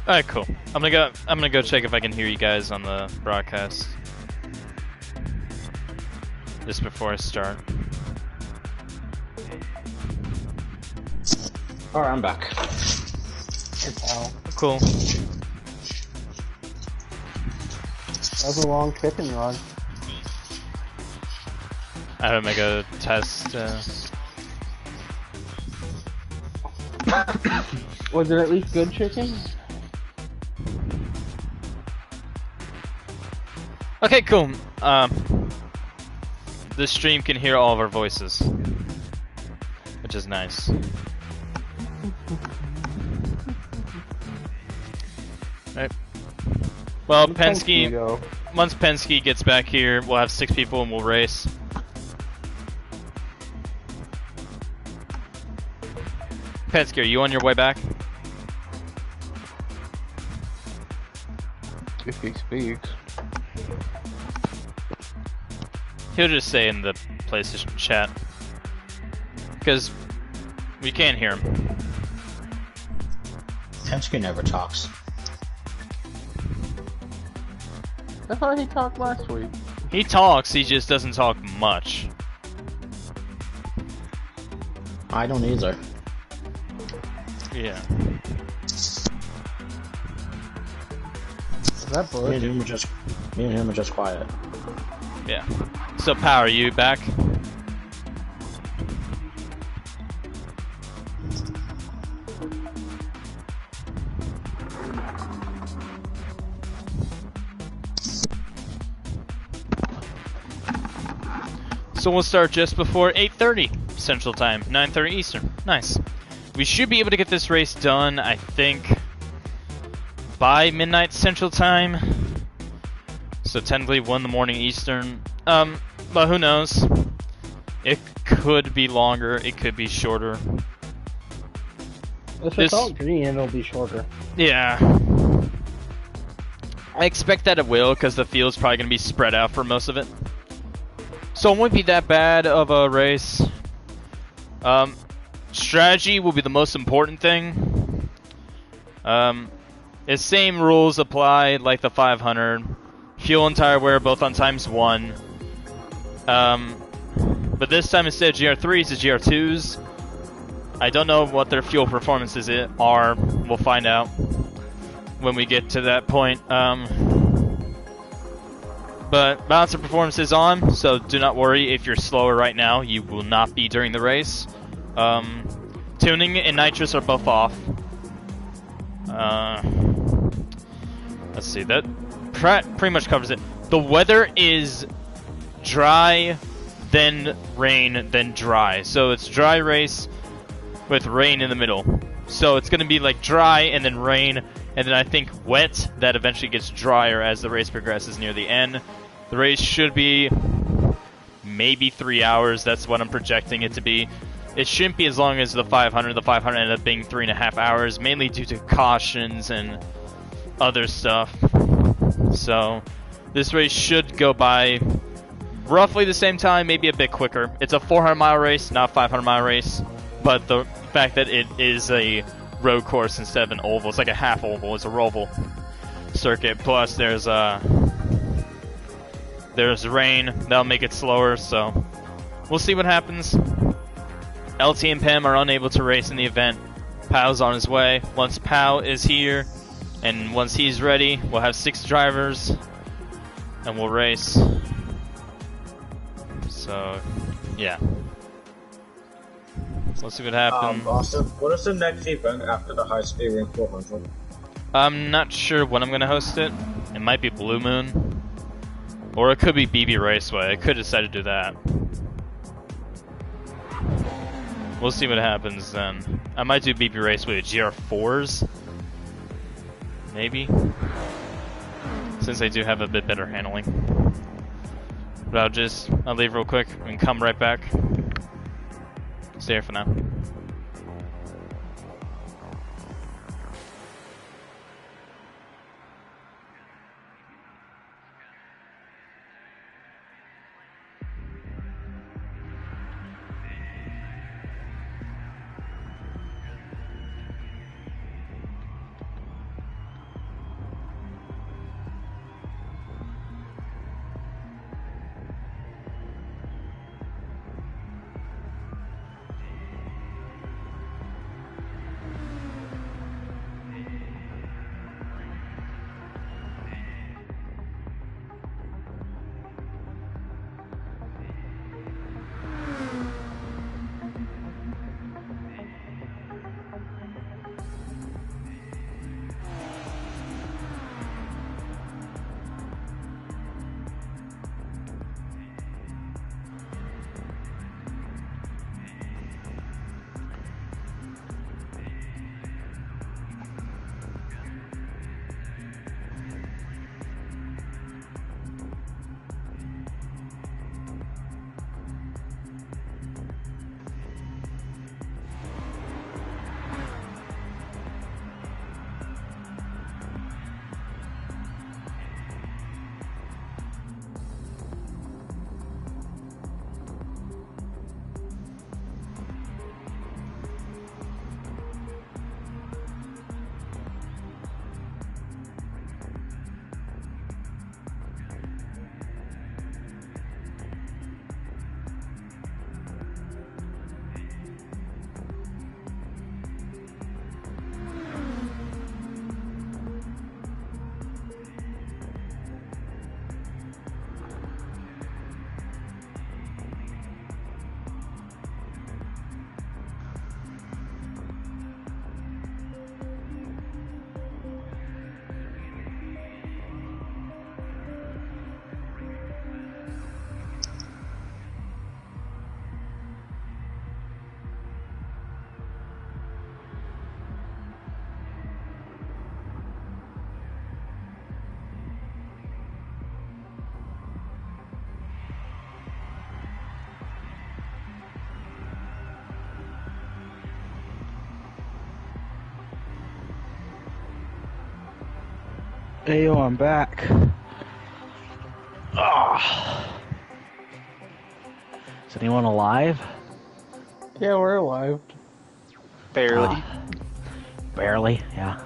All right, cool. I'm gonna go check if I can hear you guys on the broadcast just before I start. Alright, I'm back. Cool. That was a long chicken run. I have to make a test. Was it at least good chicken? Okay, cool. The stream can hear all of our voices, which is nice. Right. Well, Penske. Once Penske gets back here, we'll have 6 people and we'll race. Penske, are you on your way back? If he speaks. He'll just say in the PlayStation chat. Because we can't hear him. Penske never talks. I thought he talked last week. He talks, he just doesn't talk much. I don't either. Yeah. Is that Bush? Me and him are just quiet. Yeah. So, Power, are you back? So we'll start just before 8:30 Central Time, 9:30 Eastern. Nice. We should be able to get this race done, I think, by midnight Central Time. So technically 1 in the morning Eastern. But who knows? It could be longer, it could be shorter. If it's all green, it'll be shorter. Yeah. I expect that it will, because the field's probably going to be spread out for most of it. So it won't be that bad of a race. Strategy will be the most important thing. The same rules apply like the 500. Fuel and tire wear both on ×1. But this time instead of GR3s, it's GR2s. I don't know what their fuel performances are. We'll find out when we get to that point. But balance of performance is on, so do not worry if you're slower right now. You will not be during the race. Tuning and nitrous are both off. Let's see, that pretty much covers it. The weather is dry, then rain, then dry. So it's dry race with rain in the middle. So it's going to be like dry and then rain, and then I think wet that eventually gets drier as the race progresses near the end. The race should be maybe 3 hours. That's what I'm projecting it to be. It shouldn't be as long as the 500. The 500 ended up being 3.5 hours, mainly due to cautions and other stuff. So this race should go by roughly the same time, maybe a bit quicker. It's a 400-mile race, not a 500-mile race. But the fact that it is a road course instead of an oval, it's like a half oval, it's a roval circuit. Plus there's rain, that'll make it slower, so we'll see what happens. LT and Pam are unable to race in the event. Pow's on his way. Once Pow is here, and once he's ready, we'll have 6 drivers, and we'll race. So, yeah. Let's see what happens. Austin, what is the next event after the High Speed Ring 400? I'm not sure when I'm going to host it. It might be Blue Moon. Or it could be BB Raceway. I could decide to do that. We'll see what happens then. I might do BB Raceway with GR4s. Maybe. Since they do have a bit better handling. But I'll leave real quick and come right back. Stay here for now. Hey, yo, I'm back. Ah. Is anyone alive? Yeah, we're alive. Barely. Barely, yeah.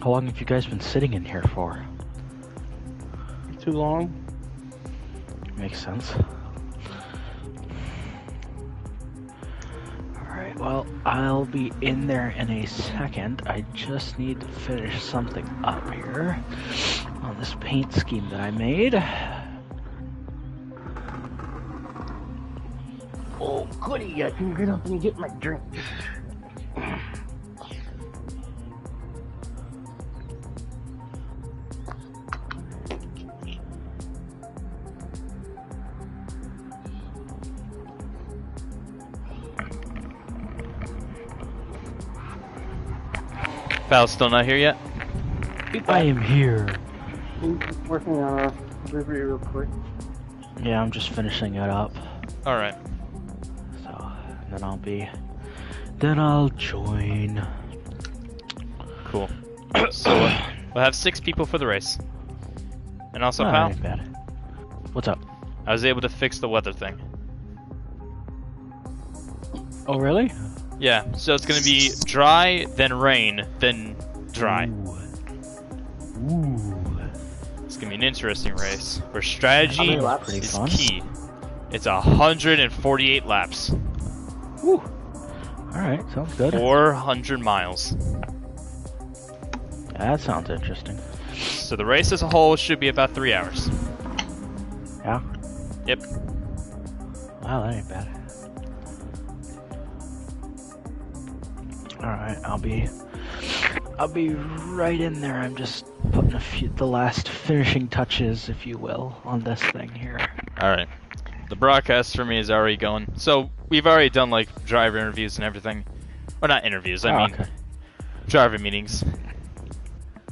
How long have you guys been sitting in here for? Too long? Makes sense. Alright, well, I'll be in there in a second. I just need to finish something up here on this paint scheme that I made. Oh, goody, I can get up and get my drink. Val's still not here yet? I am here. Working on a review real quick. Yeah, I'm just finishing it up. Alright. So, then I'll join. Cool. So, we'll have 6 people for the race. And also, Oh, Pal, ain't bad. What's up? I was able to fix the weather thing. Oh, really? Yeah, so it's gonna be dry, then rain, then dry. Ooh. It's gonna be an interesting race, where strategy laps? Pretty is fun. key. It's 148 laps, Woo. Alright, sounds good. 400 miles. That sounds interesting. So the race as a whole should be about 3 hours. Yeah? Yep. Wow, that ain't bad. Alright, I'll be right in there. I'm just putting the last finishing touches, if you will, on this thing here. Alright. The broadcast for me is already going. So we've already done like driver interviews and everything. Or not interviews, I mean okay. driver meetings.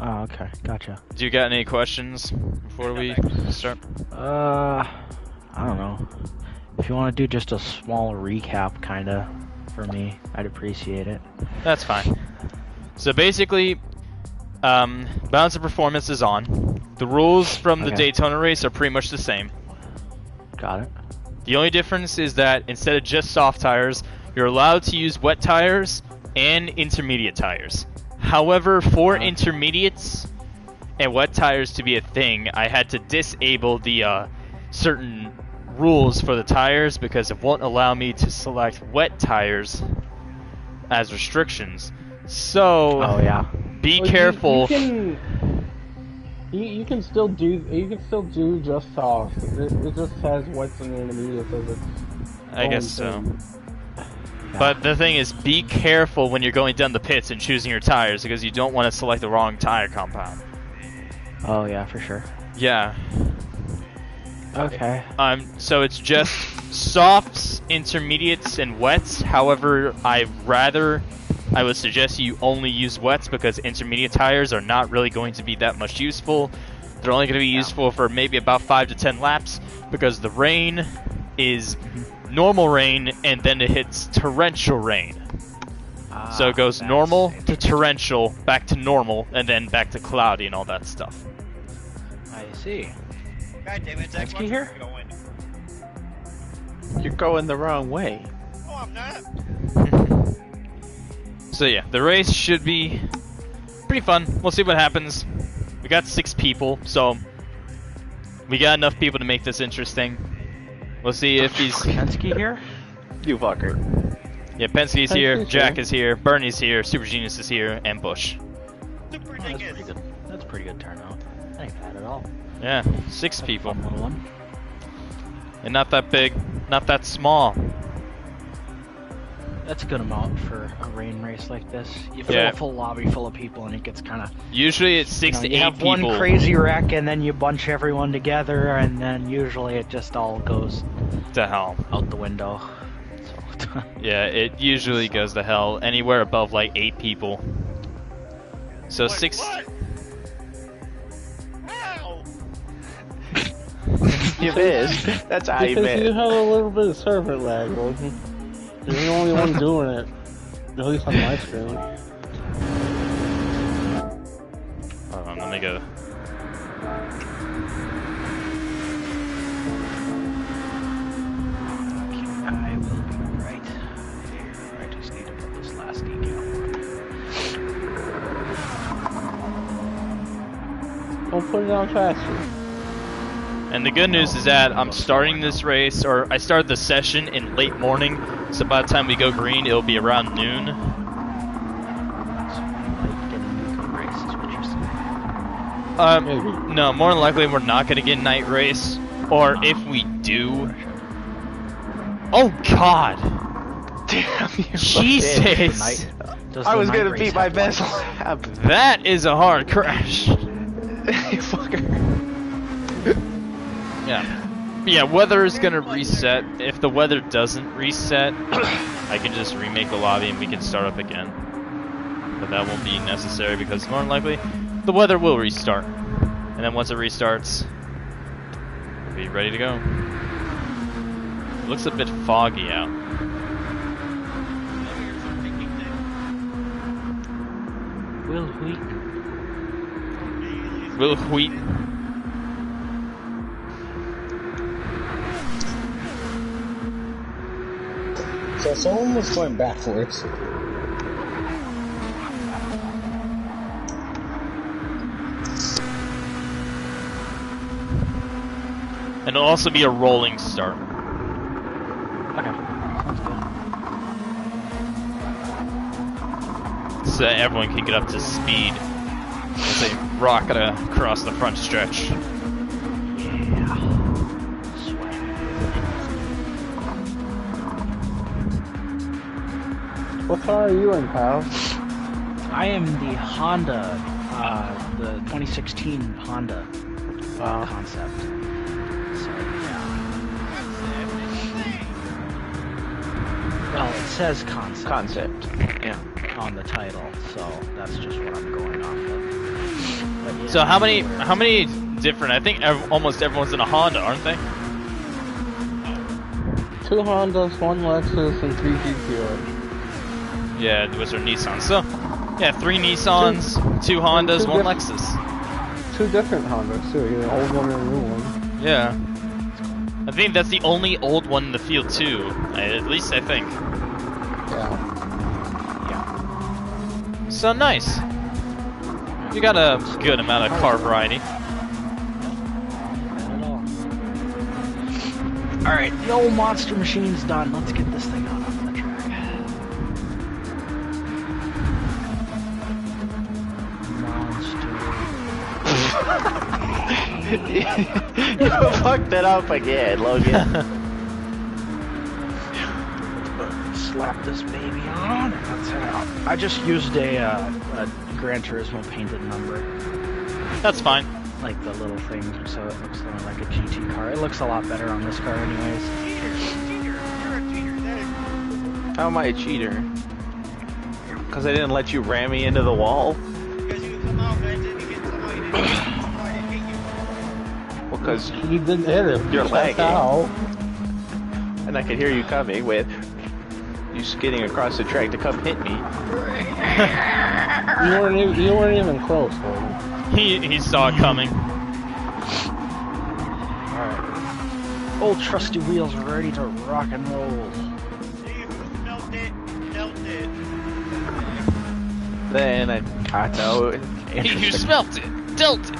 Oh, okay, gotcha. Do you got any questions before we start? I don't know. If you want to do just a small recap, kinda, for me, I'd appreciate it. That's fine. So basically, balance of performance is on. The rules from the Okay. Daytona race are pretty much the same. Got it? The only difference is that instead of just soft tires, you're allowed to use wet tires and intermediate tires. However, for intermediates and wet tires to be a thing, I had to disable the certain rules for the tires because it won't allow me to select wet tires as restrictions. So, Oh, yeah. be Well, careful. You can still do just soft. It just has wets and intermediates as its I own guess so. thing. But the thing is, be careful when you're going down the pits and choosing your tires because you don't want to select the wrong tire compound. Oh, yeah, for sure. Yeah. Okay. So it's just softs, intermediates, and wets. However, I would suggest you only use wets because intermediate tires are not really going to be that much useful. They're only going to be useful for maybe about 5 to 10 laps because the rain is normal rain and then it hits torrential rain. So it goes normal to torrential, back to normal, and then back to cloudy and all that stuff. I see. God damn it, Zach, Penske here? going? You're going the wrong way. Oh, I'm not. So yeah, the race should be pretty fun. We'll see what happens. We got 6 people, so we got enough people to make this interesting. We'll see if he's... Penske here? You fucker. Yeah, Penske's here, Penske's Jack here. is here, Bernie's here, Super Genius is here, and Bush. Super Oh, that's dingus. pretty good. That's a pretty good turnout. That ain't bad at all. Yeah, 6 people. Fun little one. And not that big, not that small. That's a good amount for a rain race like this. You fill Yeah. a full lobby full of people and it gets kind of... Usually it's 6 to 8 you have people. one crazy wreck and then you bunch everyone together and then usually it just all goes to hell. out the window. So, Yeah, it usually goes to hell anywhere above like 8 people. So Wait, 6... What? How? You missed. That's how you Because you missed. had a little bit of server lag, Logan. You're the only one doing it. At least on my screen. let me go. I will be right here. I just need to put this last decal on. Don't put it on faster. And the good news is that I'm starting this race, or I started the session in late morning, so by the time we go green, it'll be around noon. So you like getting new race is what you're saying. No, more than likely we're not gonna get night race, or if we do. Oh God! Damn you. Jesus! Does I the was night gonna race beat my have best lights? lap. That is a hard crash. You fucker. Yeah. Yeah, weather is gonna reset. If the weather doesn't reset, I can just remake the lobby and we can start up again. But that won't be necessary because more than likely, the weather will restart. And then once it restarts, we'll be ready to go. It looks a bit foggy out. Will Wheat. Will Wheat. So someone was going backwards. And it'll also be a rolling start. Okay. Sounds good. So that everyone can get up to speed as they rocket across the front stretch. Yeah. Sweat. What car are you in, pal? I am the Honda, the 2016 Honda concept. So, yeah. Well, it says concept. Concept. Yeah. On the title, so that's just what I'm going off of. But yeah, So how many different? I think almost everyone's in a Honda, aren't they? 2 Hondas, 1 Lexus, and 3 GTRs. Yeah, was there Nissan? So yeah, 3 Nissans, 2 Hondas, 1 Lexus. 2 different Hondas too, an old one and a new one. Yeah, I think that's the only old one in the field too. At least I think. Yeah. So nice. You got a good amount of car variety. Alright, the old monster machine's done. Let's get this thing out on the track. You fucked it up again, Logan. Slap this baby on and let's head out. I just used a Gran Turismo painted number. That's fine. Like the little thing, so it looks like a GT car. It looks a lot better on this car anyways. Cheater, you're a cheater. That is, How am I a cheater? Because I didn't let you ram me into the wall? because you come out, but I didn't get somehow you didn't hit you. Well, because You didn't hit it. You're That's lagging. how. and I could hear you coming with you skidding across the track to come hit me. You weren't even close, Logan. He saw it coming. Alright. Old trusty wheels are ready to rock and roll. See, felt it, felt it. Then I know You smelt it, dealt it.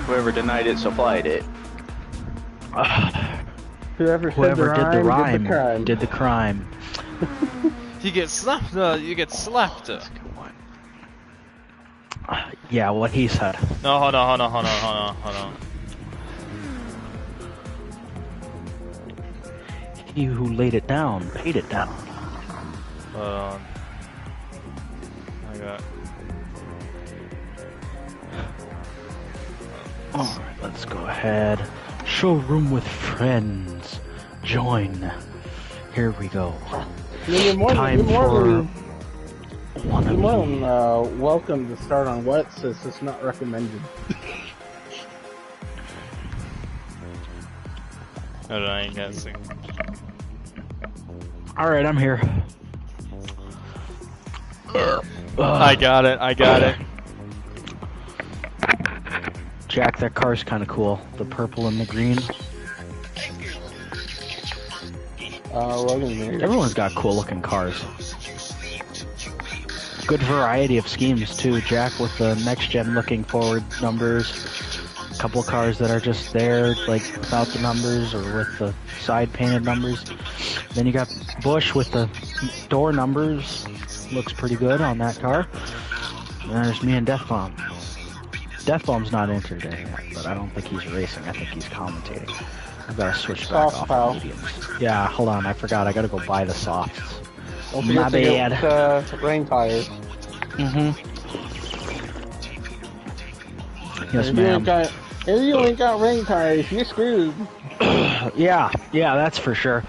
whoever denied it supplied it. Whoever Whoever did the rhyme did the crime. did the crime. You get slapped. You get slapped. Yeah, what he said. No, hold on. He who laid it down, paid it down. Hold on. I got. Alright, let's go ahead. Showroom with friends. Join. Here we go. You're more Time than, for one you're of more you. than welcome to start on wet, since it's not recommended. Hold on, I ain't guessing. Alright, I'm here. I got it. Jack, that car's kind of cool. The purple and the green. What is it? Everyone's got cool looking cars. Good variety of schemes too, Jack, with the next gen looking forward numbers. A couple of cars that are just there, like without the numbers or with the side painted numbers. Then you got Bush with the door numbers. Looks pretty good on that car. And there's me and Deathbomb. Deathbomb's not entered there yet, but I don't think he's racing. I think he's commentating. I've got to switch back Soft off pal. the mediums. Yeah, hold on. I forgot. I got to go buy the softs. Don't My forget to bad. get, rain tires. Yes, If ma'am. you ain't got rain tires, you're screwed. Yeah, that's for sure.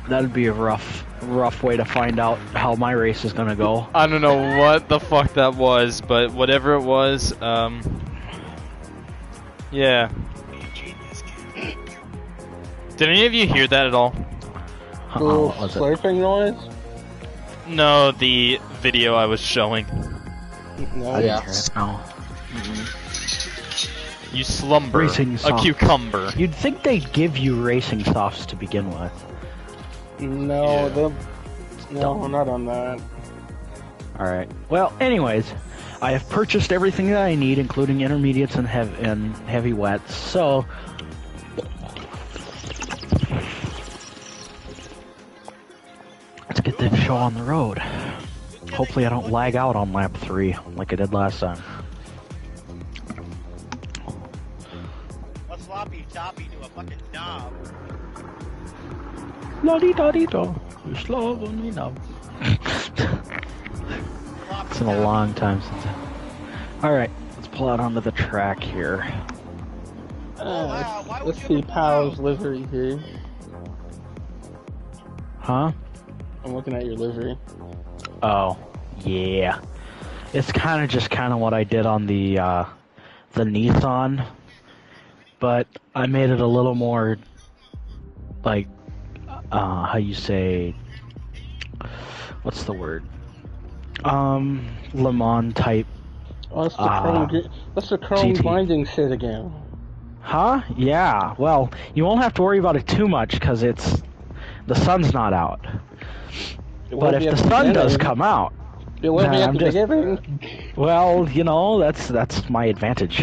That'd be a rough way to find out how my race is gonna go. I don't know what the fuck that was, but whatever it was, yeah. Did any of you hear that at all? Little What was it? slurping noise? No, the video I was showing. No. I didn't hear it. No. You slumber, Racing a softs. cucumber. You'd think they'd give you racing softs to begin with. No, Yeah. no, not on that. Alright. Well, anyways, I have purchased everything that I need, including intermediates and heavy wets, so... Let's get this show on the road. Hopefully I don't lag out on lap 3, like I did last time. A sloppy toppy to a fucking knob. La-di-da-di-da. You slow me now. It's been a long time since Alright, let's pull out onto the track here. wow, why would Let's you see pull Powell's out? livery here. Huh? I'm looking at your livery. Oh, yeah. It's kind of what I did on the Nissan, but I made it a little more, like, how you say, what's the word? Le Mans type. Oh, that's the chrome GT. binding shit again. Huh? Yeah. Well, you won't have to worry about it too much because the sun's not out. It But won't if be the at sun does beginning. come out, It won't be Nah, at I'm the just- beginning. well, you know, that's my advantage.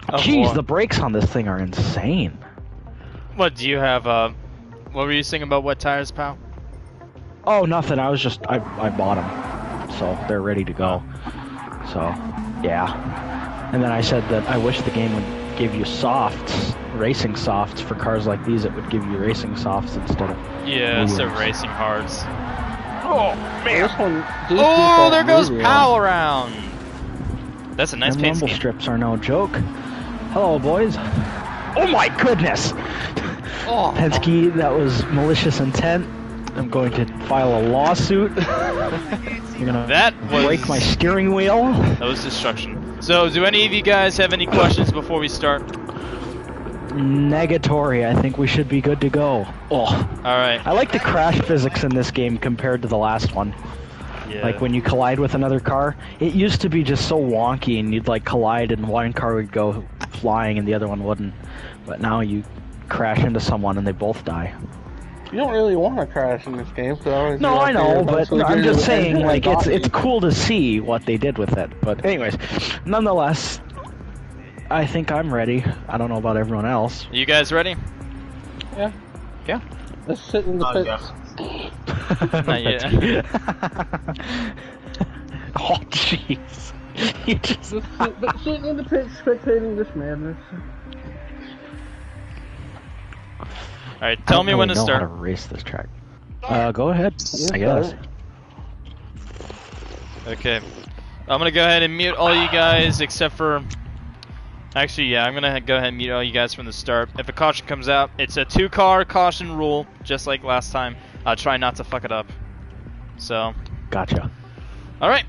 Of Jeez, what? the brakes on this thing are insane. What do you have? What were you saying about wet tires, pal? Oh, nothing. I bought them, so they're ready to go. So, yeah. And then I said that I wish the game would give you softs, racing softs for cars like these. It would give you racing softs instead of. Yeah, so mediums. racing hards. Oh, this one. These Oh, default there goes medium. Pal around. That's a nice Them paint rumble scheme. strips are no joke. Hello, boys. Oh my goodness! Oh. Penske, that was malicious intent. I'm going to file a lawsuit. You're gonna That was break my steering wheel. That was destruction. So, do any of you guys have any questions before we start? Negatory. I think we should be good to go. Oh, All right. I like the crash physics in this game compared to the last one. Yeah. Like when you collide with another car, it used to be just so wonky, and you'd like collide, and one car would go flying, and the other one wouldn't. But now you crash into someone, and they both die. You don't really want to crash in this game, so No, I know, but I'm just saying, like it's cool to see what they did with it. But anyways, nonetheless, I think I'm ready. I don't know about everyone else. You guys ready? Yeah. Yeah. Let's sit in the Oh, pits. yeah. Not yet. Oh, jeez. You just... Sitting in the pits, spectating this madness. All right. Tell me when to I don't really know start. how to race this track. Go ahead. Yeah, I guess. start. Okay. I'm gonna go ahead and mute all you guys except for. Actually, yeah, I'm gonna go ahead and mute all you guys from the start. If a caution comes out, it's a 2-car caution rule, just like last time. Try not to fuck it up. So. Gotcha. All right.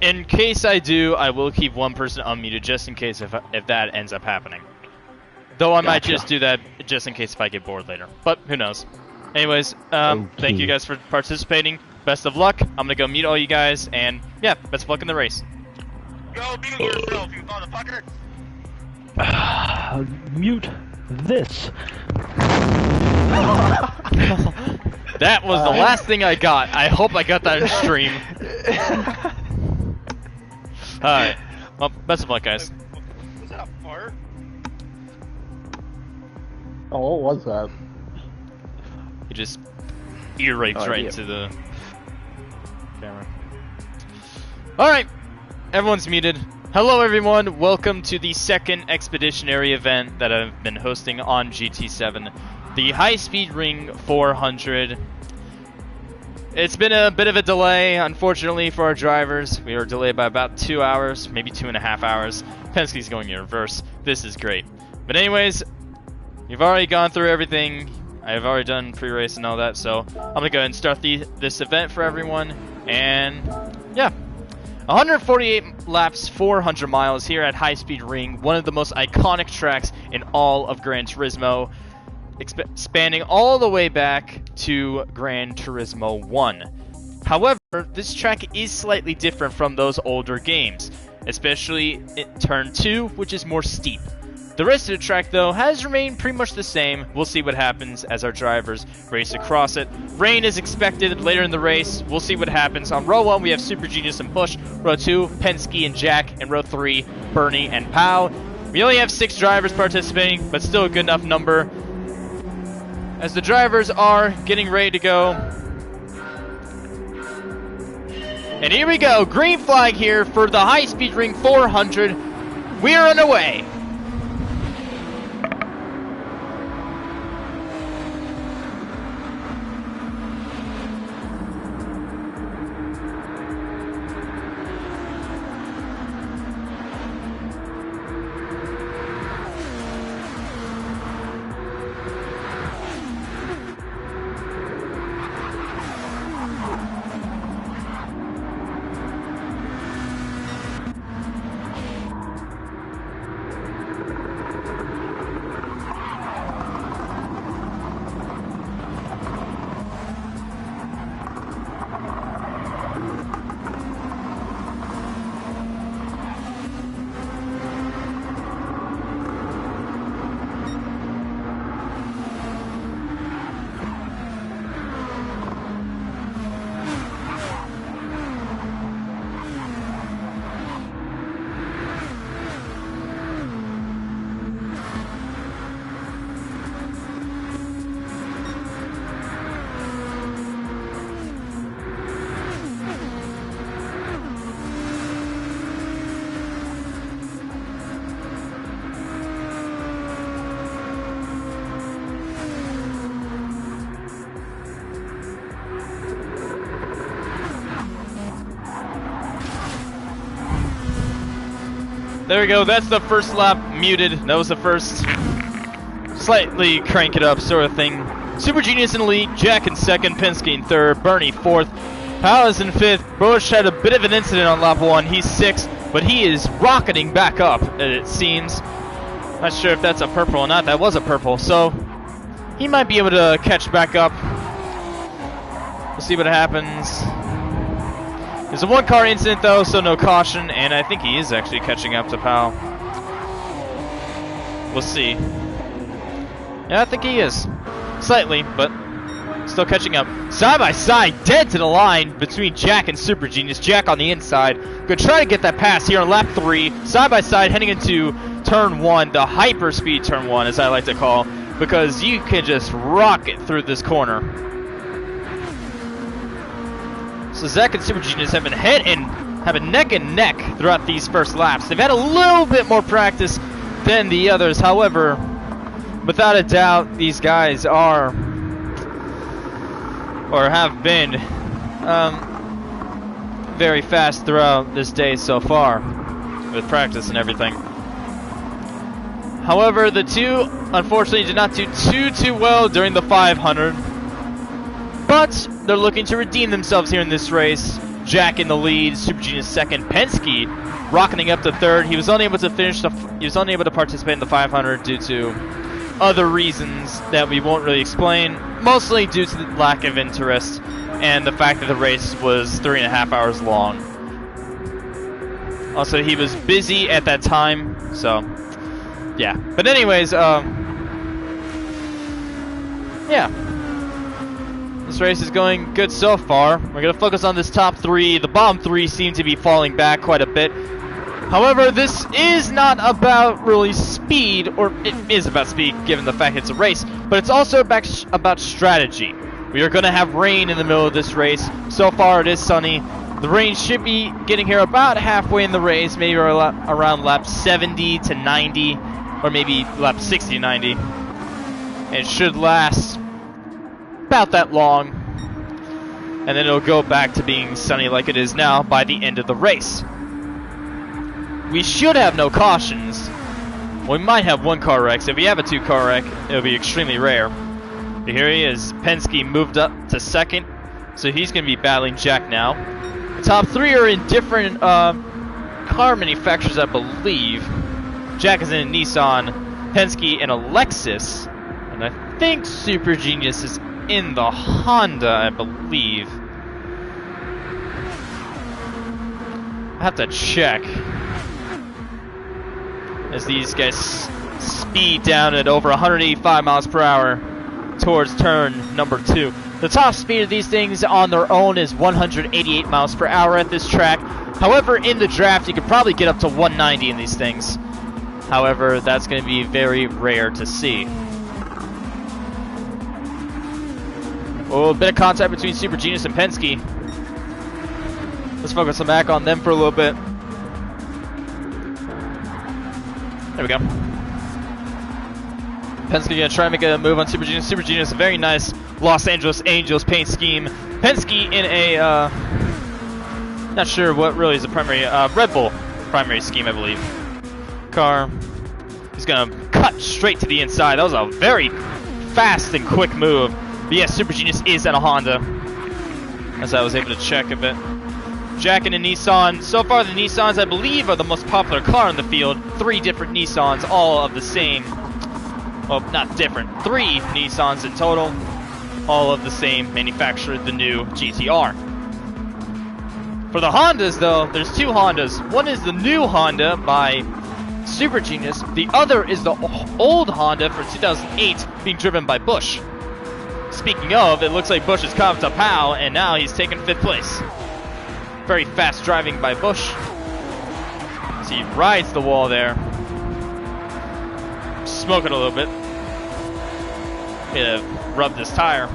In case I do, I will keep one person unmuted just in case if that ends up happening. Though I might Gotcha. just do that just in case if I get bored later. But who knows? Anyways, thank you guys for participating. Best of luck. I'm gonna go mute all you guys, and yeah, best of luck in the race. Go mute yourself, you motherfucker! Mute this. That was the last thing I got. I hope I got that in stream. Alright. Well, best of luck, guys. Was that a fart? Oh, what was that? You just ear raped Oh, right yeah. to the camera. Alright. Everyone's muted. Hello, everyone. Welcome to the second expeditionary event that I've been hosting on GT7. The High Speed Ring 400. It's been a bit of a delay, unfortunately, for our drivers. We were delayed by about 2 hours, maybe 2.5 hours. Penske's going in reverse. This is great. But anyways, you've already gone through everything. I've already done pre-race and all that, so I'm going to go ahead and start this event for everyone. And, yeah. 148 laps, 400 miles here at High Speed Ring, one of the most iconic tracks in all of Gran Turismo, spanning all the way back to Gran Turismo 1. However, this track is slightly different from those older games, especially in Turn 2, which is more steep. The rest of the track, though, has remained pretty much the same. We'll see what happens as our drivers race across it. Rain is expected later in the race. We'll see what happens. On row 1, we have Super Genius and Bush. Row 2, Penske and Jack. And row 3, Bernie and Pow. We only have 6 drivers participating, but still a good enough number. As the drivers are getting ready to go. And here we go. Green flag here for the High Speed Ring 400. We are on our way. There we go, that's the first lap muted. That was the first slightly crank it up sort of thing. Super Genius in the lead, Jack in second, Penske in third, Bernie fourth, Powell is in fifth. Bush had a bit of an incident on lap 1, he's sixth, but he is rocketing back up, it seems. Not sure if that's a purple or not, that was a purple, so he might be able to catch back up. We'll see what happens. There's a one-car incident, though, so no caution, and I think he is actually catching up to Powell. We'll see. Yeah, I think he is. Slightly, but still catching up. Side by side, dead to the line between Jack and Super Genius. Jack on the inside. Gonna try to get that pass here on lap 3. Side by side, heading into turn 1, the hyper-speed turn 1, as I like to call, because you can just rocket through this corner. So Zach and Super Genius have been neck and neck throughout these first laps. They've had a little bit more practice than the others. However, without a doubt, these guys are, or have been, very fast throughout this day so far, with practice and everything. However, the two, unfortunately, did not do too well during the 500. But they're looking to redeem themselves here in this race. Jack in the lead, Super Genius second, Penske rocketing up to third. He was unable to participate in the 500 due to other reasons that we won't really explain, mostly due to the lack of interest and the fact that the race was 3.5 hours long. Also, he was busy at that time, so yeah. But anyways, yeah. This race is going good so far. We're going to focus on this top 3. The bottom 3 seem to be falling back quite a bit. However, this is not about really speed, or it is about speed given the fact it's a race, but it's also about strategy. We are going to have rain in the middle of this race. So far it is sunny. The rain should be getting here about halfway in the race, maybe around lap 70 to 90, or maybe lap 60 to 90. And it should last about that long, and then it'll go back to being sunny like it is now by the end of the race. We should have no cautions. We might have 1 car wreck, so if we have a 2 car wreck, it'll be extremely rare. But here he is. Penske moved up to 2nd, so he's going to be battling Jack now. The top 3 are in different car manufacturers, I believe. Jack is in a Nissan, Penske in a Lexus, and I think Super Genius is in the Honda, I believe. I have to check. As these guys speed down at over 185 miles per hour towards turn number 2. The top speed of these things on their own is 188 miles per hour at this track. However, in the draft, you could probably get up to 190 in these things. However, that's going to be very rare to see. Oh, a bit of contact between Super Genius and Penske. Let's focus back on them for a little bit. There we go. Penske gonna try and make a move on Super Genius. Super Genius, a very nice Los Angeles Angels paint scheme. Penske in a, not sure what really is the primary, Red Bull primary scheme, I believe. Car. He's gonna cut straight to the inside. That was a very fast and quick move. But yes, Super Genius is at a Honda, as I was able to check a bit. Jack in a Nissan. So far, the Nissans, I believe, are the most popular car in the field. 3 different Nissans, all of the same. Well, not different. 3 Nissans in total, all of the same manufacturer, the new GTR. For the Hondas, though, there's 2 Hondas. One is the new Honda by Super Genius. The other is the old Honda for 2008, being driven by Busch. Speaking of, it looks like Busch has caught up to Powell, and now he's taken 5th place. Very fast driving by Busch. So he rides the wall there. Smoking a little bit. Gonna rub this tire.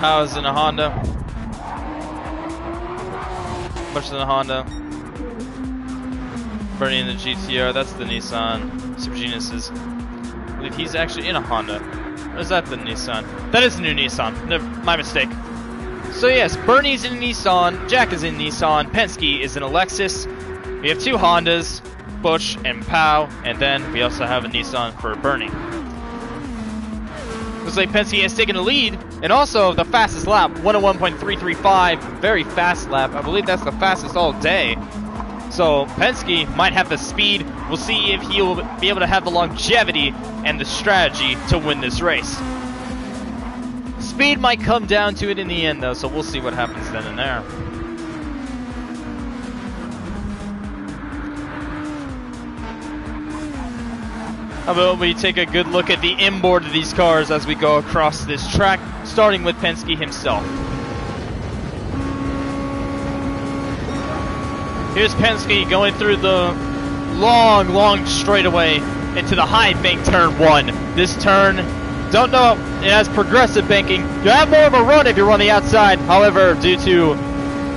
How's in a Honda? Busch in a Honda. Bernie in the GTR, that's the Nissan. Super Genius is, I believe he's actually in a Honda. Or is that the Nissan? That is the new Nissan. My mistake. So yes, Bernie's in a Nissan, Jack is in Nissan, Penske is in a Lexus. We have 2 Hondas, Busch and Powell, and then we also have a Nissan for Bernie. Looks like Penske has taken the lead, and also the fastest lap, 101.335, very fast lap. I believe that's the fastest all day. So Penske might have the speed. We'll see if he'll be able to have the longevity and the strategy to win this race. Speed might come down to it in the end, though, so we'll see what happens then and there. How about we take a good look at the inboard of these cars as we go across this track, starting with Penske himself. Here's Penske going through the long straightaway into the high bank turn 1. This turn, don't know, it has progressive banking. You have more of a run if you're on the outside. However, due to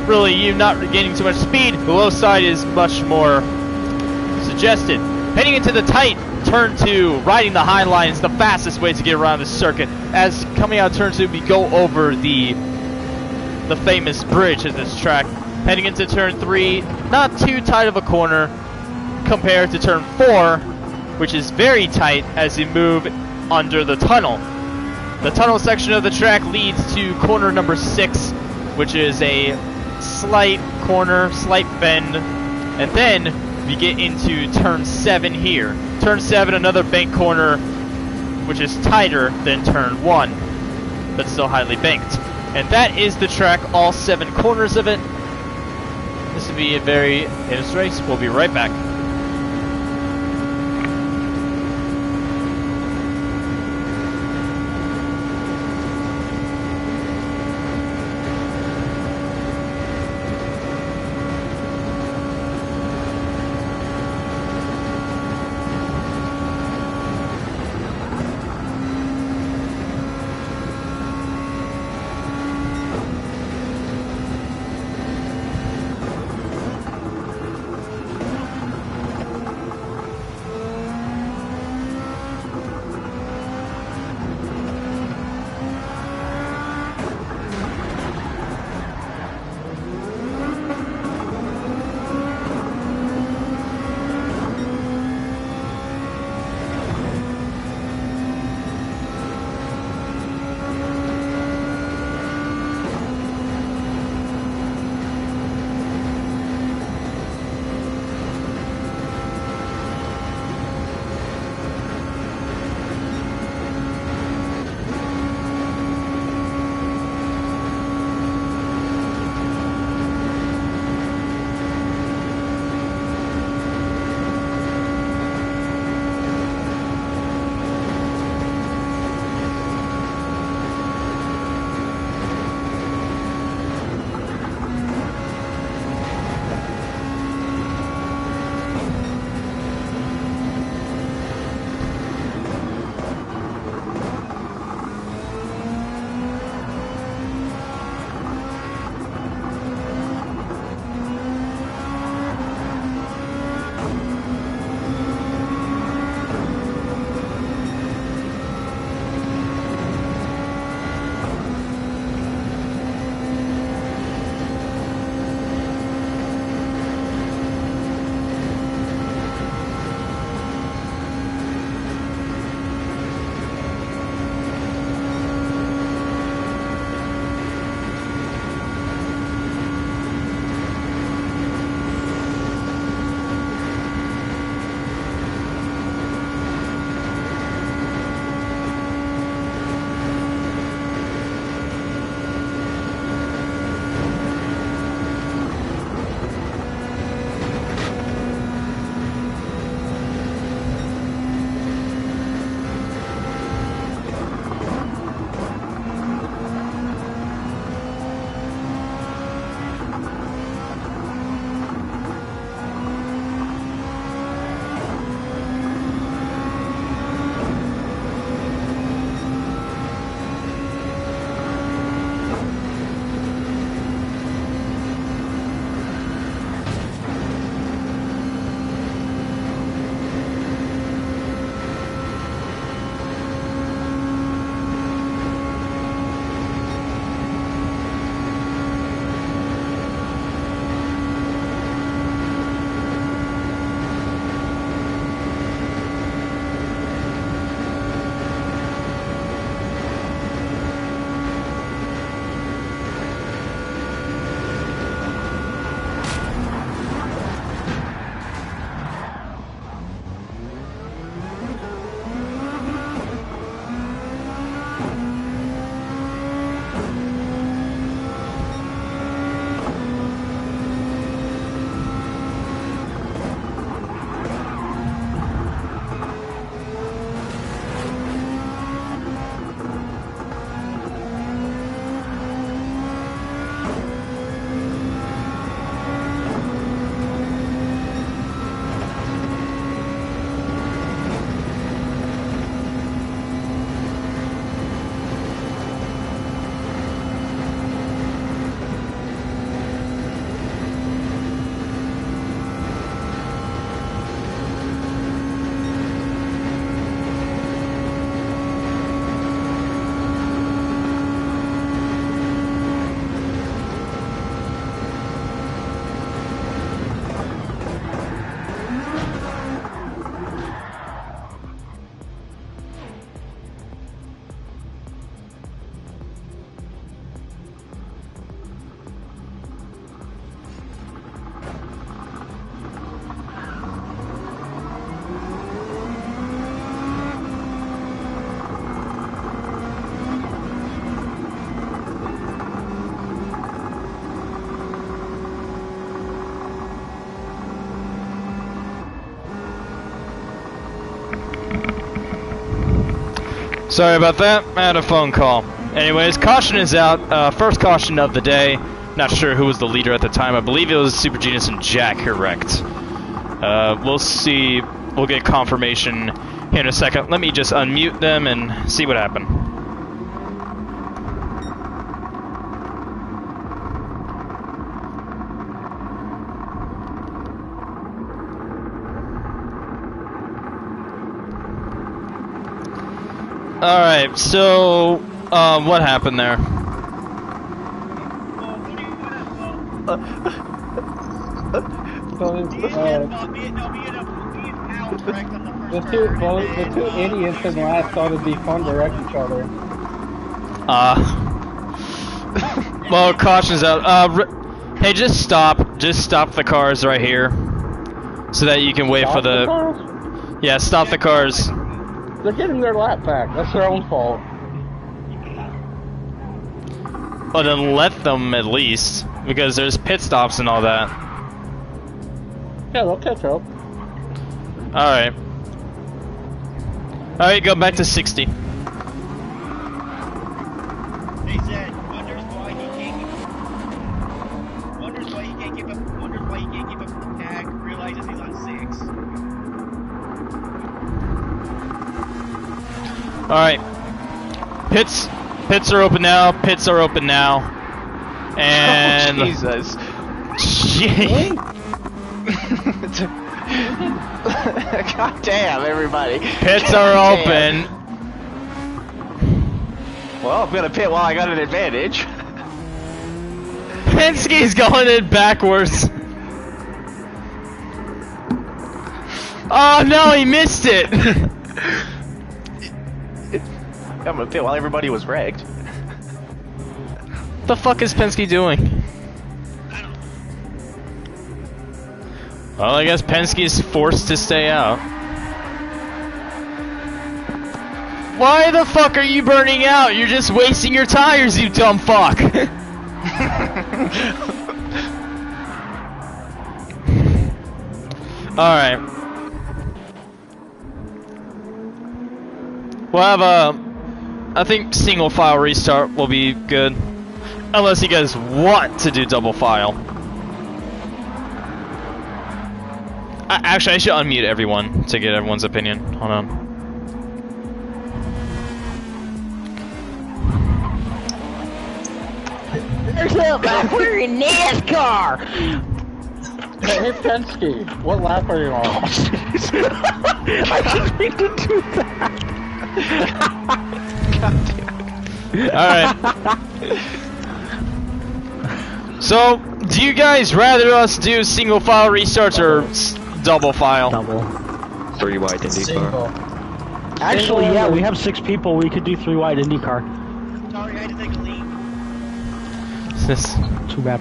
really you not gaining too much speed, the low side is much more suggested. Heading into the tight turn 2, riding the high line is the fastest way to get around this circuit. As coming out of turn 2, we go over the famous bridge of this track. Heading into turn 3, not too tight of a corner compared to turn 4, which is very tight as you move under the tunnel. The tunnel section of the track leads to corner number 6, which is a slight corner, slight bend, and then we get into turn 7 here. Turn 7, another bank corner, which is tighter than turn 1, but still highly banked. And that is the track, all 7 corners of it. This will be a very intense race. We'll be right back. Sorry about that. I had a phone call. Anyways, caution is out. First caution of the day. Not sure who was the leader at the time. I believe it was Super Genius and Jack who wrecked. We'll see. We'll get confirmation here in a second. Let me just unmute them and see what happened. Alright, so, what happened there? The two idiots in last thought it'd be fun to wreck each other. Well, caution's out. Hey, just stop the cars right here, so that you can wait for the. Cars? Yeah, stop the cars. They're getting their lap back. That's their own fault. Well, then let them at least, because there's pit stops and all that. Yeah, they'll catch up. Alright. Alright, go back to 60. They said, wonders why he can't keep up with the tag, realizes he's on 6. Alright. Pits are open now. Pits are open now. And... Oh, Jesus. God damn, everybody. Pits are open. Well, I'm gonna pit while I got an advantage. Penske's going in backwards. Oh no, he missed it. I'm gonna pit while everybody was wrecked. The fuck is Penske doing? Well, I guess Penske's forced to stay out. Why the fuck are you burning out? You're just wasting your tires, you dumb fuck! Alright. We'll have a... I think single file restart will be good. Unless you guys want to do double file. Actually, I should unmute everyone to get everyone's opinion. Hold on. There's up, we're in NASCAR! Hey, Penske, what lap are you on? I just need to do that! Alright. So, do you guys rather us do single file restarts or double file? Double. 3 wide IndyCar. Actually, yeah, we have 6 people. We could do 3 wide IndyCar. Sorry, I had to take a leak. This. Too bad.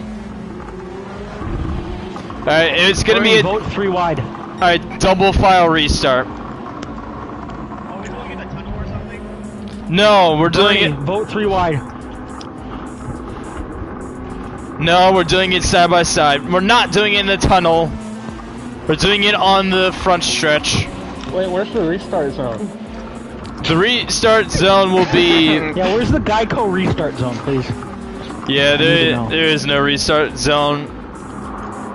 Alright, it's gonna be a. Vote 3 wide. Alright, double file restart. Are we doing it in a tunnel or something? No, we're doing Bernie, it. Vote 3 wide. No, we're doing it side by side. We're not doing it in the tunnel. We're doing it on the front stretch. Wait, where's the restart zone? The restart zone will be. Yeah, where's the Geico restart zone, please? Yeah, there is no restart zone.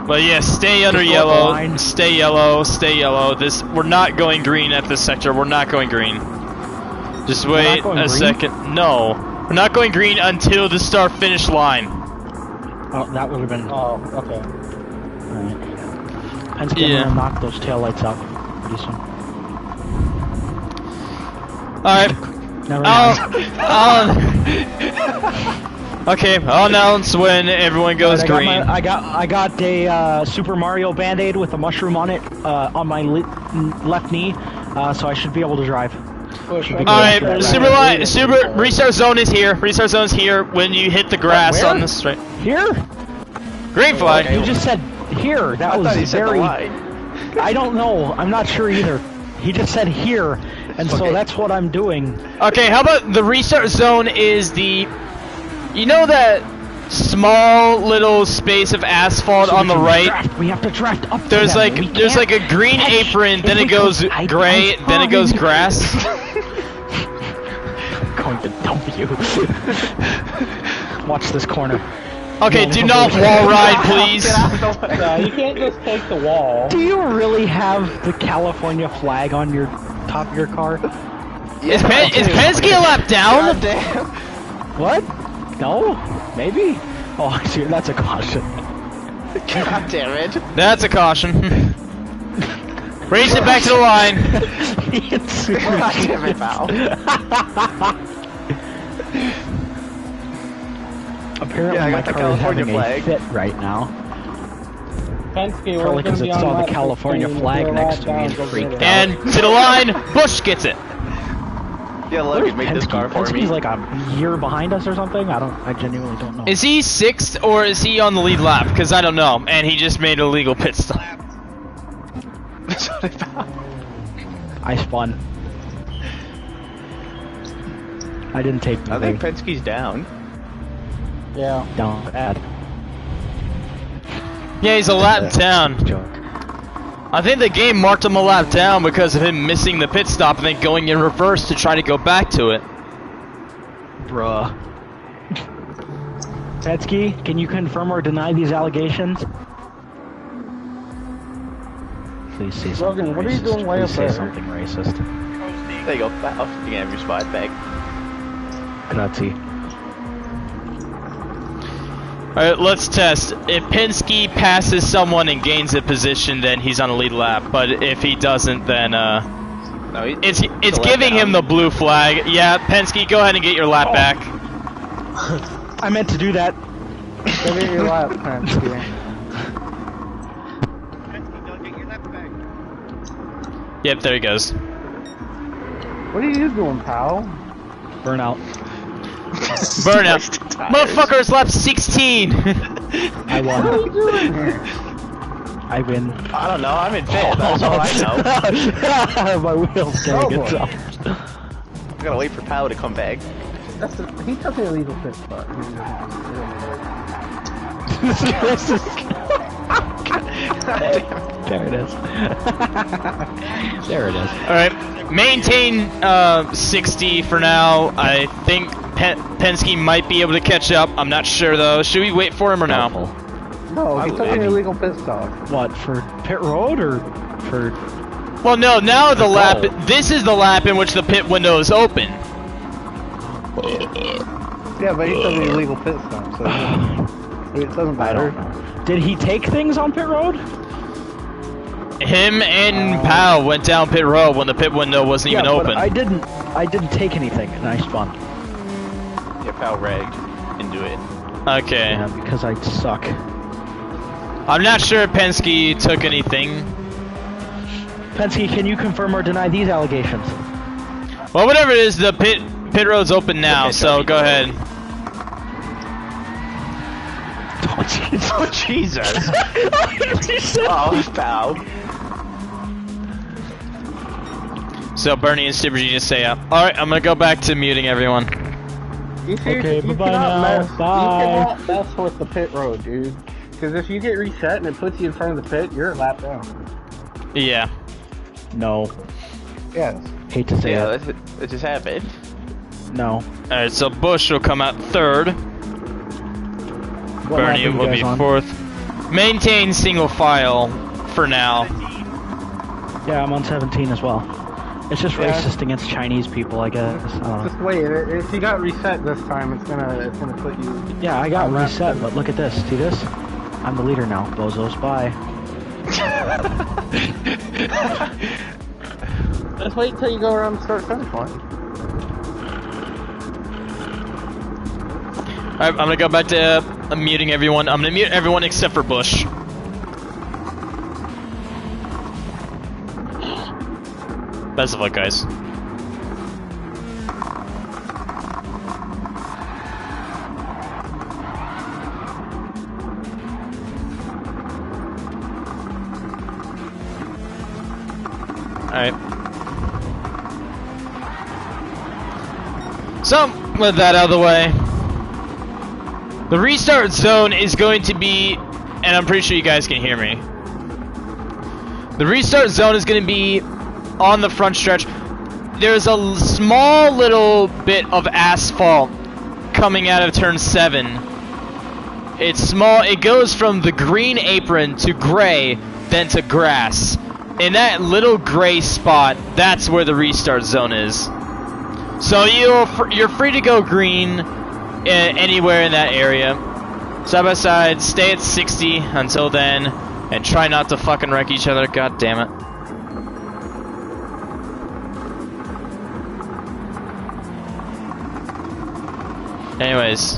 But yeah, stay under yellow. Stay yellow. Stay yellow. We're not going green at this sector. We're not going green. Just wait a second. No, we're not going green until the start finish line. Oh, that would have been. Oh, okay. Alright. Penske gonna knock those taillights out pretty soon. Alright. Never mind. Okay, I'll announce when everyone goes green. I got a Super Mario Band-Aid with a mushroom on it on my left knee, so I should be able to drive. Alright, Super restart zone is here. Restart zone is here when you hit the grass on the straight. Here? Green flag. You just said here. That was very. I don't know. I'm not sure either. He just said here, and so that's what I'm doing. Okay, how about the restart zone is the. You know that small little space of asphalt on the right? We have to draft up. There's like a green apron, then it goes gray, then it goes grass. going to dump you. Watch this corner. Okay, do not wall ride, please. No, you can't just take the wall. Do you really have the California flag on your top of your car? Is Penske a lap down? God damn. What? No? Maybe? Oh, I see. That's a caution. God damn it. That's a caution. Race it back to the line. God damn it, pal. Apparently Yeah, I my got the car is California having flag. a fit right now. Penske, Probably we're because gonna it be on saw the lap California 16. flag You're next lap to me and down, go freaked get it. And to the line, Bush gets it. Yeah, Logan, make this car for me. Penske's like a year behind us or something? I genuinely don't know. Is he 6th or is he on the lead lap? Because I don't know. And he just made a legal pit stop. That's what I thought. I spun. I didn't take I anything. think Penske's down. Yeah. Down bad. Yeah, he's a lap down. Joke. I think the game marked him a lap down because of him missing the pit stop and then going in reverse to try to go back to it. Bruh. Penske, can you confirm or deny these allegations? Please say something Logan, what are you racist. doing way Please up say there? something racist. There you go, pal. You can have your spot back. Grazie. Alright, let's test. If Penske passes someone and gains a position, then he's on a lead lap. But if he doesn't, then No, it's a lap giving him the down. blue flag. Yeah, Penske, go ahead and get your lap back. I meant to do that. Go get your lap, Penske. Penske, go get your lap back. Yep, there he goes. What are you doing, pal? Burnout. Burnout. Motherfucker, it's lap 16. I What are won. you doing here? I win. I don't know, I'm in fifth, that's all I know. My wheels Oh, getting boy. itself. I'm gonna wait for Pal to come back. He took the illegal pit spot. There it is. There it is. Alright, maintain 60 for now. I think Penske might be able to catch up. I'm not sure though. Should we wait for him or no? Doubtful. No, he I took an would. illegal pit stop. What, for pit road or for... Well, no, now the lap. Oh. This is the lap in which the pit window is open. Yeah, but he took an illegal pit stop, so it doesn't I matter. don't know. Did he take things on pit road? Him and Powell went down pit road when the pit window wasn't even but open. I didn't take anything and I spun. Yeah, Pal ragged into it. Okay. Yeah, because I suck. I'm not sure if Penske took anything. Penske, can you confirm or deny these allegations? Well, whatever it is, the pit road's open now, Okay, so go ahead. Oh, Jesus. Oh, Pal. So Bernie and Super G just say up. Alright, I'm gonna go back to muting everyone. You Okay, you bye-bye cannot now. mess, Bye. You cannot mess with the pit road, dude. Because if you get reset and it puts you in front of the pit, you're a lap down. Yeah. No. Yes. Hate to say Yeah, it. that just happened. No. Alright, so Bush will come out third. What Bernie lap are you will guys be on? fourth. Maintain single file for now. Yeah, I'm on 17 as well. It's just Yeah. racist against Chinese people, I guess. I don't know. Just wait. If you got reset this time, it's gonna put you. Yeah, I got on lap reset, two. but look at this. See this? I'm the leader now. Bozos, bye. Just wait till you go around the start finish line. Alright, I'm gonna go back to muting everyone. I'm gonna mute everyone except for Bush. Best of luck, guys. Alright. So, with that out of the way, the restart zone is going to be, and I'm pretty sure you guys can hear me. The restart zone is going to be on the front stretch. there's a small little bit of asphalt coming out of turn 7. It's small. It goes from the green apron to gray, then to grass. In that little gray spot, that's where the restart zone is. So you're free to go green anywhere in that area. Side by side, stay at 60 until then, and try not to fucking wreck each other. God damn it. Anyways.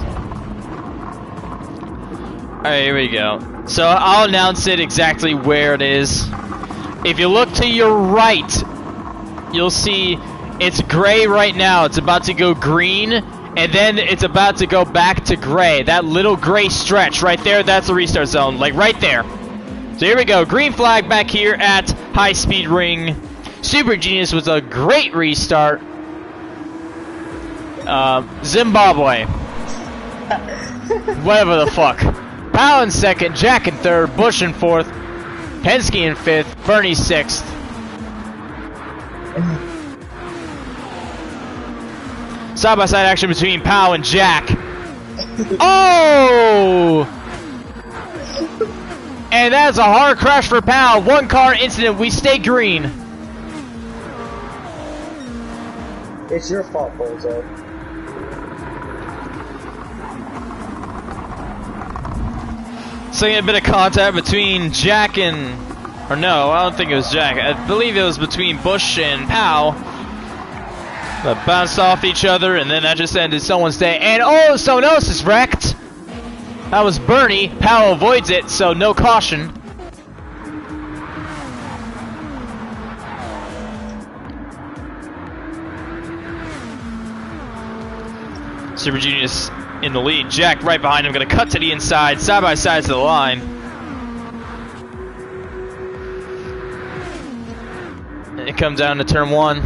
Alright, here we go. So I'll announce it exactly where it is. If you look to your right, you'll see it's gray right now. It's about to go green, and then it's about to go back to gray. That little gray stretch right there, that's the restart zone. Like right there. So here we go. Green flag back here at High Speed Ring. Super Genius was a great restart. Zimbabwe. Whatever the fuck. Powell in second, Jack in third, Bush in fourth, Penske in fifth, Bernie sixth. Side by side action between Powell and Jack. Oh! And that's a hard crash for Powell. One car incident. We stay green. It's your fault, Bozo. Seeing a bit of contact between Jack and... Or no, I don't think it was Jack. I believe it was between Bush and Powell. That bounced off each other, and then that just ended someone's day. And oh, someone else is wrecked! That was Bernie. Powell avoids it, so no caution. Super Genius in the lead. Jack right behind him, gonna cut to the inside, side by side to the line. And it comes down to turn 1.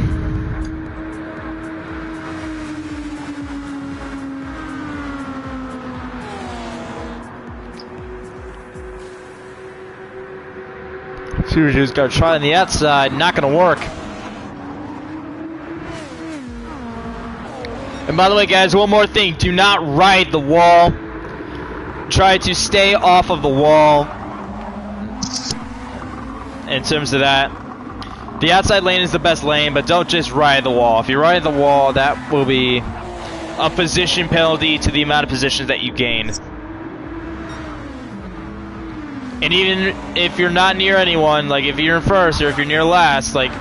Super Genius gotta try on the outside, not gonna work. And by the way, guys, one more thing. Do not ride the wall. Try to stay off of the wall. In terms of that. The outside lane is the best lane, but don't just ride the wall. If you ride the wall, that will be a position penalty to the amount of positions that you gain. And even if you're not near anyone, like if you're in first or if you're near last, like,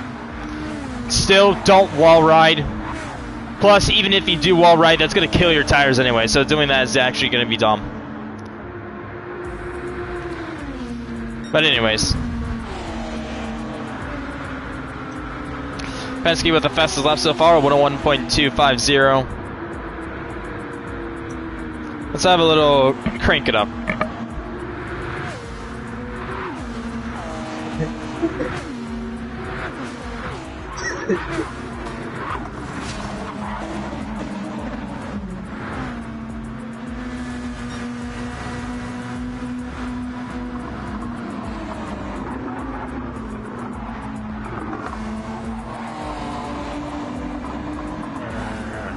still don't wall ride. Plus, even if you do wall ride, that's going to kill your tires anyway, so doing that is actually going to be dumb. But anyways. Penske with the fastest lap so far, 101.250. Let's have a little crank it up.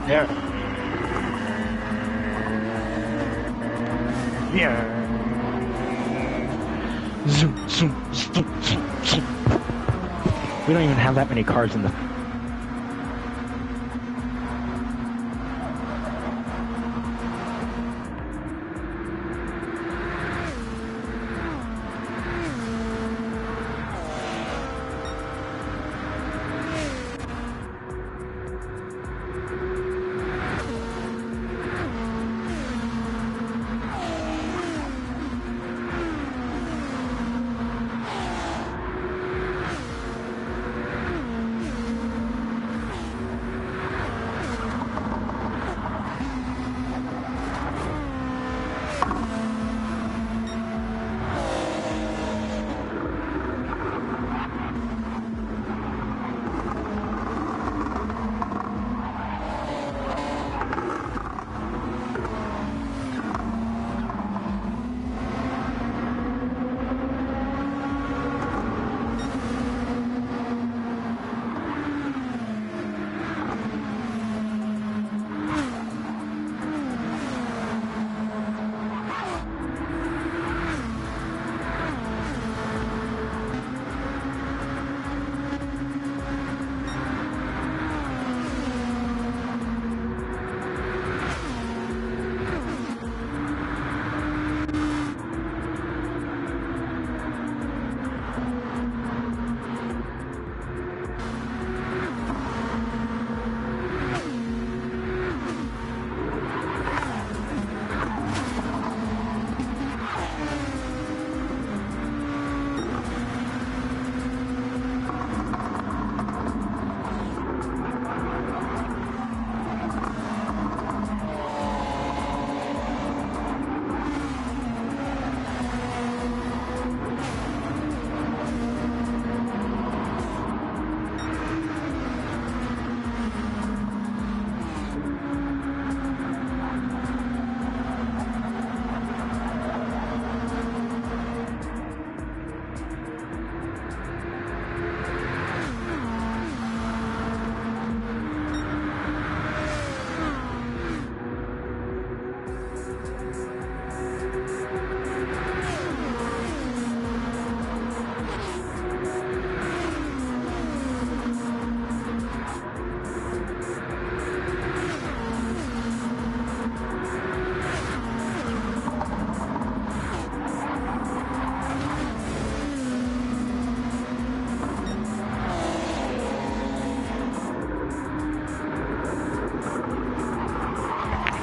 Yeah. Yeah. Zoom, zoom, zoom, zoom, zoom. We don't even have that many cars in the...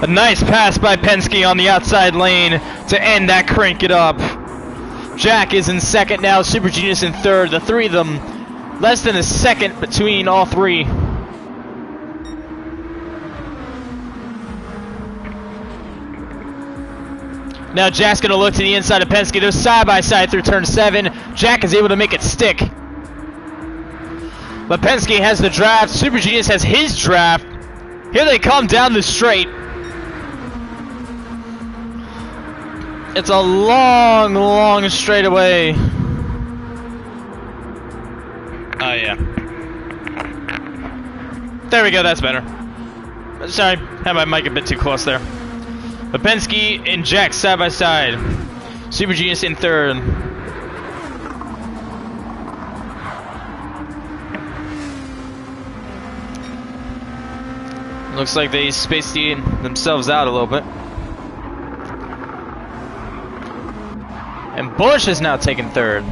A nice pass by Penske on the outside lane to end that crank it up. Jack is in second now, Super Genius in third. The three of them, less than a second between all three. Now Jack's gonna look to the inside of Penske. They're side by side through turn 7. Jack is able to make it stick. But Penske has the draft. Super Genius has his draft. Here they come down the straight. It's a long, long straightaway. Oh, yeah. There we go, that's better. Sorry, had my mic a bit too close there. But Penske and Jack side by side. Super Genius in third. Looks like they spaced themselves out a little bit. And Bush is now taking third.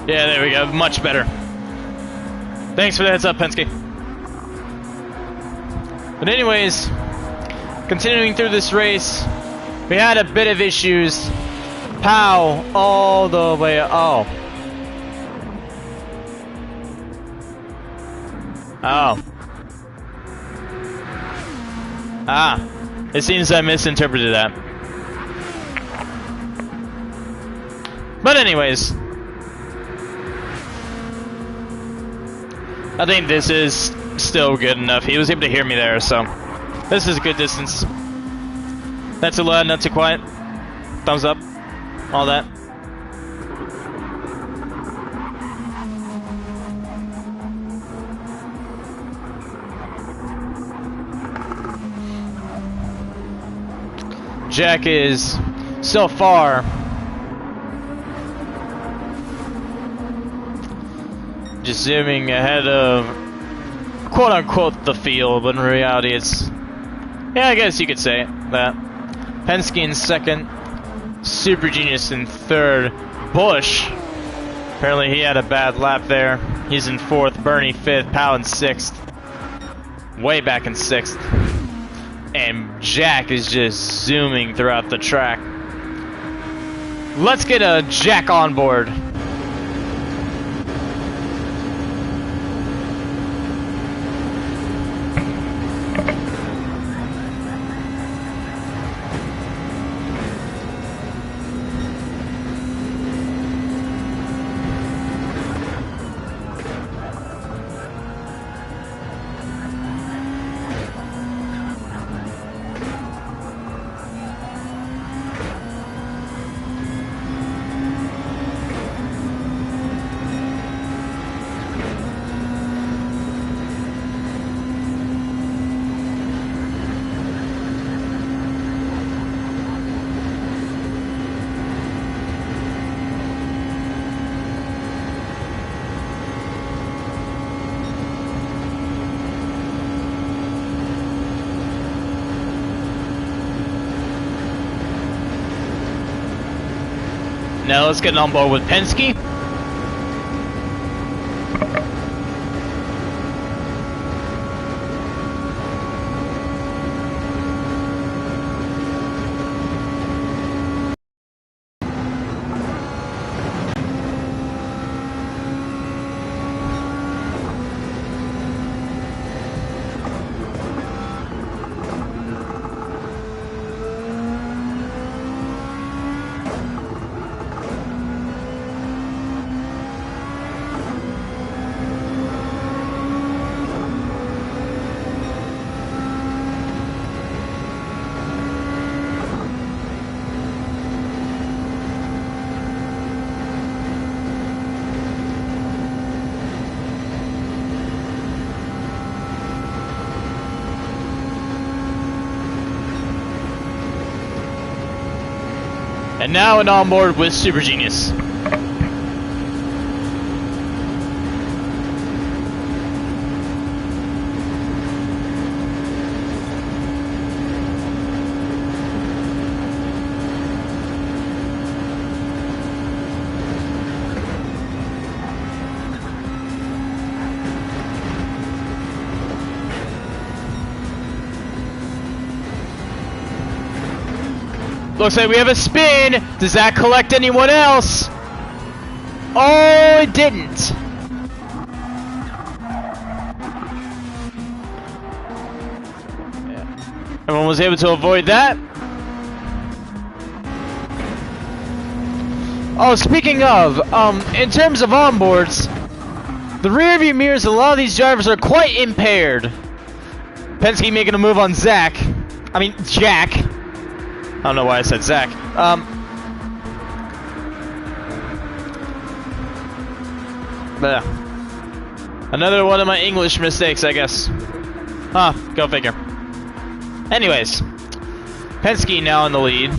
Yeah, there we go. Much better. Thanks for the heads up, Penske. But anyways, continuing through this race, we had a bit of issues. Pow all the way. Oh. Oh. Ah. It seems I misinterpreted that. But anyways, I think this is still good enough. He was able to hear me there, so this is a good distance. Not too loud, not too quiet. Thumbs up. All that. Jack is so far just zooming ahead of quote unquote the field, but in reality it's, yeah, I guess you could say that. Penske in second, Super Genius in third, Bush, apparently he had a bad lap there, he's in fourth, Bernie fifth, Powell in sixth, way back in sixth. And Jack is just zooming throughout the track. Let's get a Jack on board. Now let's get on board with Penske. And now an onboard with Super Genius. Looks like we have a spin. Does that collect anyone else? Oh, it didn't. Yeah. Everyone was able to avoid that. Oh, speaking of, in terms of onboards, the rear view mirrors, a lot of these drivers are quite impaired. Penske making a move on Jack. I don't know why I said Zach. But another one of my English mistakes, I guess. Huh, go figure. Anyways, Penske now in the lead.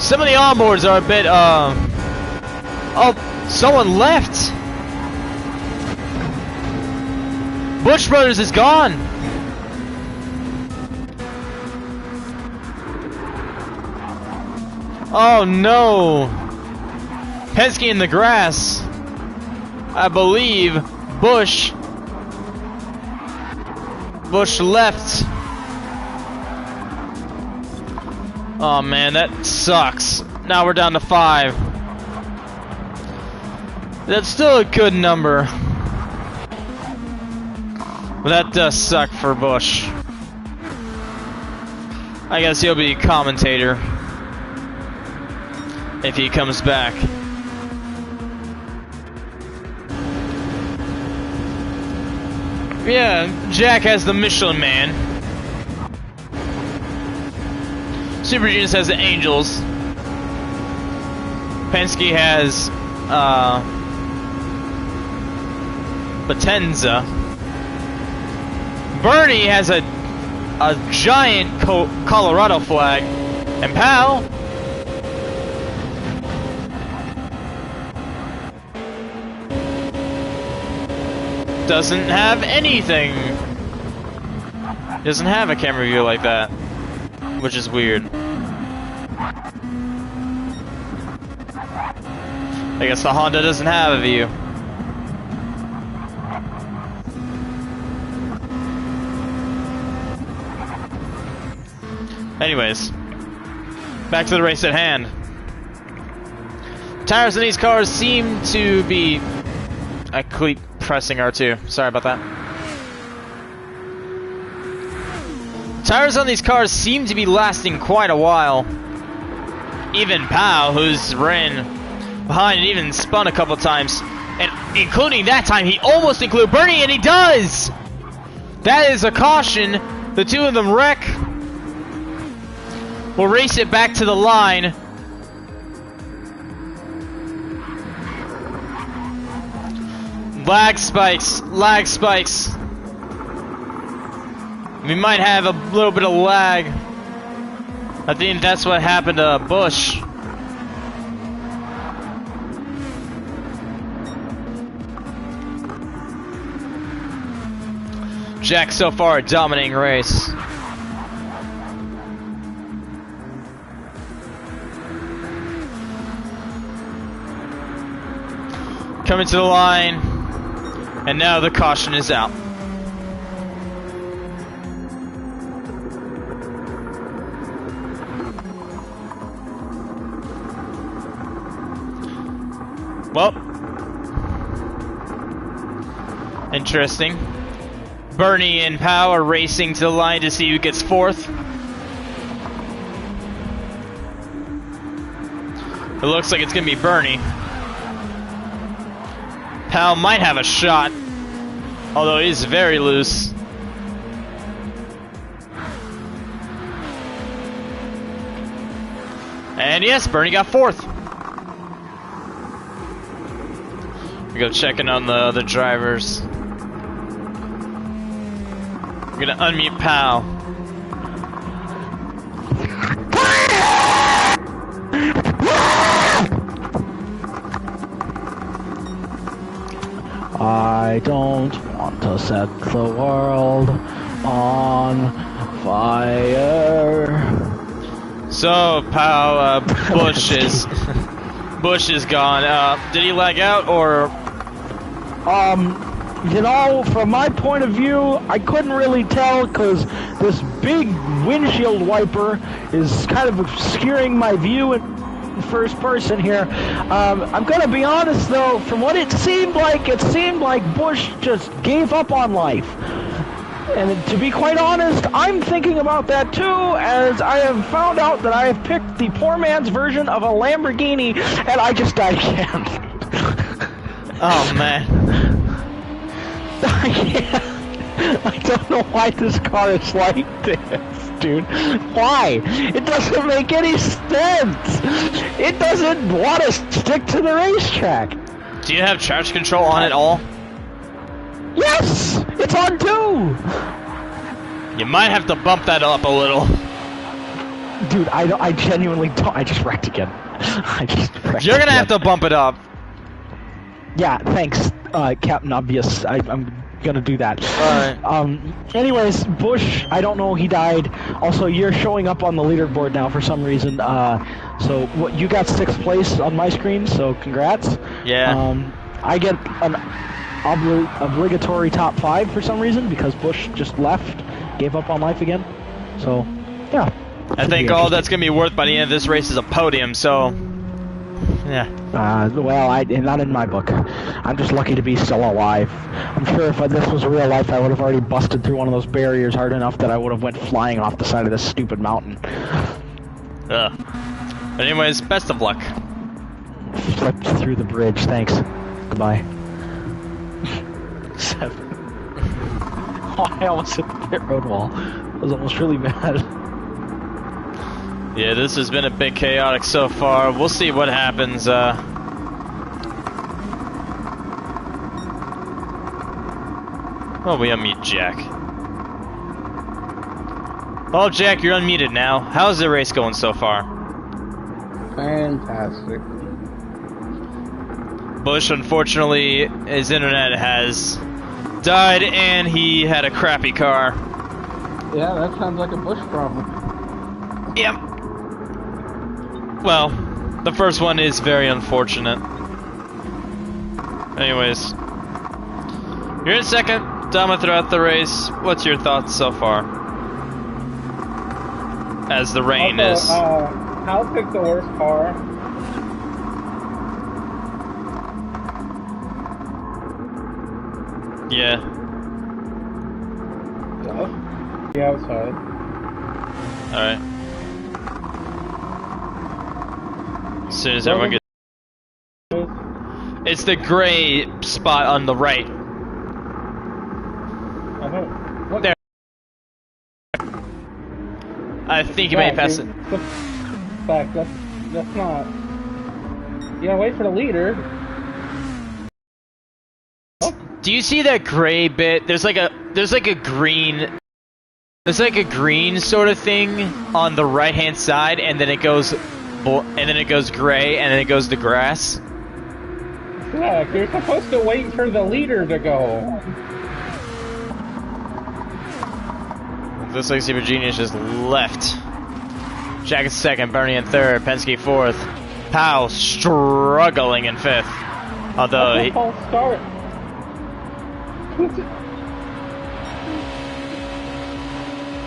Some of the onboards are a bit, oh, someone left! Bush Brothers is gone! Oh no! Penske in the grass. I believe Bush left. Oh man, that sucks. Now we're down to 5. That's still a good number. But that does suck for Bush. I guess he'll be a commentator if he comes back. Yeah, Jack has the Michelin Man. Super Genius has the Angels. Penske has Potenza. Bernie has a giant Colorado flag. And Pal doesn't have anything. Doesn't have a camera view like that, which is weird. I guess the Honda doesn't have a view. Anyways, back to the race at hand. Tires in these cars seem to be... I keep pressing R2. Sorry about that. Tires on these cars seem to be lasting quite a while. Even Powell, who's ran behind and even spun a couple times, and including that time, he almost included Bernie, and he does! That is a caution. The two of them wreck. We'll race it back to the line. Lag spikes, lag spikes. We might have a little bit of lag. I think that's what happened to Bush. Jack so far a dominating race. Coming to the line, and now the caution is out. Well, interesting. Bernie and Powell are racing to the line to see who gets fourth. It looks like it's gonna be Bernie. Powell might have a shot, although he's very loose. And yes, Bernie got fourth. We go checking on the other drivers. We're gonna unmute Powell. I don't want to set the world on fire. So, Powell, Bush is Bush is gone. Did he lag out or? you know, from my point of view, I couldn't really tell because this big windshield wiper is kind of obscuring my view in first person here. I'm gonna be honest though, from what it seemed like Bush just gave up on life. And to be quite honest, I'm thinking about that too, as I have found out that I have picked the poor man's version of a Lamborghini, and I just died again. Oh man. I don't know why this car is like this, dude. Why? It doesn't make any sense. It doesn't want to stick to the racetrack. Do you have charge control on it all? Yes! It's on 2! You might have to bump that up a little. Dude, I genuinely don't. I just wrecked again. You're gonna have to bump it up. Yeah, thanks, Captain Obvious. I'm gonna do that. Alright. Anyways, Bush, I don't know, he died. Also, you're showing up on the leaderboard now for some reason. So what, you got 6th place on my screen, so congrats. Yeah. I get an obligatory top 5 for some reason because Bush just left, gave up on life again. So, yeah. I think all that's gonna be worth by the end of this race is a podium, so yeah. Well, not in my book. I'm just lucky to be still alive. I'm sure if this was real life, I would have already busted through one of those barriers hard enough that I would have went flying off the side of this stupid mountain. Ugh. But anyways, best of luck. Flipped through the bridge, thanks. Goodbye. 7. Oh, I almost hit the pit road wall. I was almost really mad. Yeah, this has been a bit chaotic so far. We'll see what happens. Oh, we unmute Jack. Oh, Jack, you're unmuted now. How's the race going so far? Fantastic. Bush, unfortunately, his internet has died and he had a crappy car. Yeah, that sounds like a Bush problem. Yep. Well, the first one is very unfortunate. Anyways, you're in second, Dama throughout the race. What's your thoughts so far? As the rain is... Hal picked the worst car. Yeah. Yeah, outside. Alright. As soon as everyone gets... It's the gray spot on the right. What? There. I think you may pass it. Back, that's not... You gotta wait for the leader. Do you see that gray bit? There's like a green sort of thing on the right hand side, and then it goes gray, and then it goes to grass. Look, you're supposed to wait for the leader to go. Looks like Super Genius just left. Jack in second, Bernie in third, Penske fourth, Powell struggling in fifth. Although That's a false start.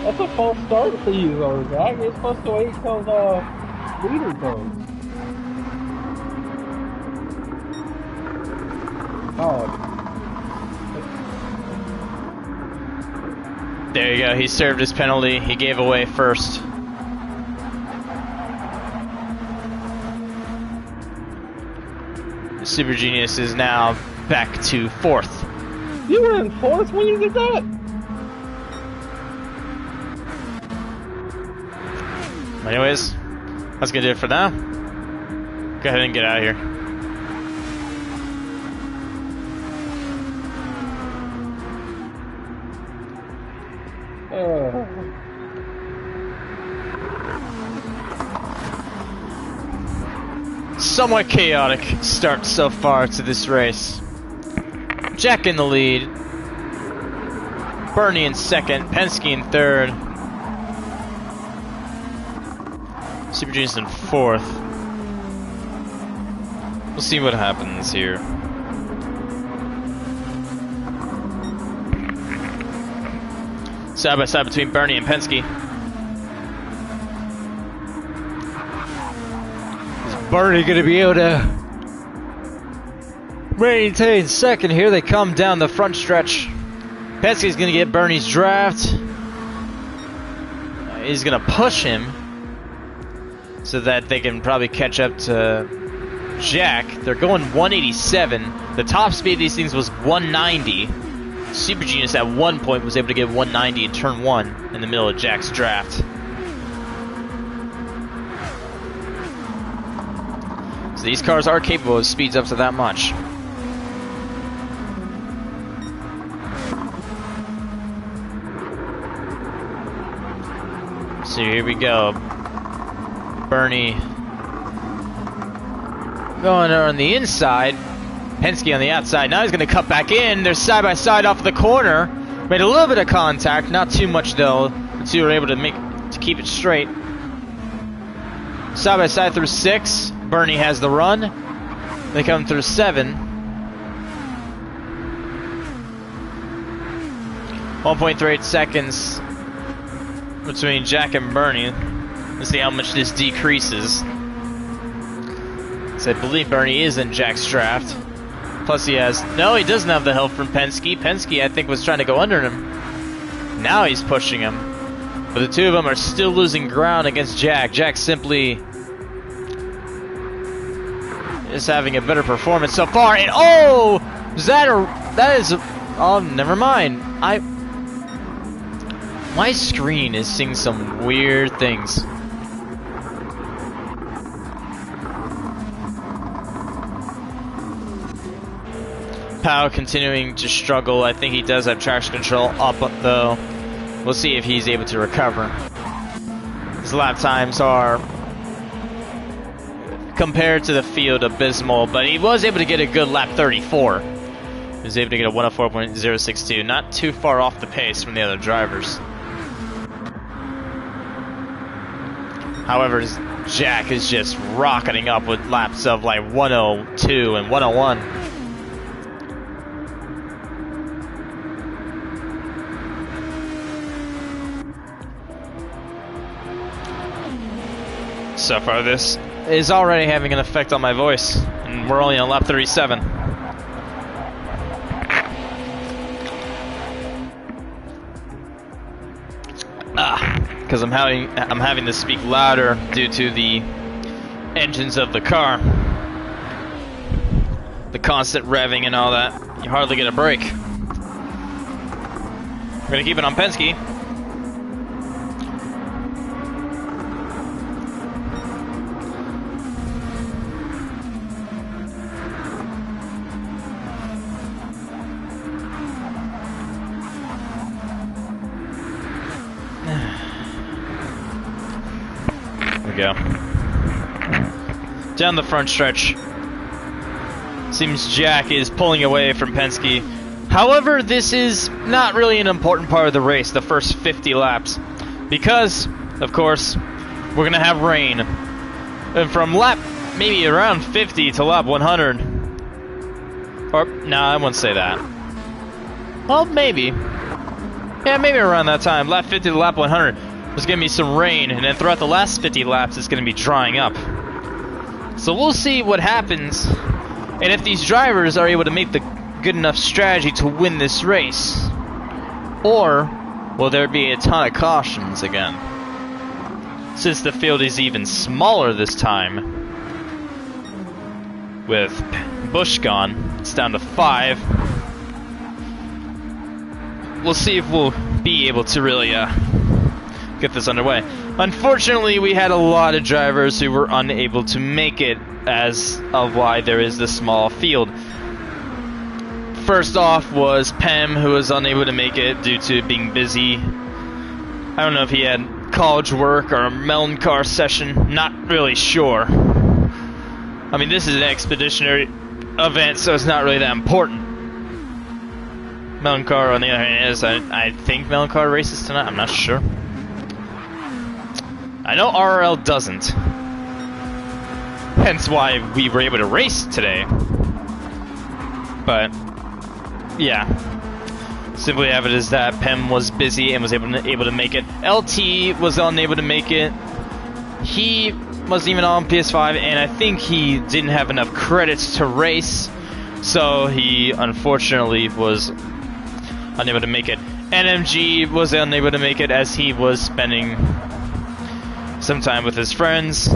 That's a false start for you, though, Zach. You're supposed to wait till the leader goes. Oh. there you go. He served his penalty. He gave away first. Super Genius is now back to fourth. You were in fourth when you did that? Anyways, that's gonna do it for now. Go ahead and get out of here. Somewhat chaotic start so far to this race. Jack in the lead. Bernie in second. Penske in third. Super Genius in fourth. We'll see what happens here. Side by side between Bernie and Penske. Is Bernie going to be able to maintain second here? They come down the front stretch. Penske's going to get Bernie's draft. He's going to push him so that they can probably catch up to Jack. They're going 187. The top speed of these things was 190. Super Genius at one point was able to get 190 in turn 1 in the middle of Jack's draft. So these cars are capable of speeds up to that much. So here we go. Bernie going on the inside. Penske on the outside. Now he's going to cut back in. They're side by side off the corner. Made a little bit of contact, not too much though. The two were able to keep it straight. Side by side through 6. Bernie has the run. They come through 7. 1.38 seconds between Jack and Bernie. Let's see how much this decreases. So I believe Bernie is in Jack's draft. Plus he has... No, he doesn't have the help from Penske. Penske, I think, was trying to go under him. Now he's pushing him. But the two of them are still losing ground against Jack. Jack simply is having a better performance so far. And oh! That is... Oh, never mind. My screen is seeing some weird things. Powell continuing to struggle. I think he does have traction control up though. We'll see if he's able to recover. His lap times are, compared to the field, abysmal, but he was able to get a good lap 34. He was able to get a 104.062, not too far off the pace from the other drivers. However, Jack is just rocketing up with laps of like 102 and 101. So far, this is already having an effect on my voice, and we're only on lap 37. Because I'm having to speak louder due to the engines of the car, the constant revving and all that. You hardly get a break. We're gonna keep it on Penske. Go down the front stretch. Seems Jack is pulling away from Penske. However, this is not really an important part of the race, the first 50 laps, because of course we're gonna have rain, and from lap maybe around 50 to lap 100, or no, I won't say that. Well, maybe, yeah, maybe around that time, lap 50 to lap 100. There's going to be some rain, and then throughout the last 50 laps, it's going to be drying up. So we'll see what happens, and if these drivers are able to make the good enough strategy to win this race, or will there be a ton of cautions again? Since the field is even smaller this time, with Busch gone, it's down to 5. We'll see if we'll be able to really get this underway. Unfortunately, we had a lot of drivers who were unable to make it, as of why there is this small field. First off was Pem, who was unable to make it due to being busy. I don't know if he had college work or a melon car session, not really sure. I mean, this is an expeditionary event, so it's not really that important. Melon car, on the other hand, is, I think melon car races tonight, I'm not sure. I know RRL doesn't. Hence why we were able to race today. But, yeah. Simply have it is that Pem was busy and was able to make it. LT was unable to make it. He wasn't even on PS5, and I think he didn't have enough credits to race, so he unfortunately was unable to make it. NMG was unable to make it as he was spending some time with his friends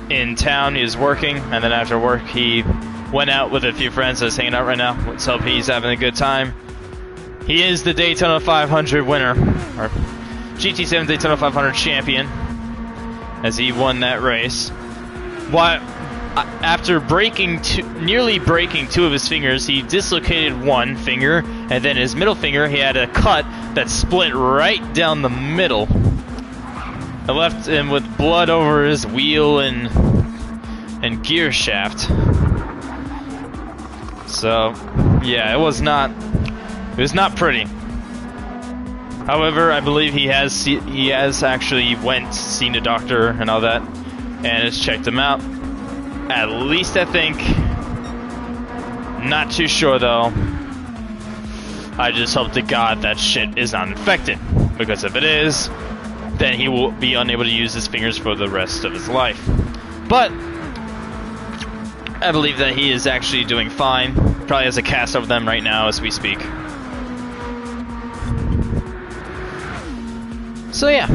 in town. He was working, and then after work he went out with a few friends that's hanging out right now. Let's hope he's having a good time. He is the Daytona 500 winner, or GT7 Daytona 500 champion, as he won that race. What? After nearly breaking 2 of his fingers, he dislocated 1 finger, and then his middle finger, he had a cut that split right down the middle. It left him with blood over his wheel and gear shaft. So, yeah, it was not pretty. However, I believe he has actually seen a doctor and all that, and has checked him out. At least I think. Not too sure though. I just hope to God that shit is not infected, because if it is, then he will be unable to use his fingers for the rest of his life. But I believe that he is actually doing fine. Probably has a cast over them right now as we speak. So yeah.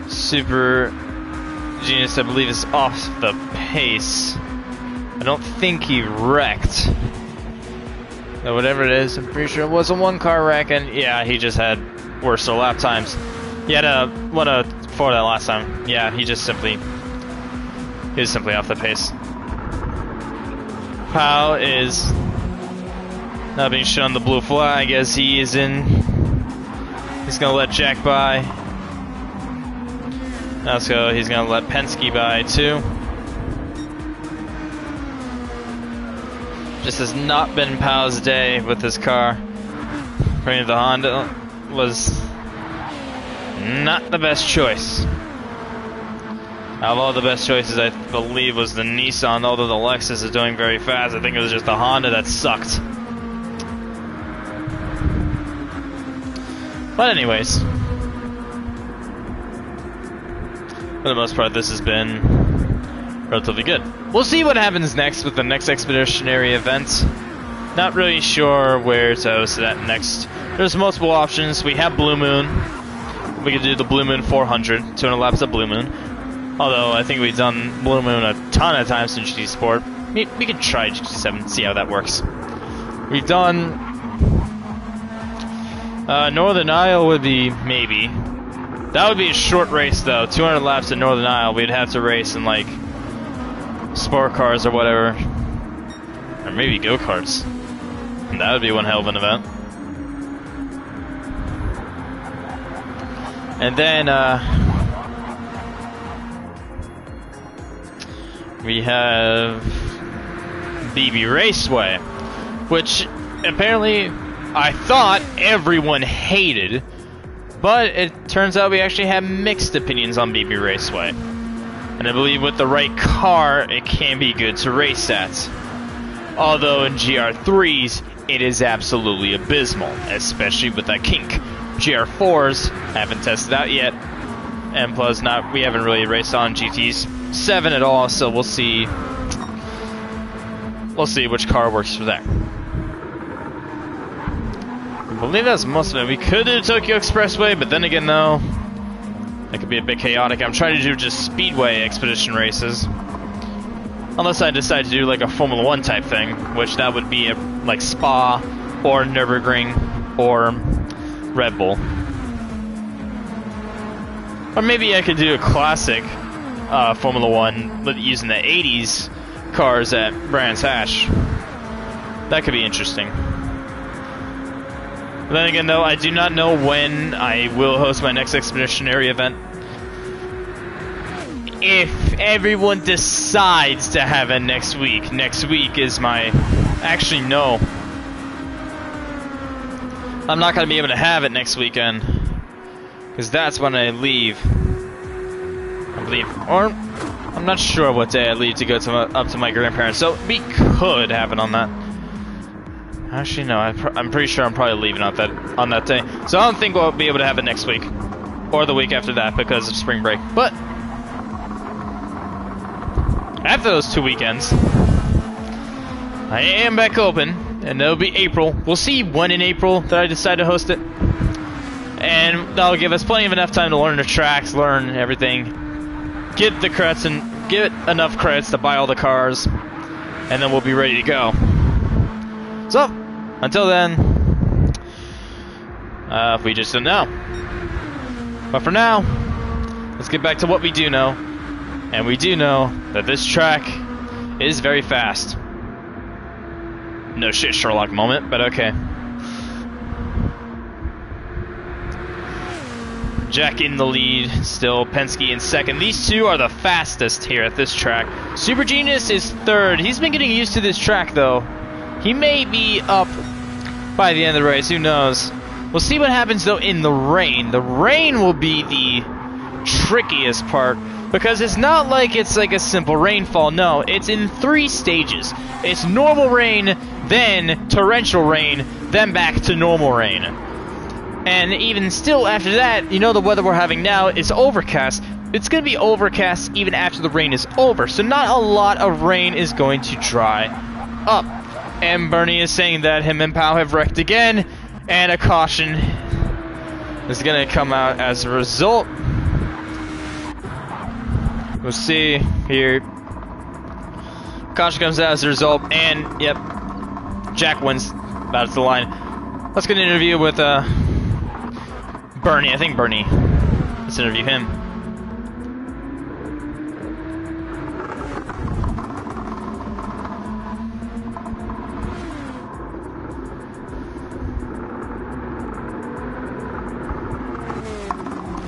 Super Genius, I believe, is off the pace. I don't think he wrecked. But whatever it is, I'm pretty sure it was a 1-car wreck, and yeah, he just had worse lap times. He had for that last time. Yeah, he was simply off the pace. Powell is not being shown the blue flag as he is in. He's gonna let Jack by. Also, he's gonna let Penske by too. Just has not been Powell's day with his car. Bringing the Honda was not the best choice. Out of all the best choices, I believe, was the Nissan, although the Lexus is doing very fast. I think it was just the Honda that sucked. But anyways, for the most part, this has been relatively good. We'll see what happens next with the next expeditionary event. Not really sure where to host that next. There's multiple options. We have Blue Moon. We could do the Blue Moon 400, 200 laps of Blue Moon. Although I think we've done Blue Moon a ton of times in GT Sport. We could try GT7, see how that works. We've done Northern Isle would be maybe. That would be a short race though. 200 laps in Northern Isle. We'd have to race in like sport cars or whatever, or maybe go-karts. And that would be one hell of an event. And then we have BB Raceway, which apparently I thought everyone hated, but it turns out we actually have mixed opinions on BB Raceway. And I believe with the right car, it can be good to race at. Although in GR3s, it is absolutely abysmal, especially with that kink. GR4s, haven't tested out yet. And plus, we haven't really raced on GT7 at all, so we'll see. We'll see which car works for that. I believe that's most of it. We could do Tokyo Expressway, but then again, though, that could be a bit chaotic. I'm trying to do just speedway expedition races. Unless I decide to do like a Formula 1 type thing, which that would be like Spa or Nürburgring or Red Bull. Or maybe I could do a classic Formula 1 using the 80s cars at Brands Hatch. That could be interesting. But then again, though, I do not know when I will host my next expeditionary event. If everyone decides to have it next week is my... Actually, no. I'm not going to be able to have it next weekend. Because that's when I leave. I believe. Or I'm not sure what day I leave to go to up to my grandparents, so we could have it on that. Actually, no. I'm pretty sure I'm probably leaving on that day, so I don't think we'll be able to have it next week or the week after that because of spring break. But after those 2 weekends, I am back open, and it'll be April. We'll see when in April that I decide to host it, and that'll give us plenty of enough time to learn the tracks, learn everything, get the credits, and get enough credits to buy all the cars, and then we'll be ready to go. So, until then, we just don't know. But for now, let's get back to what we do know. And we do know that this track is very fast. No shit, Sherlock moment, but okay. Jack in the lead, still Penske in second. These two are the fastest here at this track. Super Genius is third. He's been getting used to this track though. He may be up by the end of the race, who knows. We'll see what happens though in the rain. The rain will be the trickiest part because it's not like it's like a simple rainfall. No, it's in 3 stages. It's normal rain, then torrential rain, then back to normal rain. And even still after that, you know the weather we're having now is overcast. It's going to be overcast even after the rain is over. So not a lot of rain is going to dry up. And Bernie is saying that him and Pau have wrecked again, and a caution is going to come out as a result. We'll see here. Caution comes out as a result, and yep, Jack wins. That's the line. Let's get an interview with Bernie. I think Bernie. Let's interview him.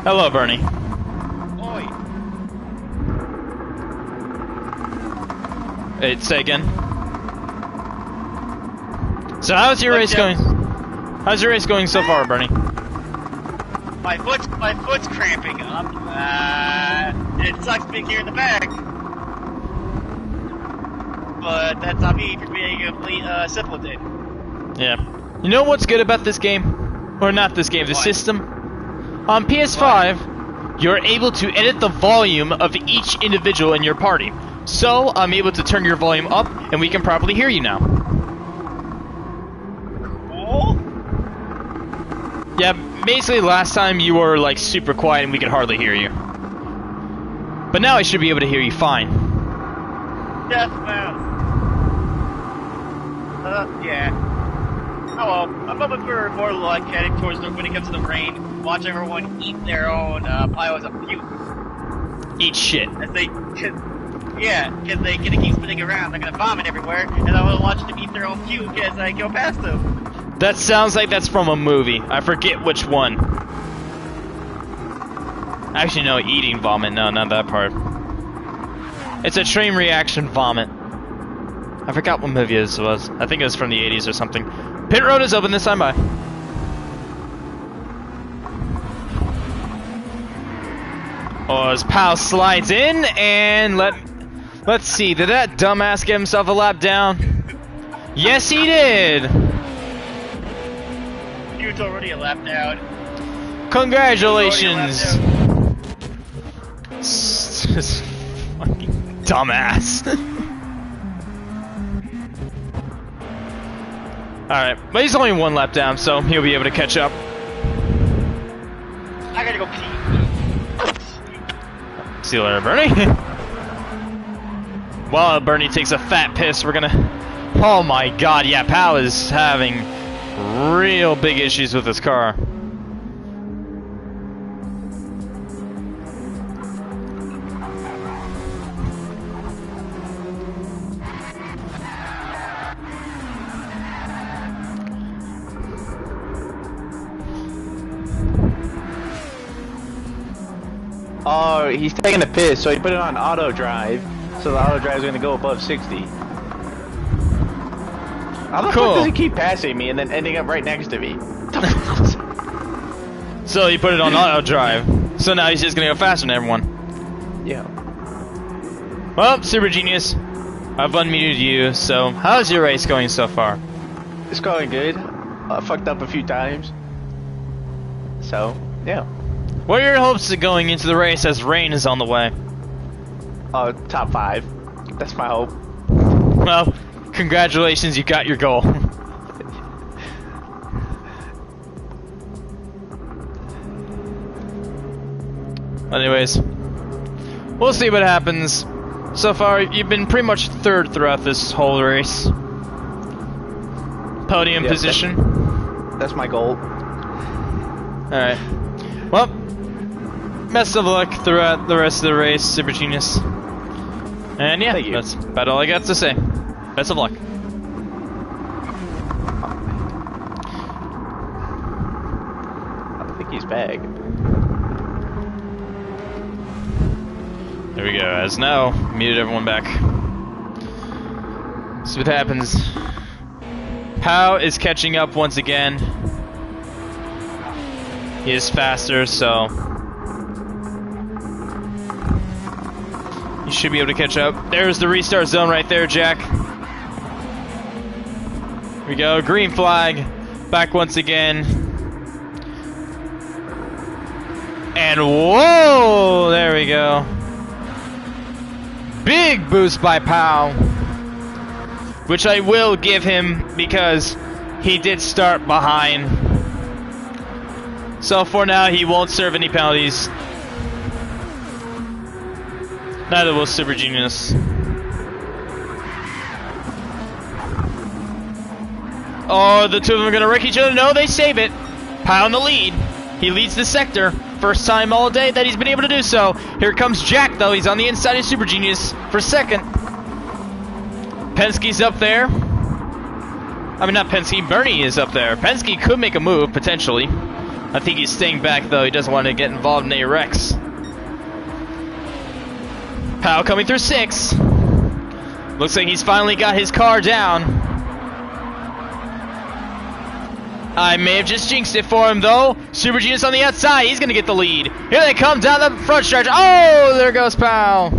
Hello, Bernie. Oi. Hey, say again. So how's your race going? How's your race going so far, Bernie? My foot's cramping up. It sucks being here in the back. But that's not me for being a complete simpleton. Yeah. You know what's good about this game? Or not this game, the What? system? On PS5, you're able to edit the volume of each individual in your party. So, I'm able to turn your volume up, and we can properly hear you now. Cool. Yeah, basically last time you were like super quiet and we could hardly hear you. But now I should be able to hear you fine. Death mouse. Yeah. Oh well, I'm hoping for more luck heading towards when it comes to the rain. Watch everyone eat their own piles of puke. Eat shit. As they, because they're gonna keep spinning around. They're gonna vomit everywhere, and I will watch them eat their own puke as I go past them. That sounds like that's from a movie. I forget which one. Actually, no, eating vomit. No, not that part. It's a train reaction vomit. I forgot what movie this was. I think it was from the 80s or something. Pit road is open this time, bye. Oh, as Pau slides in, and let's see, did that dumbass get himself a lap down? Yes, he did! He was already a lap down. Congratulations! Just fucking dumbass. Alright, but he's only 1 lap down, so he'll be able to catch up. I gotta go pee. See you later, Bernie. While Bernie takes a fat piss, we're gonna... Oh my god, yeah, Pau is having real big issues with his car. Oh, he's taking a piss, so he put it on auto drive. So the auto drive is going to go above 60. How the Cool. fuck does he keep passing me and then ending up right next to me? So he put it on auto drive. So now he's just gonna go faster than everyone. Yeah. Well, Super Genius, I've unmuted you, so how's your race going so far? It's going good. I fucked up a few times. So, yeah. What are your hopes of going into the race as rain is on the way? Top 5. That's my hope. Well, congratulations, you got your goal. Anyways, we'll see what happens. So far, you've been pretty much third throughout this whole race. Podium position. That's my goal. Alright. Well, best of luck throughout the rest of the race, Super Genius. And yeah, that's about all I got to say. Best of luck. I think he's back. There we go. As now, muted everyone back. See what happens. Pow is catching up once again. He is faster, so you should be able to catch up. There's the restart zone right there, Jack. Here we go. Green flag. Back once again. And whoa! There we go. Big boost by Pow, which I will give him because he did start behind. So for now, he won't serve any penalties. Neither will Super Genius. Oh, the two of them are going to wreck each other. No, they save it. Pow in the lead. He leads the sector. First time all day that he's been able to do so. Here comes Jack, though. He's on the inside of Super Genius for second. Penske's up there. I mean, not Penske. Bernie is up there. Penske could make a move, potentially. I think he's staying back, though. He doesn't want to get involved in a wrecks. Pow coming through 6. Looks like he's finally got his car down. I may have just jinxed it for him, though. Super Genius on the outside. He's going to get the lead. Here they come down the front stretch. Oh, there goes Pow.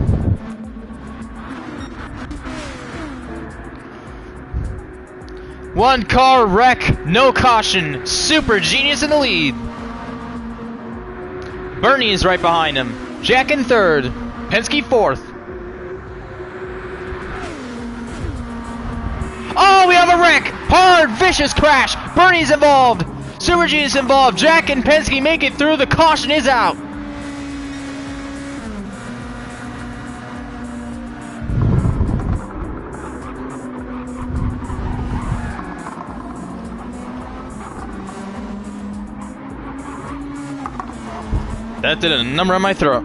One car wreck, no caution. Super Genius in the lead. Bernie is right behind him. Jack in third. Penske fourth. Oh, we have a wreck! Hard, vicious crash. Bernie's involved. Super Genius involved. Jack and Penske make it through. The caution is out. That did a number on my throat.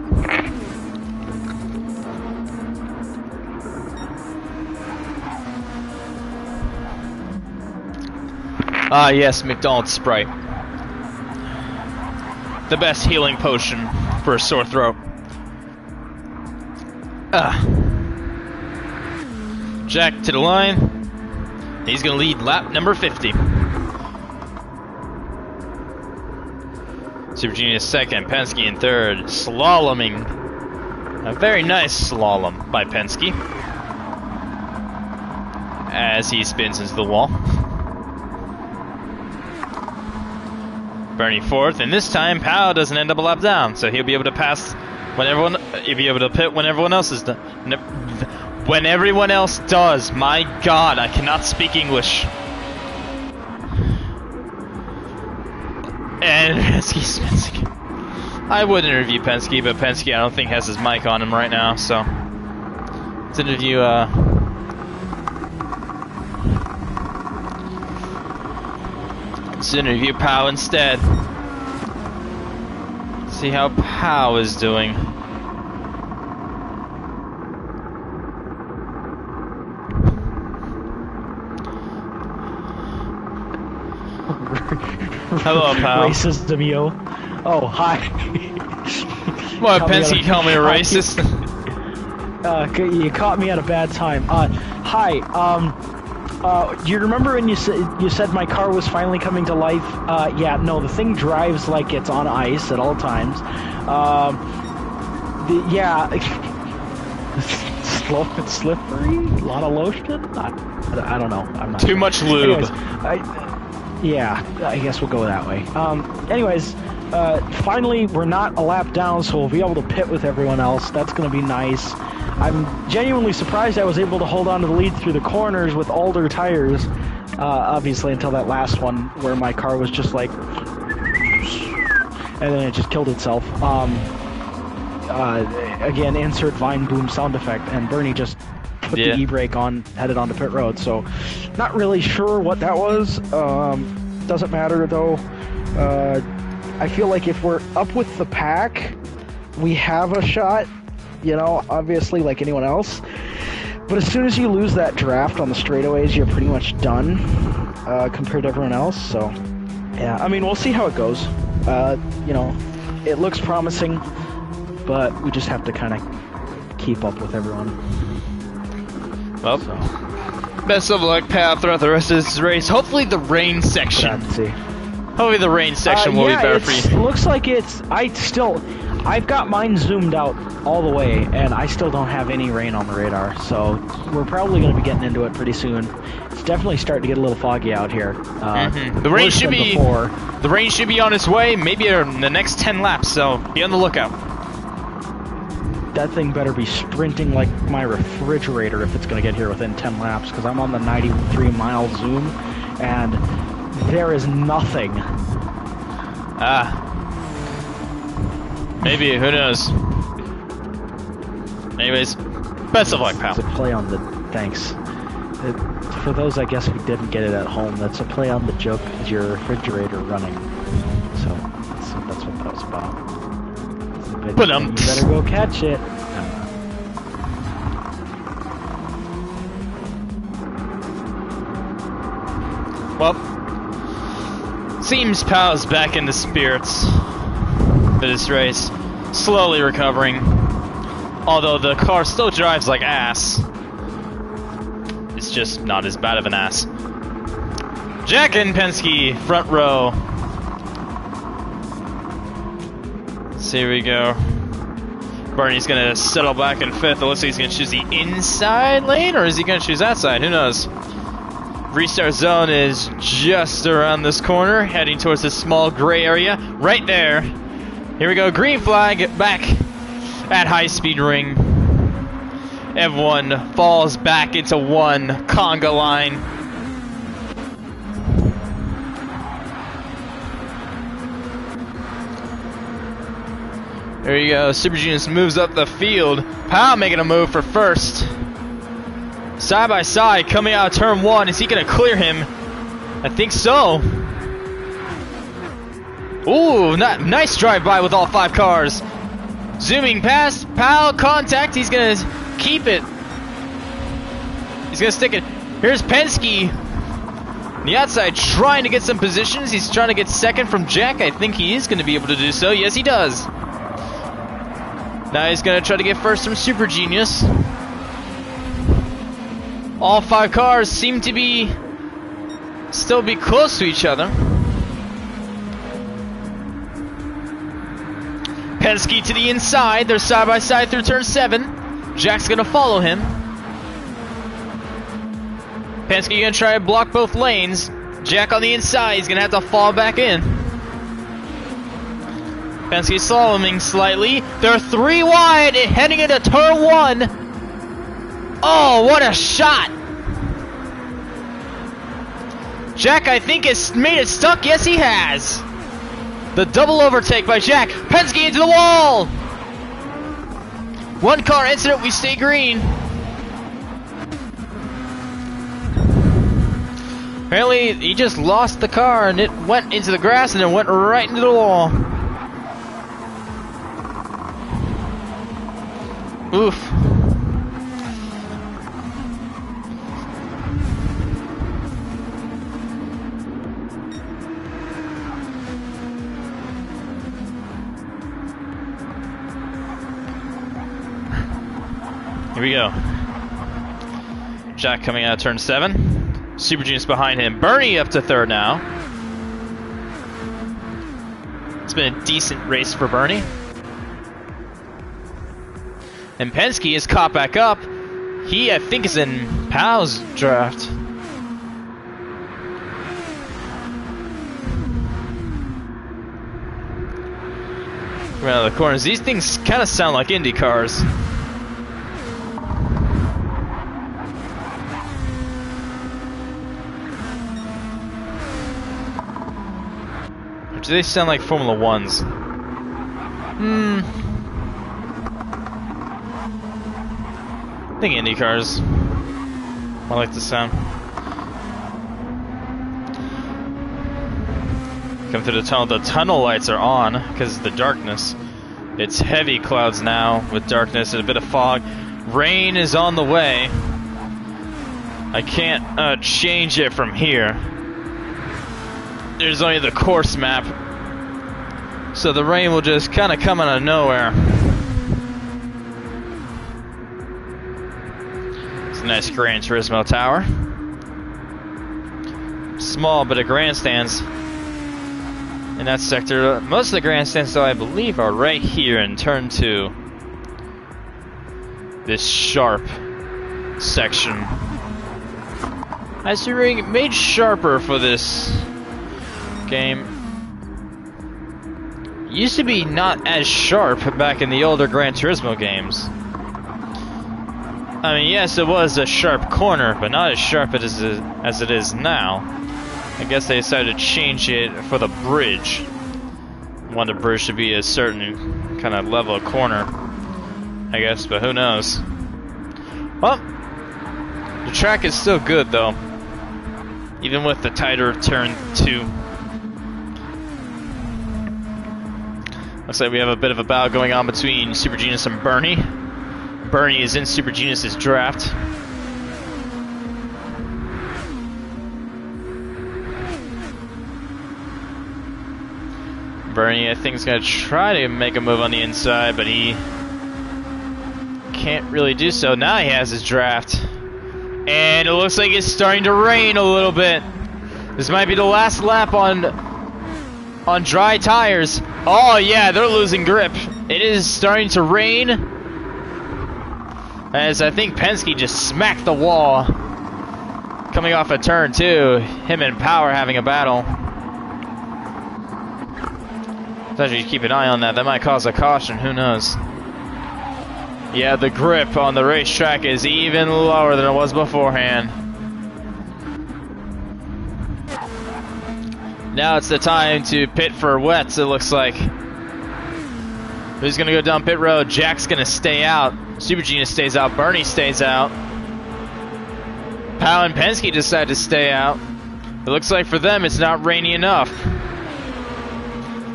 Ah, yes, McDonald's Sprite. The best healing potion for a sore throat. Jack to the line. He's going to lead lap number 50. Super Genius second, Penske in third. Slaloming. A very nice slalom by Penske. As he spins into the wall. Bernie fourth, and this time Pow doesn't end up a lap down, so he'll be able to pass when everyone. He'll be able to pit when everyone else is done. When everyone else does. My God, I cannot speak English. And Penske spins again. I would interview Penske, but Penske I don't think has his mic on him right now, so let's interview. Let's interview Pow instead. See how Pow is doing. Hello, Pow. Racism, yo. Oh, hi. What, Penske called me a racist? You caught me at a bad time. Hi. You remember when you said my car was finally coming to life? Yeah, no, the thing drives like it's on ice at all times. Slow and slippery, a lot of lotion. I don't know. I'm not Too sure. much lube. Anyways, yeah, I guess we'll go that way. Anyways, finally we're not a lap down, so we'll be able to pit with everyone else. That's going to be nice. I'm genuinely surprised I was able to hold on to the lead through the corners with Alder tires. Obviously, until that last one where my car was just like, and then it just killed itself. Again, insert Vine Boom sound effect, and Bernie just put the e-brake on, headed onto pit road. So, not really sure what that was. Doesn't matter though. I feel like if we're up with the pack, we have a shot. You know, obviously, like anyone else. But as soon as you lose that draft on the straightaways, you're pretty much done compared to everyone else. So, yeah, I mean, we'll see how it goes. You know, it looks promising, but we just have to kind of keep up with everyone. Well, best of luck, pal, throughout the rest of this race. Hopefully the rain section. Hopefully the rain section will be better for you. Looks like it's... I've got mine zoomed out all the way, and I still don't have any rain on the radar, so we're probably going to be getting into it pretty soon. It's definitely starting to get a little foggy out here. The rain should be on its way, maybe in the next 10 laps, so be on the lookout. That thing better be sprinting like my refrigerator if it's going to get here within 10 laps, because I'm on the 93-mile zoom, and there is nothing. Maybe, who knows? Anyways, best of luck, pal. It's a play on the... Thanks. For those, I guess, who didn't get it at home, that's a play on the joke, is your refrigerator running. So that's what that was about. But you better go catch it. Well, seems pal's back in the spirits for this race, slowly recovering. Although the car still drives like ass, it's just not as bad of an ass. Jack and Penske, front row. So here we go. Bernie's gonna settle back in fifth. It looks like he's gonna choose the inside lane, or is he gonna choose that side? Who knows? Restart zone is just around this corner, heading towards this small gray area. Right there. Here we go, green flag back at high speed ring. Everyone falls back into one conga line. There you go, Super Genius moves up the field. Powell making a move for first. Side by side, coming out of turn one. Is he gonna clear him? I think so. Ooh, nice drive-by with all 5 cars. Zooming past, Powell, contact, he's gonna keep it. He's gonna stick it. Here's Penske. On the outside, trying to get some positions. He's trying to get second from Jack. I think he is gonna be able to do so. Yes, he does. Now he's gonna try to get first from Super Genius. All 5 cars seem to be still be close to each other. Penske to the inside. They're side by side through turn 7. Jack's gonna follow him. Penske gonna try to block both lanes. Jack on the inside. He's gonna have to fall back in. Penske slaloming slightly. They're 3 wide, heading into turn 1. Oh, what a shot! Jack, I think, has made it stuck. Yes, he has. The double overtake by Jack. Penske into the wall. 1 car incident. We stay green. Apparently, he just lost the car and it went into the grass and then went right into the wall. Oof. Here we go. Jack coming out of turn 7. Super Genius behind him. Bernie up to 3rd now. It's been a decent race for Bernie. And Penske is caught back up. He, I think, is in Powell's draft. Around the corners. These things kind of sound like Indy cars. Or do they sound like Formula Ones? I think Indy cars. I like the sound. Come through the tunnel. The tunnel lights are on because of the darkness. It's heavy clouds now with darkness and a bit of fog. Rain is on the way. I can't change it from here. There's only the course map. So the rain will just kind of come out of nowhere. It's a nice Gran Turismo tower. Small bit of grandstands in that sector. Most of the grandstands, though, I believe, are right here and turn to this sharp section. Has been made sharper for this game. Used to be not as sharp back in the older Gran Turismo games. I mean, yes, it was a sharp corner, but not as sharp as it is now. I guess they decided to change it for the bridge. Want the bridge to be a certain kind of level of corner, I guess, but who knows. Well, the track is still good though, even with the tighter turn 2. Looks like we have a bit of a battle going on between Super Genius and Bernie. Bernie is in Super Genius's draft. Bernie, I think, is going to try to make a move on the inside, but he can't really do so. Now he has his draft. And it looks like it's starting to rain a little bit. This might be the last lap on dry tires. Oh yeah, they're losing grip. It is starting to rain. As I think Penske just smacked the wall. Coming off a turn 2. Him and Power having a battle. So you keep an eye on that. That might cause a caution. Who knows? Yeah, the grip on the racetrack is even lower than it was beforehand. Now it's the time to pit for wets, it looks like. Who's going to go down pit road? Jack's going to stay out. Super Genius stays out. Bernie stays out. Powell and Penske decide to stay out. It looks like for them it's not rainy enough.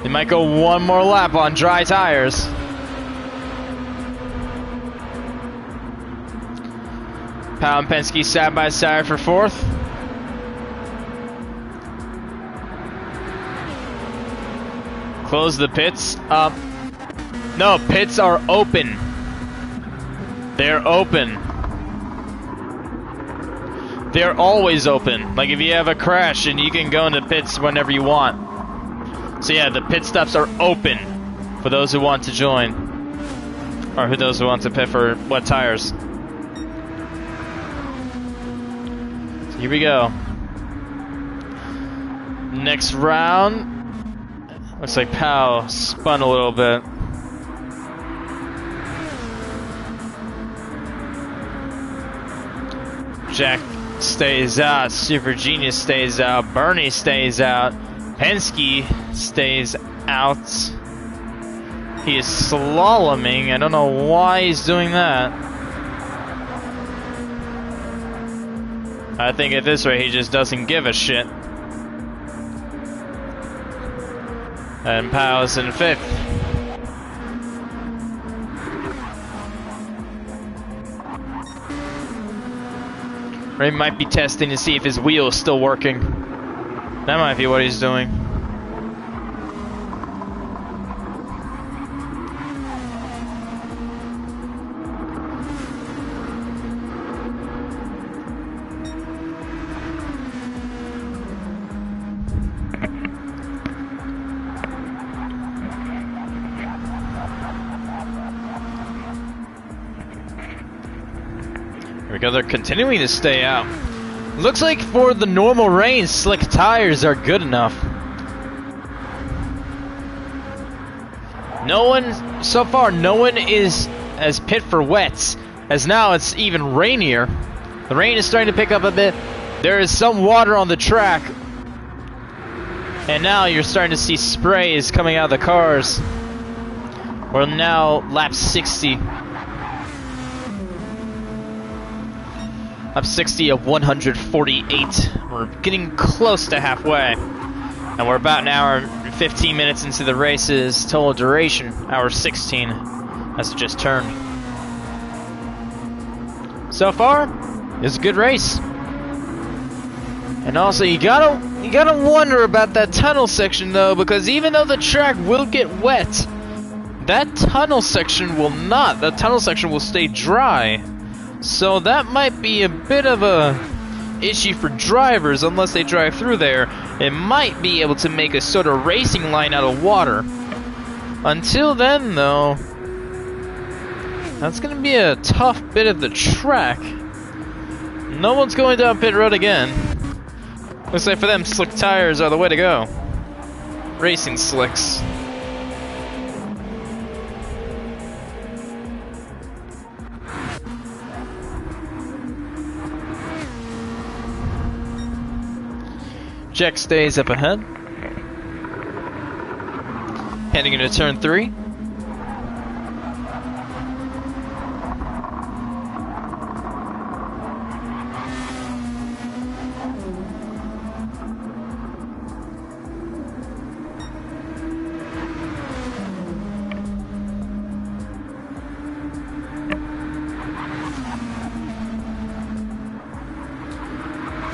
They might go one more lap on dry tires. Powell and Penske side by side for 4th. Close the pits up. No, pits are open. They're open. They're always open. Like if you have a crash and you can go into pits whenever you want. So yeah, the pit stops are open for those who want to join. Or for those who want to pit for wet tires. So here we go. Next round. Looks like Powell spun a little bit. Jack stays out. Super Genius stays out. Bernie stays out. Penske stays out. He is slaloming. I don't know why he's doing that. I think at this rate he just doesn't give a shit. And Powell's in 5th. Ray might be testing to see if his wheel is still working. That might be what he's doing. Here we go, they're continuing to stay out. Looks like for the normal rain, slick tires are good enough. So far, no one is as pit for wets, as now it's even rainier. The rain is starting to pick up a bit. There is some water on the track. And now you're starting to see sprays coming out of the cars. We're now lap 60. Lap 60 of 148. We're getting close to halfway. And we're about an hour and 15 minutes into the race's total duration. Hour 16. That's just turned. So far, it's a good race. And also, you gotta wonder about that tunnel section though, because even though the track will get wet, that tunnel section will not. That tunnel section will stay dry. So that might be a bit of a issue for drivers unless they drive through there. It might be able to make a sort of racing line out of water. Until then, though, that's gonna be a tough bit of the track. No one's going down pit road again. Looks like for them, slick tires are the way to go. Racing slicks. Jack stays up ahead. Heading into turn 3.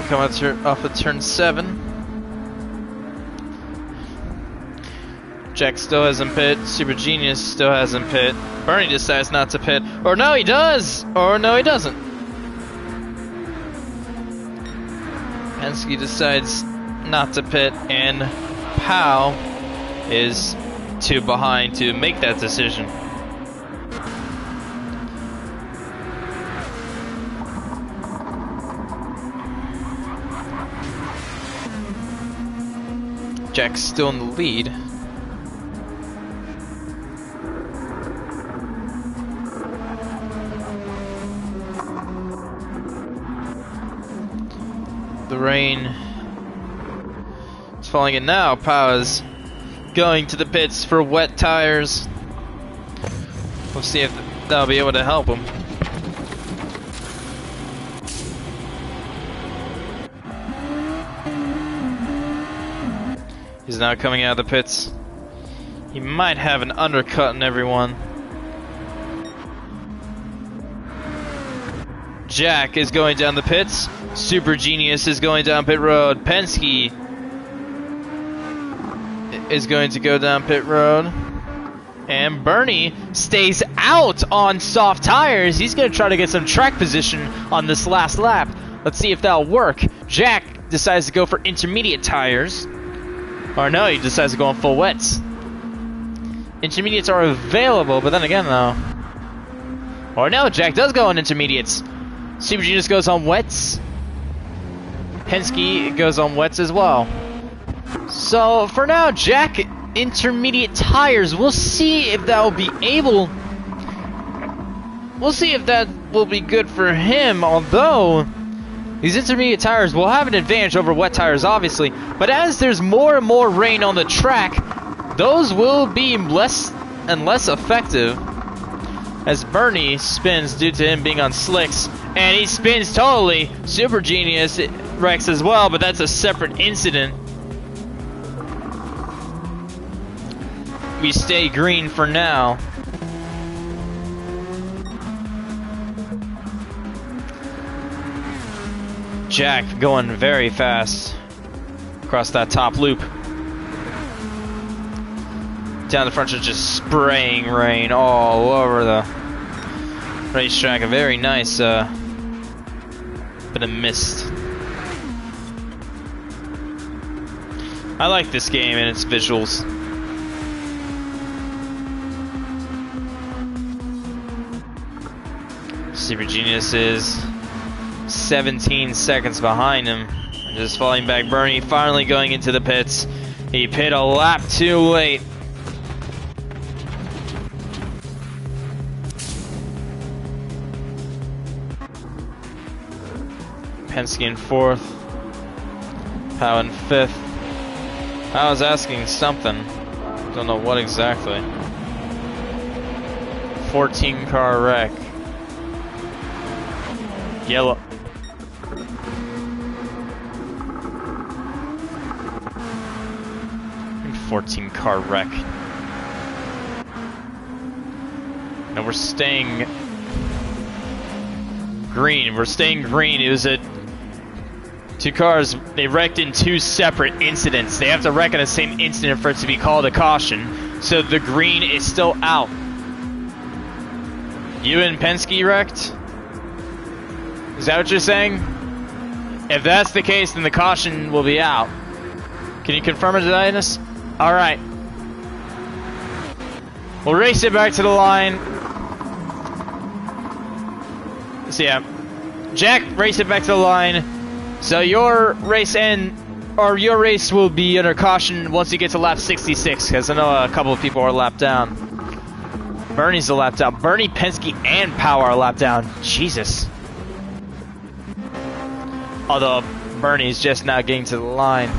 Come off of turn 7. Jack still hasn't pit. Super Genius still hasn't pit. Bernie decides not to pit. Or no, he does! Or no, he doesn't. Penske decides not to pit, and Powell is 2 behind to make that decision. Jack's still in the lead. The rain is falling in now. Powell's going to the pits for wet tires. We'll see if that'll be able to help him. He's now coming out of the pits. He might have an undercut in everyone. Jack is going down the pits. Super Genius is going down pit road. Penske is going to go down pit road. And Bernie stays out on soft tires. He's going to try to get some track position on this last lap. Let's see if that'll work. Jack decides to go for intermediate tires. Or no, he decides to go on full wets. Intermediates are available, but then again though. Or no, Jack does go on intermediates. Super Genius goes on wets. Penske goes on wets as well. So for now, Jack intermediate tires. We'll see if that will be able. We'll see if that will be good for him, although these intermediate tires will have an advantage over wet tires, obviously. But as there's more and more rain on the track, those will be less and less effective. As Bernie spins due to him being on slicks. And he spins totally. Super Genius wrecks as well, but that's a separate incident. We stay green for now. Jack going very fast across that top loop. Down the front, just spraying rain all over the racetrack. A very nice bit of mist. I like this game and its visuals. Super Genius is 17 seconds behind him. And just falling back. Bernie finally going into the pits. He pit a lap too late. Penske in 4th. Pow in 5th. I was asking something. Don't know what exactly. 14 car wreck. Yellow. And 14 car wreck. And we're staying green. We're staying green. It was a two cars. They wrecked in 2 separate incidents. They have to wreck in the same incident for it to be called a caution. So the green is still out. You and Penske wrecked? Is that what you're saying? If that's the case, then the caution will be out. Can you confirm or deny this? Alright. We'll race it back to the line. So yeah. Jack, race it back to the line. So your race your race will be under caution once you get to lap 66, because I know a couple of people are lapped down. Bernie's a lap down. Bernie, Penske, and Power are lapped down. Jesus. Although Bernie's just now getting to the line.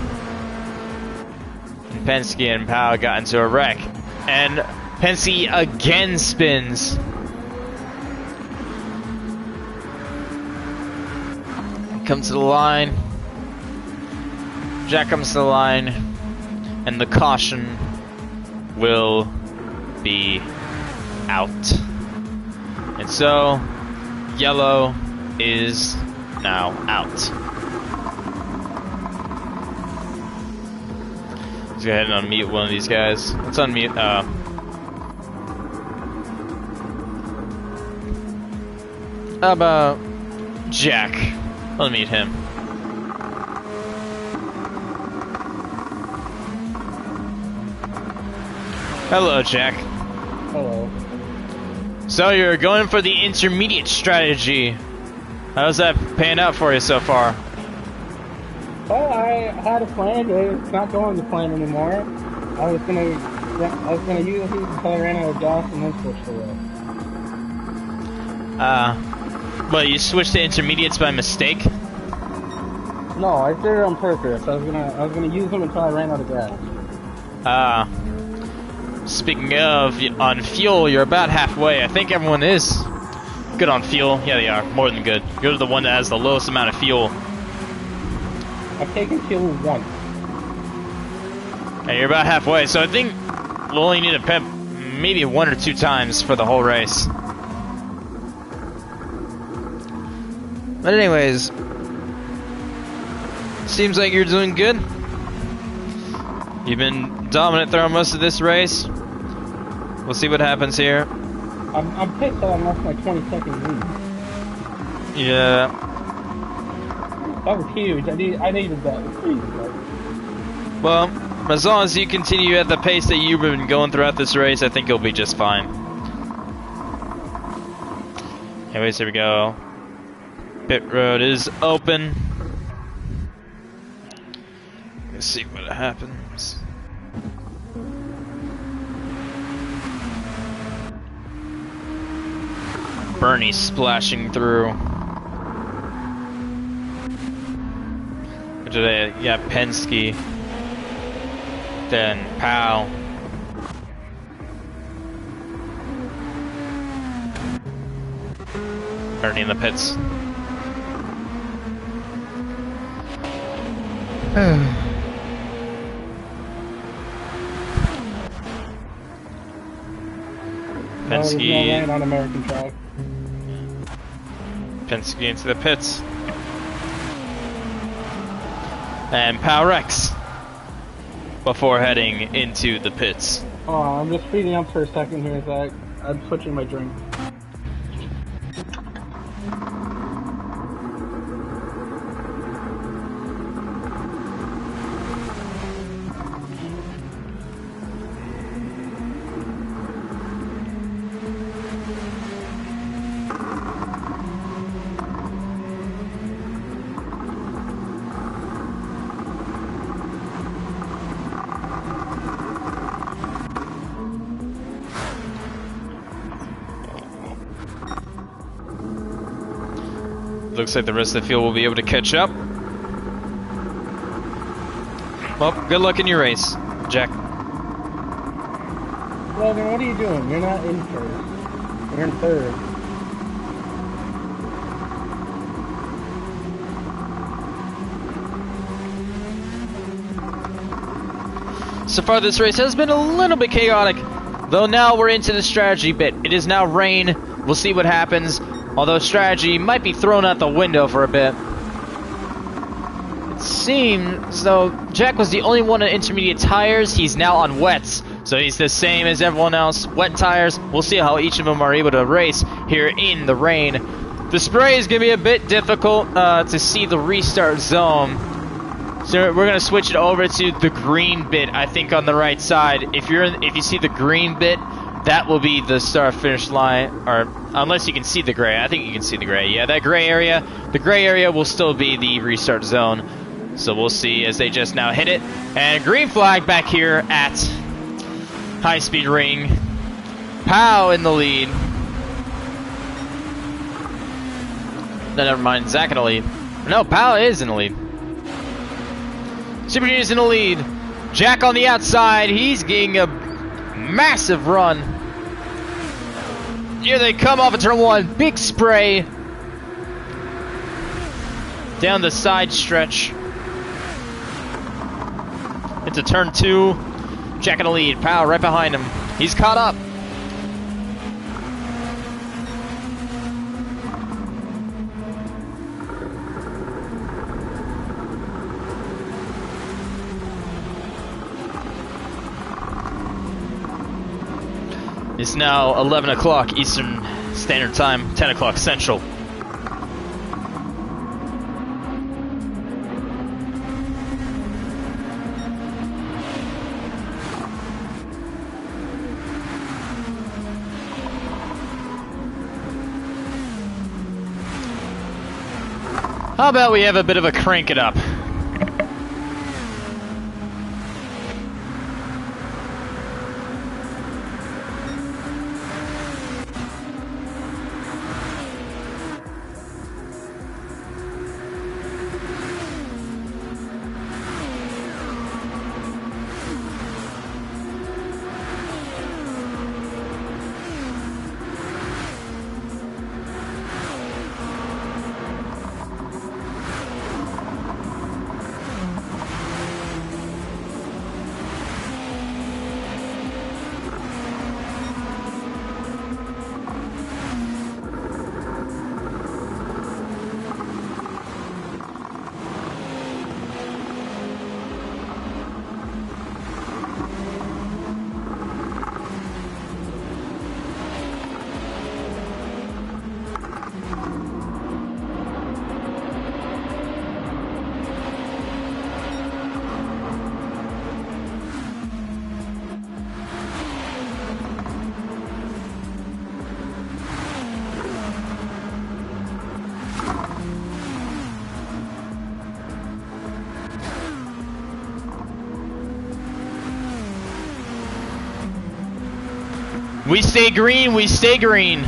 And Penske and Power got into a wreck. And Penske again spins. Comes to the line. Jack comes to the line. And the caution will be out. And so, yellow is now out. Let's go ahead and unmute one of these guys. Let's unmute, how about Jack? Unmute him. Hello, Jack. Hello. So you're going for the intermediate strategy. How's that paying out for you so far? Well, I had a plan. It's not going to plan anymore. I was gonna use the Colorado gas and then switch to it. Well, you switched to intermediates by mistake? No, I did it on purpose. I was gonna use them until I ran out of gas. Speaking of, on fuel, you're about halfway. I think everyone is good on fuel. Yeah, they are. More than good. You're the one that has the lowest amount of fuel. I've taken fuel once. And you're about halfway, so I think we'll only need to pep maybe 1 or 2 times for the whole race. But anyways, seems like you're doing good. You've been dominant throughout most of this race. We'll see what happens here. I'm pissed that I lost my 20-second lead. Yeah. That was huge. I needed that. Well, as long as you continue at the pace that you've been going throughout this race, I think you'll be just fine. Anyways, here we go. Pit road is open. Let's see what happens. Bernie splashing through. Today, yeah, Penske. Then Powell. Bernie in the pits. Penske. On American track. Penske into the pits. And Power Rex before heading into the pits. Oh, I'm just speeding up for a second here, Zach. I'm switching my drink. Looks like the rest of the field will be able to catch up. Well, good luck in your race, Jack. Logan, what are you doing? You're not in first. You're in third. So far this race has been a little bit chaotic, though now we're into the strategy bit. It is now rain. We'll see what happens, although strategy might be thrown out the window for a bit. It seems though Jack was the only one on intermediate tires. He's now on wets, so he's the same as everyone else. Wet tires. We'll see how each of them are able to race here in the rain. The spray is going to be a bit difficult to see the restart zone. So we're gonna switch it over to the green bit, I think, on the right side. If you see the green bit, that will be the start finish line, or unless you can see the gray. I think you can see the gray. Yeah, that gray area. The gray area will still be the restart zone. So we'll see as they just now hit it. And green flag back here at high speed ring. Pow in the lead. No, never mind. Zach in the lead. No, Pow is in the lead. Super Genius in the lead. Jack on the outside. He's getting a massive run. Here they come off of turn one. Big spray. Down the side stretch. Into turn two. Jack in the lead. Pow right behind him. He's caught up. It's now 11 o'clock Eastern Standard Time, 10 o'clock Central. How about we have a bit of a crank it up? We stay green, we stay green.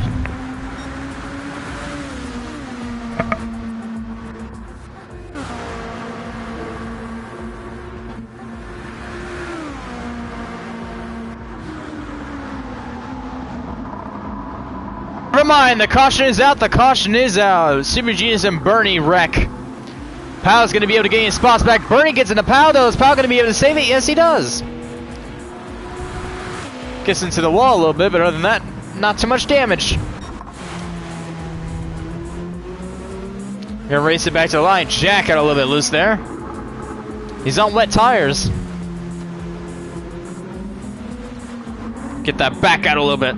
Never mind, the caution is out, the caution is out. Super Genius and Bernie wreck. Pow's gonna be able to gain his spots back. Bernie gets into Pow though. Is Pow gonna be able to save it? Yes, he does. Gets into the wall a little bit, but other than that, not too much damage. Gonna race it back to the line. Jack got a little bit loose there. He's on wet tires. Get that back out a little bit.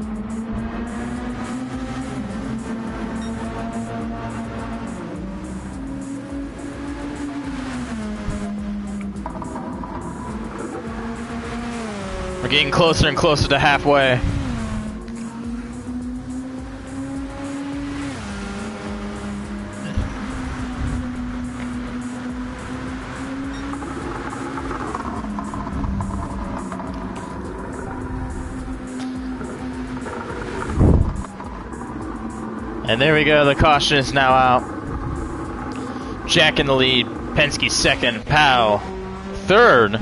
We're getting closer and closer to halfway. And there we go, the caution is now out. Jack in the lead. Penske second. Pow third.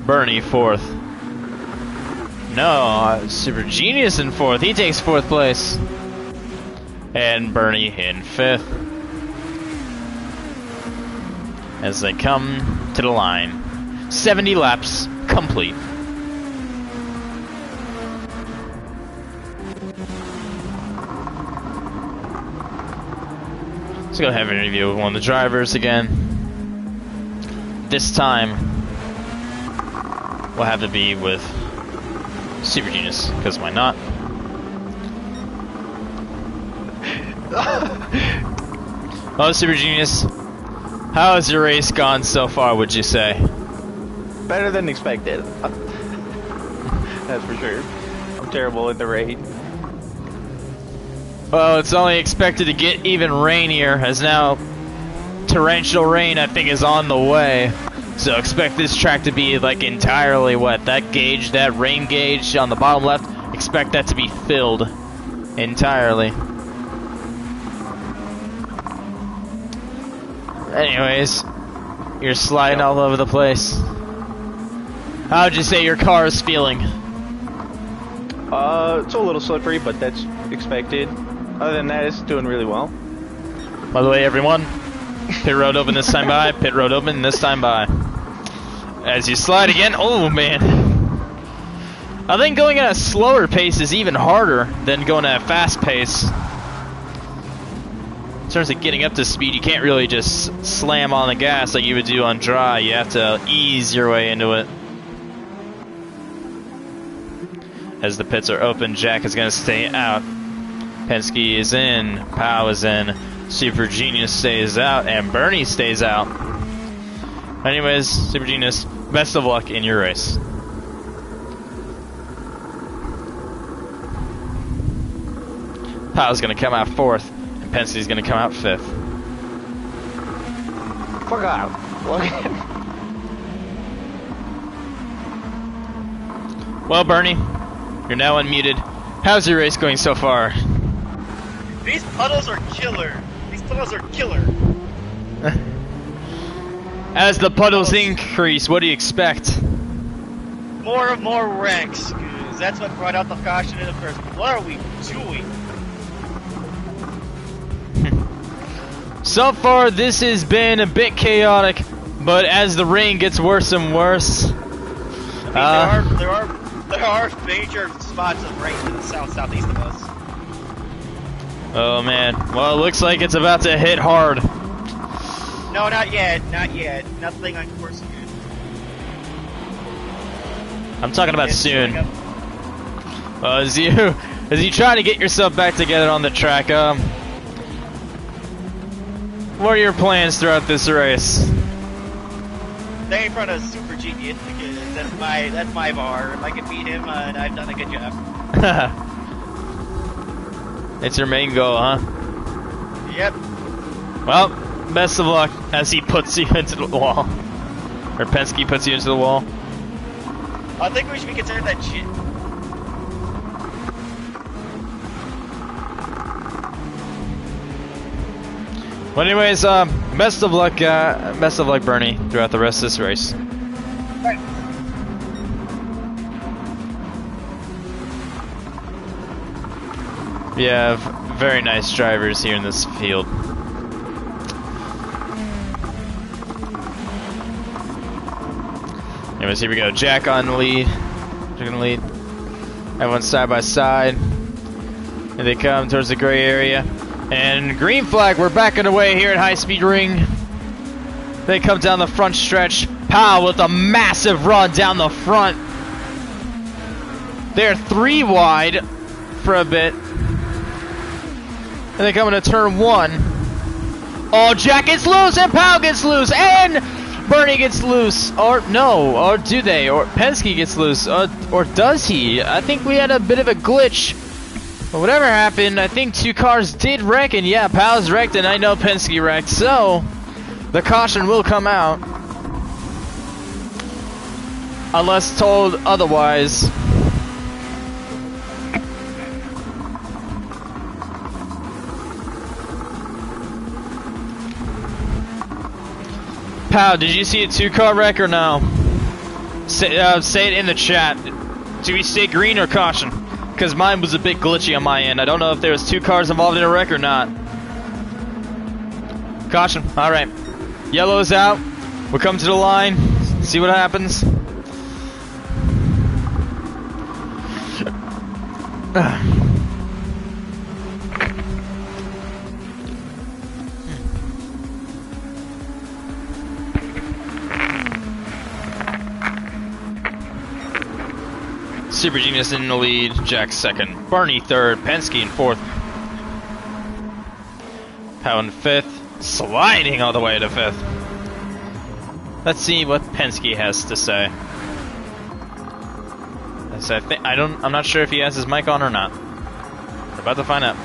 Bernie fourth. No, Super Genius in fourth. He takes fourth place. And Bernie in fifth. As they come to the line. 70 laps complete. Let's go have an interview with one of the drivers again. This time, we'll have to be with Super Genius, because why not? Oh, Super Genius, how has your race gone so far, would you say? Better than expected. That's for sure. I'm terrible in the rain. Well, it's only expected to get even rainier, as now torrential rain, I think, is on the way. So expect this track to be like entirely wet. That gauge, that rain gauge on the bottom left, expect that to be filled entirely. Anyways, you're sliding all over the place. How would you say your car is feeling? It's a little slippery, but that's expected. Other than that, it's doing really well. By the way, everyone, pit road open this time by, pit road open this time by. As you slide again, oh man. I think going at a slower pace is even harder than going at a fast pace. In terms of getting up to speed, you can't really just slam on the gas like you would do on dry. You have to ease your way into it. As the pits are open, Jack is going to stay out. Penske is in, Pow is in, Super Genius stays out, and Bernie stays out. Anyways, Super Genius, best of luck in your race. Pow's gonna come out fourth, and Penske's gonna come out fifth. Fuck out. Well, Bernie, you're now unmuted. How's your race going so far? These puddles are killer. These puddles are killer. As the puddles increase, what do you expect? More wrecks. 'Cause that's what brought out the caution in the first. What are we doing? So far, this has been a bit chaotic, but as the rain gets worse and worse, I mean, there are major spots of rain to the southeast of us. oh man, well, it looks like it's about to hit hard. No, not yet. Not yet. Nothing on course yet. I'm talking about It's soon. going up. As you try to get yourself back together on the track, what are your plans throughout this race? Stay in front of Super Genius because that's my bar. If I can beat him, I've done a good job. It's your main goal, huh? Yep. Well, best of luck as he puts you into the wall. Or Penske puts you into the wall. I think we should be considered that shit. Well, anyways, best of luck, Bernie, throughout the rest of this race. Right. We have very nice drivers here in this field. Anyways, here we go. Jack on the lead. Jack on the lead. Everyone's side by side. And they come towards the gray area. And green flag, we're backing away here at High Speed Ring. They come down the front stretch. Powell with a massive run down the front. They're 3 wide for a bit. And they come into turn 1. Oh, Jack gets loose and Powell gets loose and Bernie gets loose. Or no, or do they? Or Penske gets loose. Or does he? I think we had a bit of a glitch. But whatever happened, I think 2 cars did wreck, and yeah, Powell's wrecked, and I know Penske wrecked, so the caution will come out. Unless told otherwise. Pow, did you see a 2-car wreck or no? Say it in the chat. Do we stay green or caution? Because mine was a bit glitchy on my end. I don't know if there was 2 cars involved in a wreck or not. Caution. All right. Yellow is out. We'll come to the line. See what happens. Super Genius in the lead, Jack second, Barney third, Penske in fourth, Pow in fifth, sliding all the way to fifth. Let's see what Penske has to say. So I'm not sure if he has his mic on or not. We're about to find out.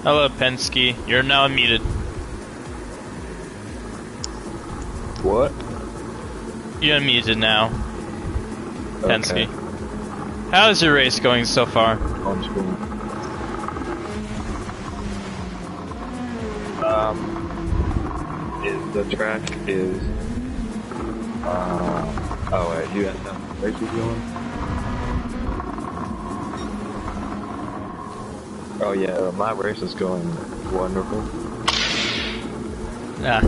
Hello, Penske. You're now unmuted. What? You're unmuted now, Penske. Okay. How's your race going so far? Homeschool. The track is, oh wait, you got some races going? Oh yeah, my race is going wonderful. Ah,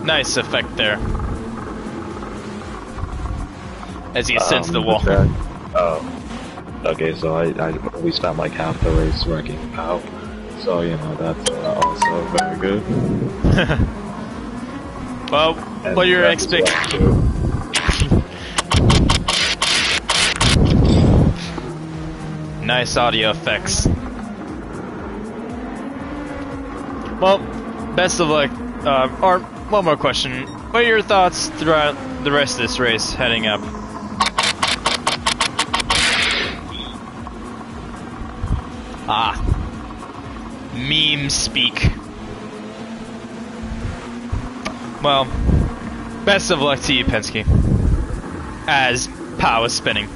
nice effect there. As you sense the wall. Track, oh, okay, so we spent like half the race wrecking out, so you know that's also very good. Well, what you're expecting? Nice audio effects. Well, best of luck. Or one more question: what are your thoughts throughout the rest of this race heading up? Ah, meme speak. Well, best of luck to you, Penske. As Pow is spinning.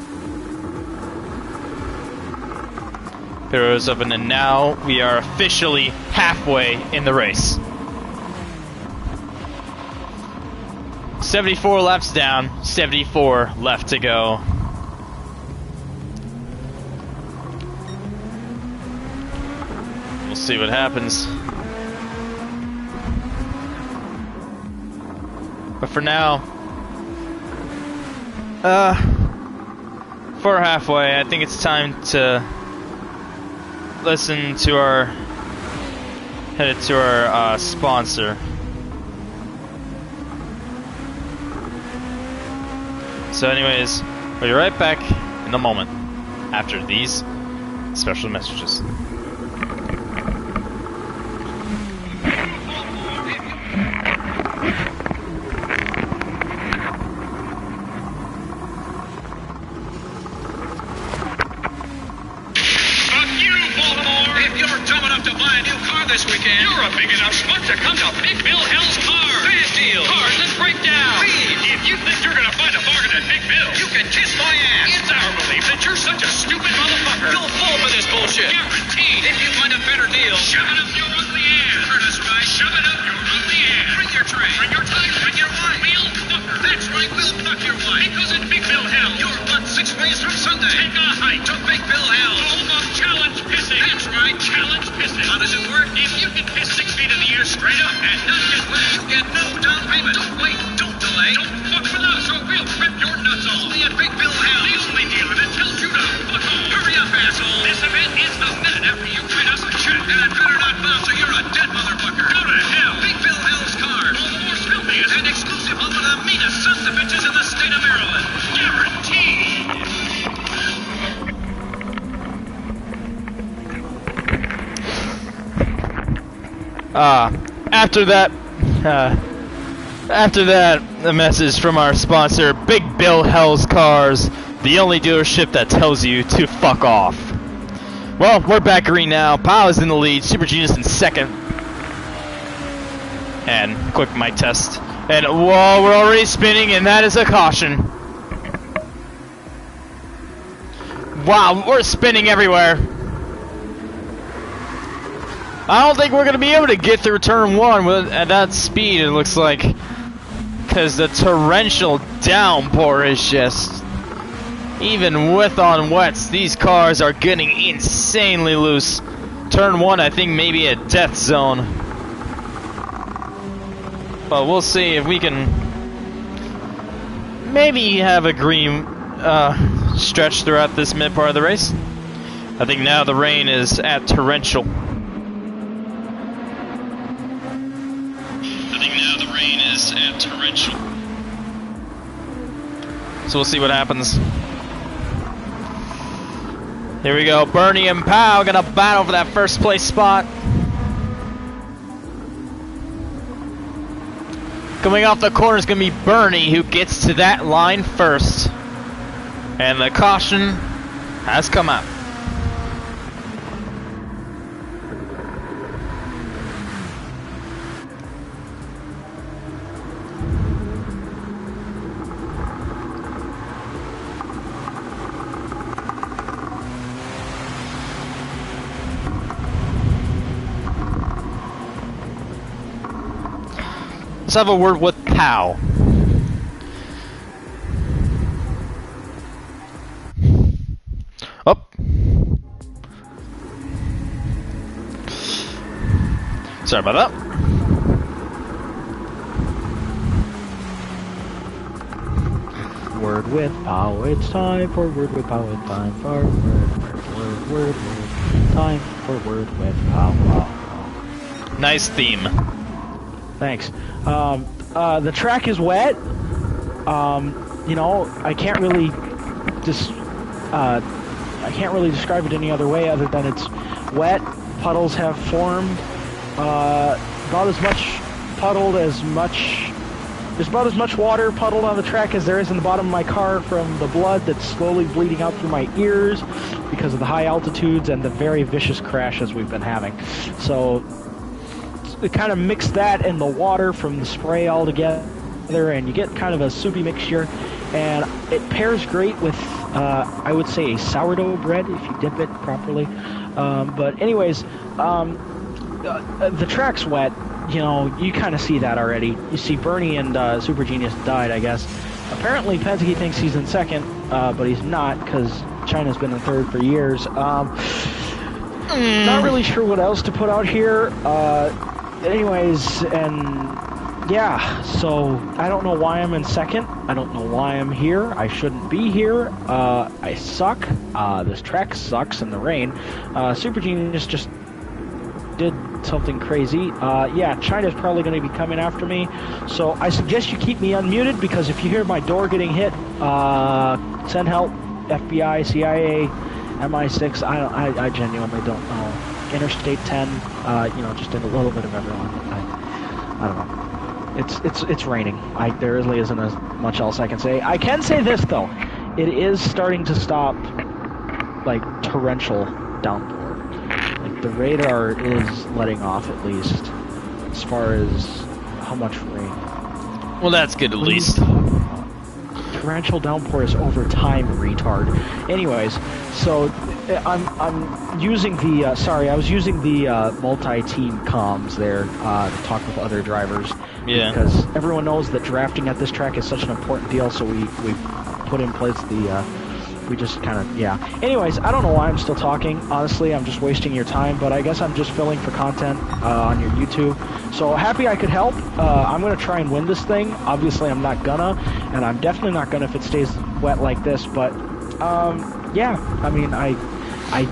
Pit road is open, and now we are officially halfway in the race. 74 laps down, 74 left to go. We'll see what happens. But for now, for halfway, I think it's time to listen to headed to our sponsor. So anyways, we'll be right back in a moment after these special messages. This weekend, you're a big enough schmuck to come to Big Bill Hell's Cars. Fast deals, cars that break down. Please, if you think you're gonna find a bargain at Big Bill, you can kiss my ass. It's our belief that you're such a stupid motherfucker. You'll fall for this bullshit. Guaranteed. If you find a better deal, shove it up your ugly ass. Heard us right. Shove it up your ugly ass. Bring your tray. Bring your tie. Bring your wife. We'll fuck her. That's right. We'll fuck your wife. Because at Big Bill Hell, you're but 6 ways from Sunday. Take a hike to Big Bill Hell. Home of challenge pissing. That's right. Challenge pissing. How does it work? If you can piss 6 feet in the air straight up and not get wet, you get no down payment. Don't wait. Don't delay. Don't fuck with us or we'll rip your nuts off. Only at Big Bill Hell, the only dealer that tells you to fuck off. Hurry up, asshole. This event is the minute after you write us a check. And it better not bounce or you're a dead motherfucker. Go to hell. Big Bill Hell's Cars. Baltimore's filthiest and exclusive home of the meanest sons of bitches in the state of Maryland. Guaranteed. After that, a message from our sponsor, Big Bill Hell's Cars, the only dealership that tells you to fuck off. Well, we're back green now. Pow is in the lead, Super Genius in second. And quick mic test. And whoa, we're already spinning, and that is a caution. Wow, we're spinning everywhere. I don't think we're going to be able to get through turn 1 at that speed, it looks like. Because the torrential downpour is just... Even with on wets, these cars are getting insanely loose. Turn 1, I think, maybe a death zone. But we'll see if we can... maybe have a green stretch throughout this mid part of the race. I think now the rain is at torrential. So we'll see what happens. Here we go, Bernie and Pow gonna battle for that first place spot. Coming off the corner is gonna be Bernie, who gets to that line first. And the caution has come out. Let's have a word with Pow. Up. Sorry about that. Word with Pow, it's time for word with Pow, it's time for word. Time for word with Pow. Nice theme. Thanks. The track is wet. You know, I can't really describe it any other way other than it's wet. Puddles have formed. About as much puddled as much. There's about as much water puddled on the track as there is in the bottom of my car from the blood that's slowly bleeding out through my ears because of the high altitudes and the very vicious crashes we've been having. So it kind of mix that and the water from the spray all together, and you get kind of a soupy mixture, and it pairs great with, I would say, a sourdough bread if you dip it properly. But anyways, the track's wet. You know, you kind of see that already. You see Bernie and Super Genius died, I guess. Apparently, Penske thinks he's in second, but he's not because China's been in third for years. Not really sure what else to put out here. Anyways, and yeah, so I don't know why I'm in second. I don't know why I'm here. I shouldn't be here. I suck. This track sucks in the rain. Super Genius just did something crazy. Yeah, China's probably going to be coming after me. So I suggest you keep me unmuted, because if you hear my door getting hit, send help. FBI, CIA, MI6. I genuinely don't know. Interstate 10. You know, just a little bit of everyone. I don't know. It's raining. There really isn't as much else I can say. I can say this though. It is starting to stop, like, torrential downpour. Like, the radar is letting off at least, as far as how much rain. Well, that's good at least. Torrential downpour is over time, retard. Anyways, so I'm using the I was using the multi-team comms there to talk with other drivers. Yeah. Because everyone knows that drafting at this track is such an important deal, so we put in place the we just kind of, yeah. Anyways, I don't know why I'm still talking. Honestly, I'm just wasting your time, but I guess I'm just filling for content on your YouTube. So happy I could help. I'm going to try and win this thing. Obviously, I'm not gonna, and I'm definitely not gonna if it stays wet like this, but yeah, I mean, I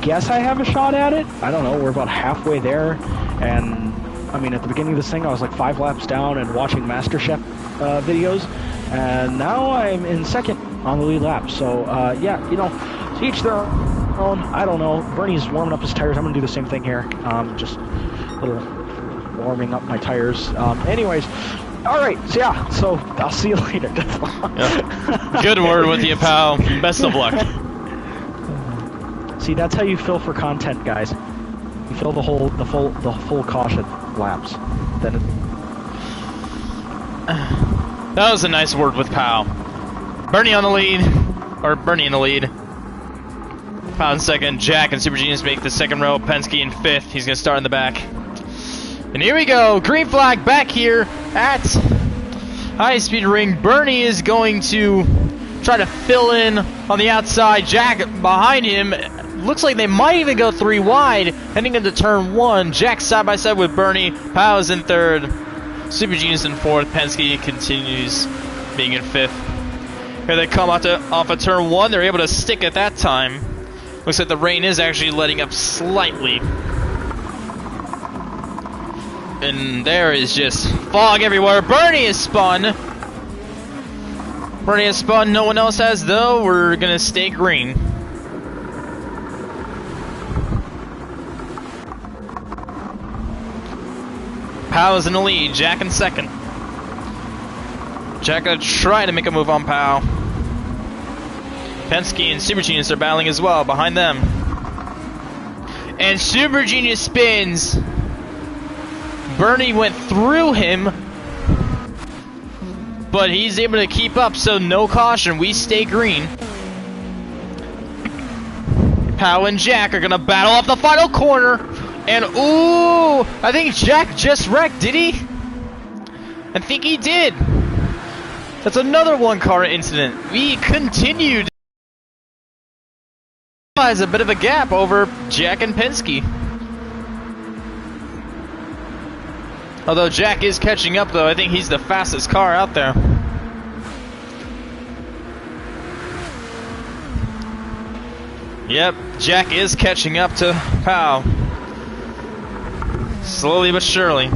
guess I have a shot at it. I don't know, we're about halfway there, and I mean, at the beginning of this thing, I was like 5 laps down and watching MasterChef videos, and now I'm in second on the lead lap. So, yeah, you know, to each their own. I don't know. Bernie's warming up his tires. I'm going to do the same thing here. Just a little warming up my tires. Anyways, all right. So, yeah, so I'll see you later. Yeah. Good word with you, pal. Best of luck. See, that's how you fill for content, guys. You fill the full caution laps. Then that was a nice word with Pow. Bernie on the lead, or Bernie in the lead. Pow in second. Jack and Super Genius make the second row. Penske in fifth. He's gonna start in the back. And here we go, green flag back here at High Speed Ring. Bernie is going to try to fill in on the outside. Jack behind him. Looks like they might even go 3 wide heading into turn 1. Jack side by side with Bernie. Powell's in 3rd. Super Genius in 4th. Penske continues being in 5th. Here they come off of turn 1. They're able to stick at that time. Looks like the rain is actually letting up slightly. And there is just fog everywhere. Bernie is spun. Bernie has spun. No one else has, though. We're going to stay green. Powell's in the lead. Jack in 2nd. Jack gonna try to make a move on Powell. Penske and Super Genius are battling as well behind them. And Super Genius spins. Bernie went through him, but he's able to keep up, so no caution. We stay green. Powell and Jack are gonna battle off the final corner. And ooh, I think Jack just wrecked, did he? I think he did. That's another 1-car incident. We continued. There's a bit of a gap over Jack and Penske. Although Jack is catching up, though, I think he's the fastest car out there. Yep, Jack is catching up to Powell. Slowly but surely.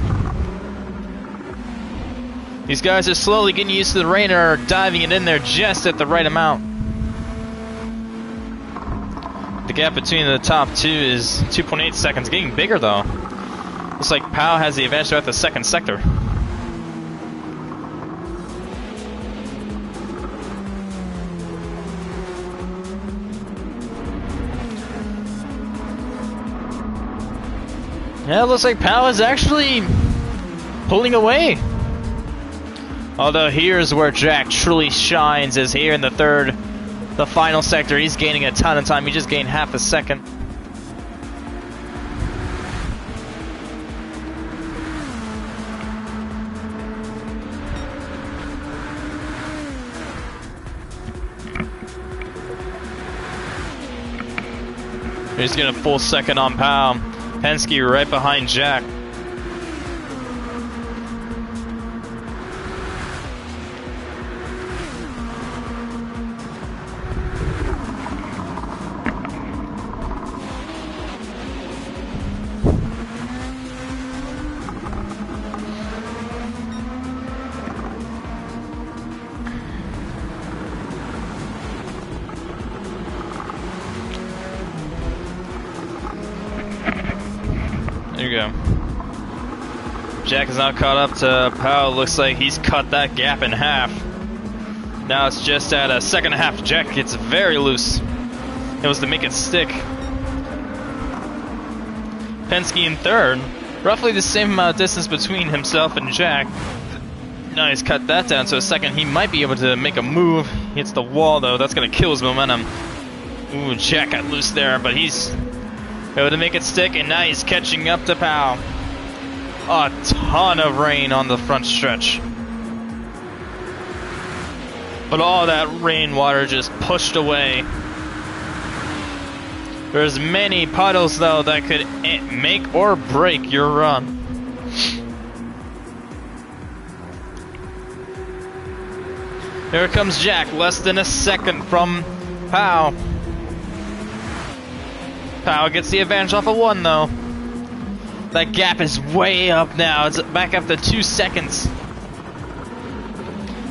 These guys are slowly getting used to the rain and are diving it in there just at the right amount. The gap between the top 2 is 2.8 seconds, getting bigger though. Looks like Powell has the advantage at the 2nd sector. Yeah, it looks like Powell is actually pulling away. Although here's where Jack truly shines, is here in the 3rd, the final sector. He's gaining a ton of time. He just gained half a second. He's getting a full second on Powell. Penske right behind Jack. There you go. Jack is now caught up to Powell. Looks like he's cut that gap in half. Now it's just at a 2nd and a half. Jack gets very loose. It was to make it stick. Penske in 3rd. Roughly the same amount of distance between himself and Jack. Now he's cut that down to a 2nd. He might be able to make a move. He hits the wall though. That's going to kill his momentum. Ooh, Jack got loose there, but he's able to make it stick, and now he's catching up to Powell. A ton of rain on the front stretch. But all that rainwater just pushed away. There's many puddles though that could make or break your run. Here comes Jack, less than a second from Powell. Powell gets the advantage off of 1 though. That gap is way up now. It's back up to 2 seconds.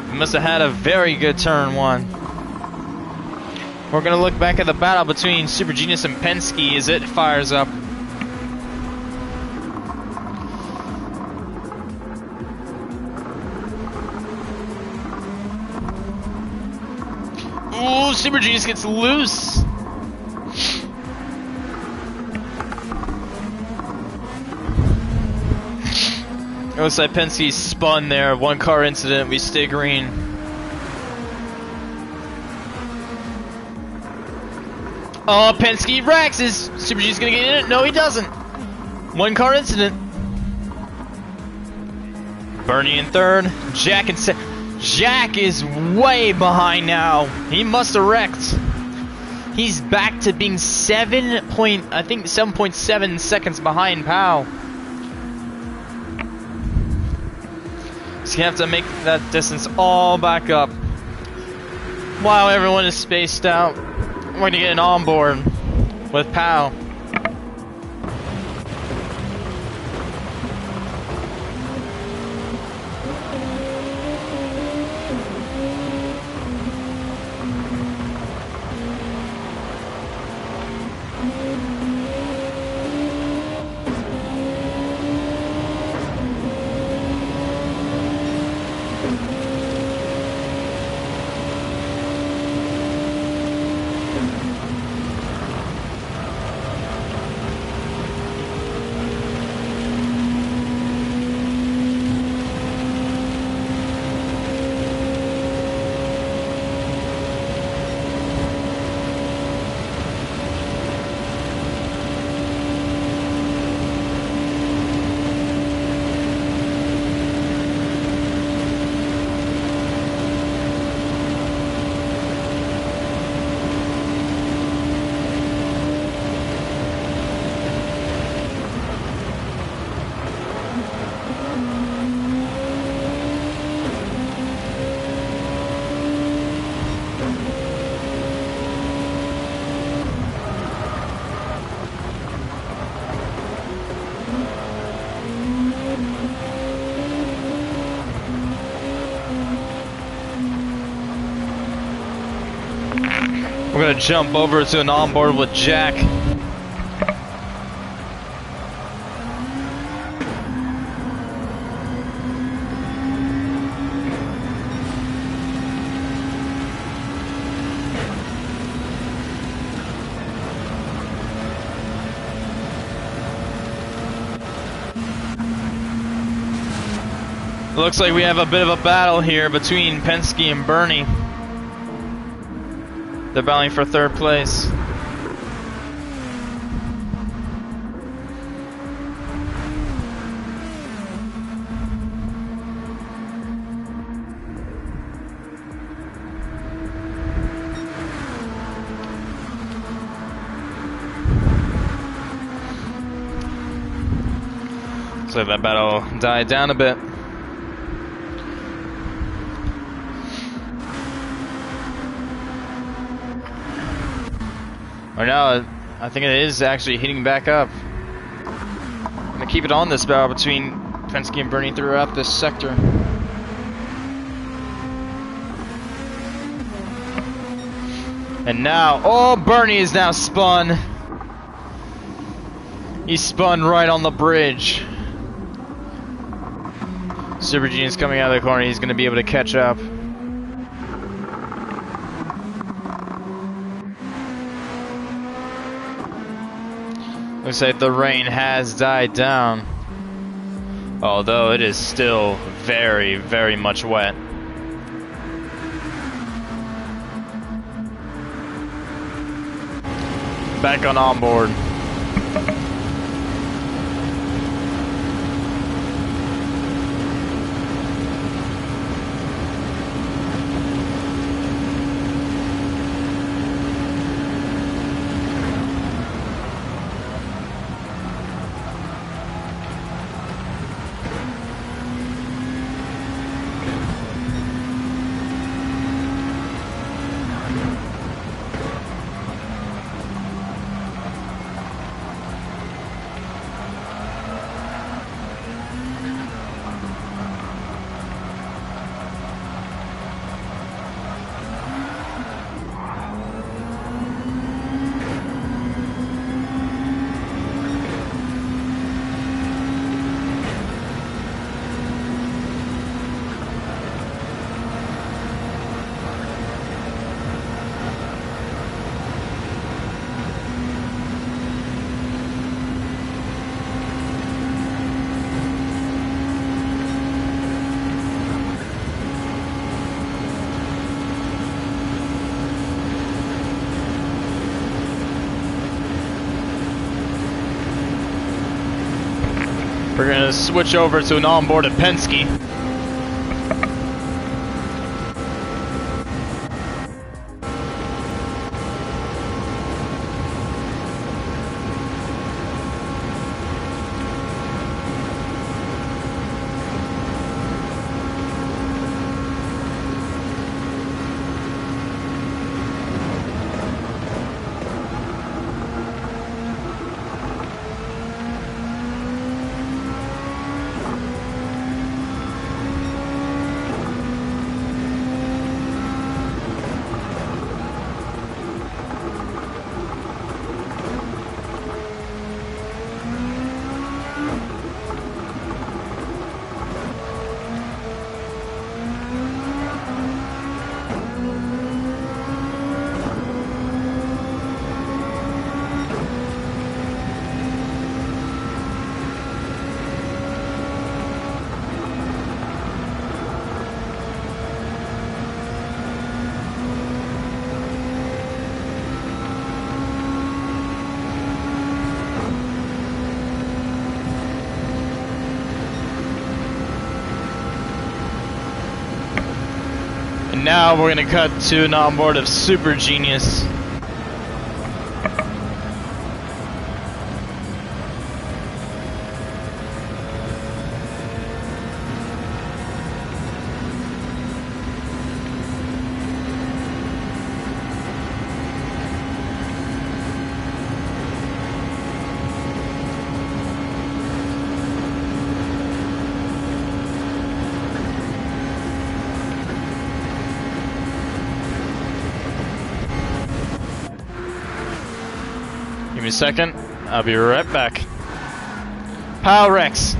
He must have had a very good turn 1. We're gonna look back at the battle between Super Genius and Penske as it fires up. Ooh, Super Genius gets loose. It looks like Penske spun there. 1-car incident. We stay green. Oh, Penske wrecks. Is Super G's gonna get in it? No, he doesn't. 1-car incident. Bernie in third. Jack in Jack is way behind now. He must have wrecked. He's back to being 7.7 seconds behind Pow. He's gonna have to make that distance all back up. While everyone is spaced out, we're gonna get an onboard with Pow. We're gonna jump over to an onboard with Jack. Looks like we have a bit of a battle here between Penske and Bernie. They're battling for third place. So that battle died down a bit. Or now, I think it is actually heating back up. I'm gonna keep it on this battle between Penske and Bernie throughout this sector. And now, oh, Bernie is now spun. He spun right on the bridge. Super Genius coming out of the corner. He's gonna be able to catch up. Looks like the rain has died down, although it is still very, very much wet. Back on onboard. We're gonna switch over to an onboard at Penske. now we're gonna cut to an onboard of Super Genius. Give me a second. I'll be right back. Pile Rex.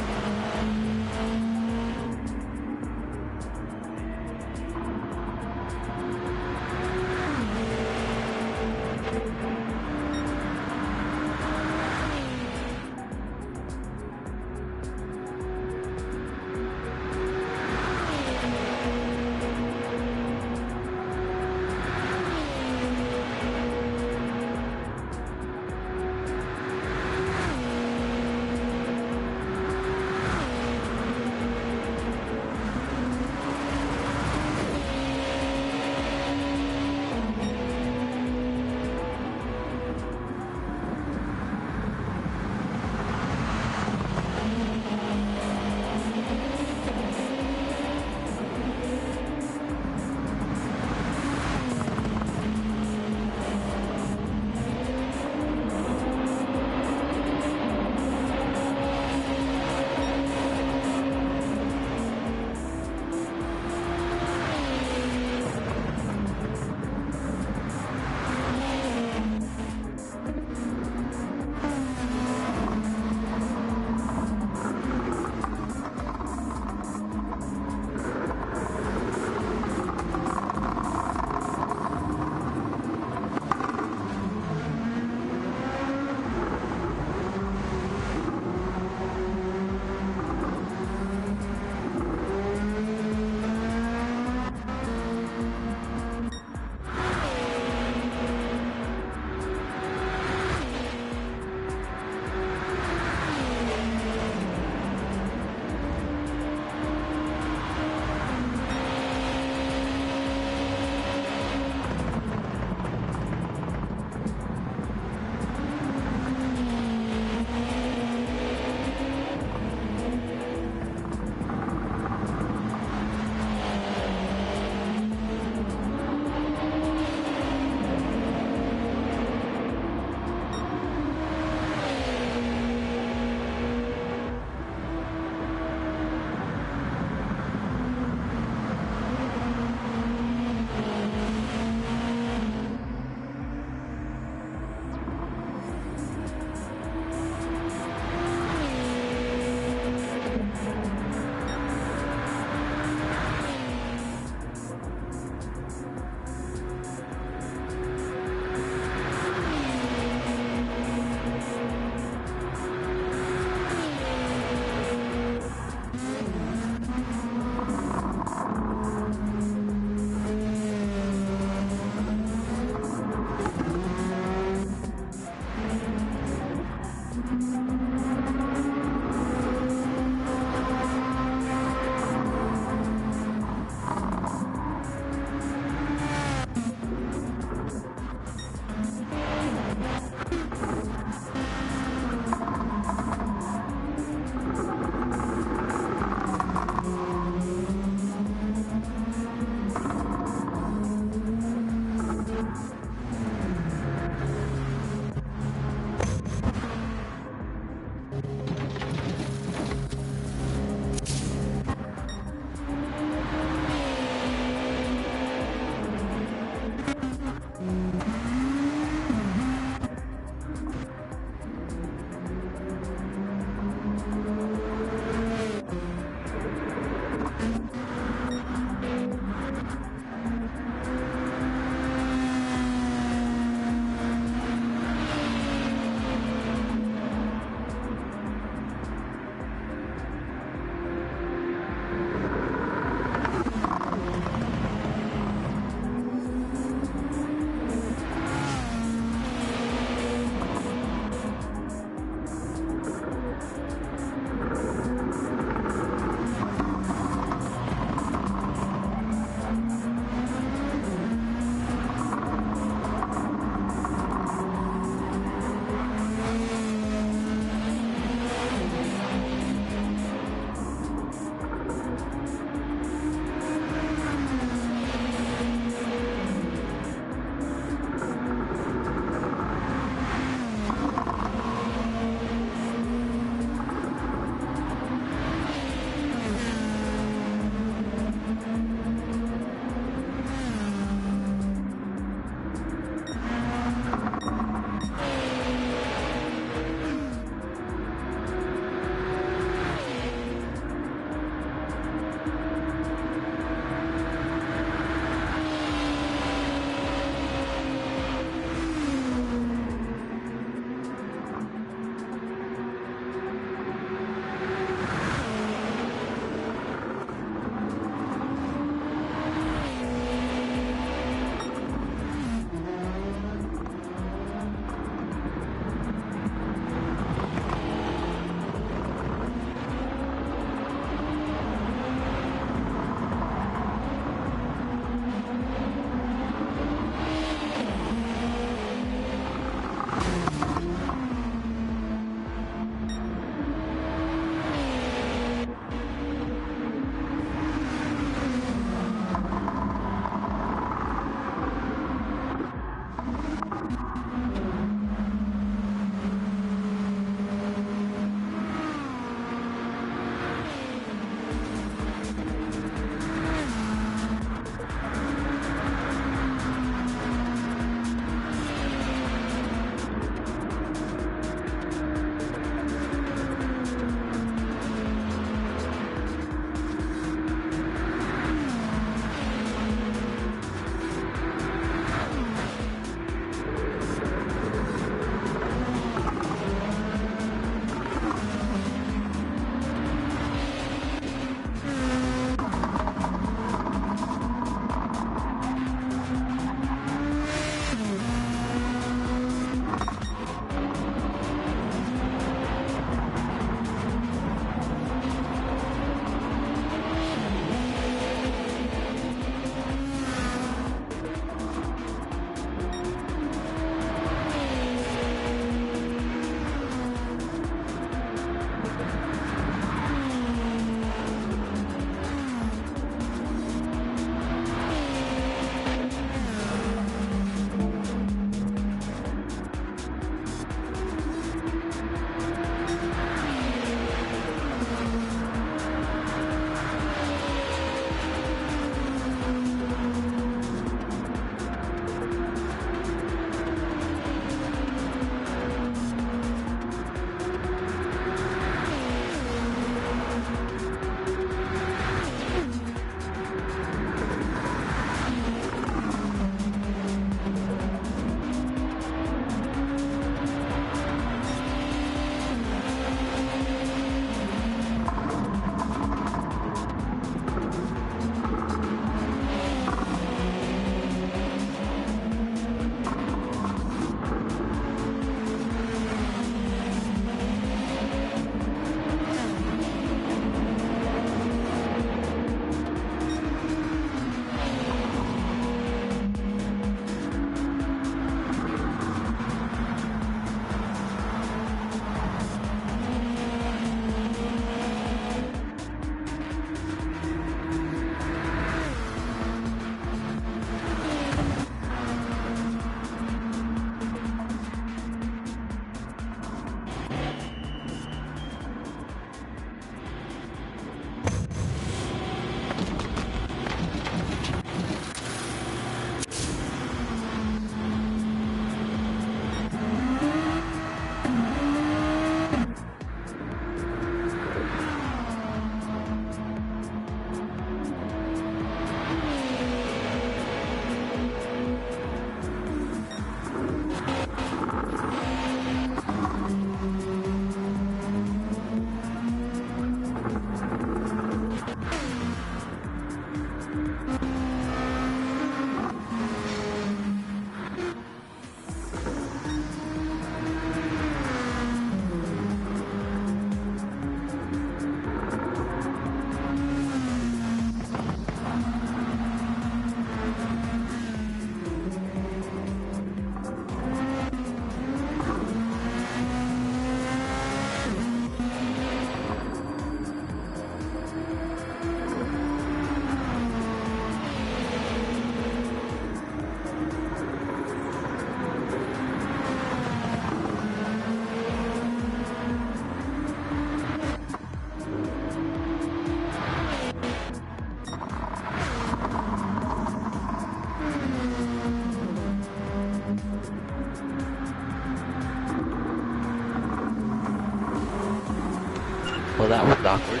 Well, that was awkward.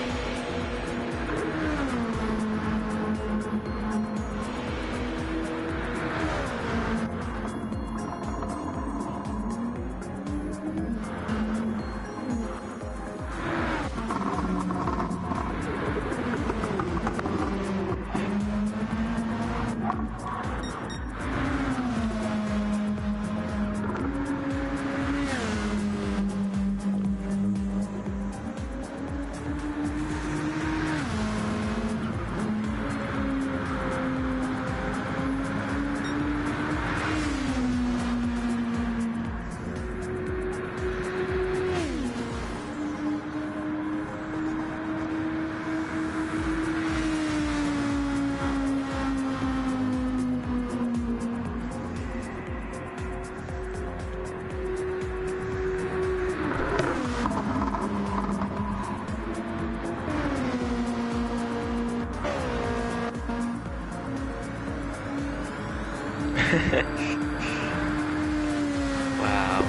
Wow.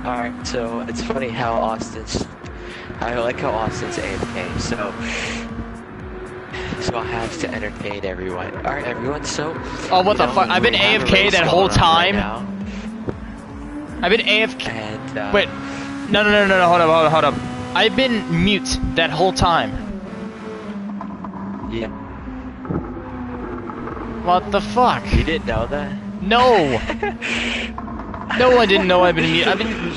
Alright, so it's funny how I like how Austin's AFK, so I have to entertain everyone. Alright, everyone, so... Oh, what the fuck? I've been AFK that whole time? I've been AFK... And, Wait. No, hold up. I've been mute that whole time. Yeah. What the fuck? You didn't know that? No! No, I didn't know I've been mute. I've been...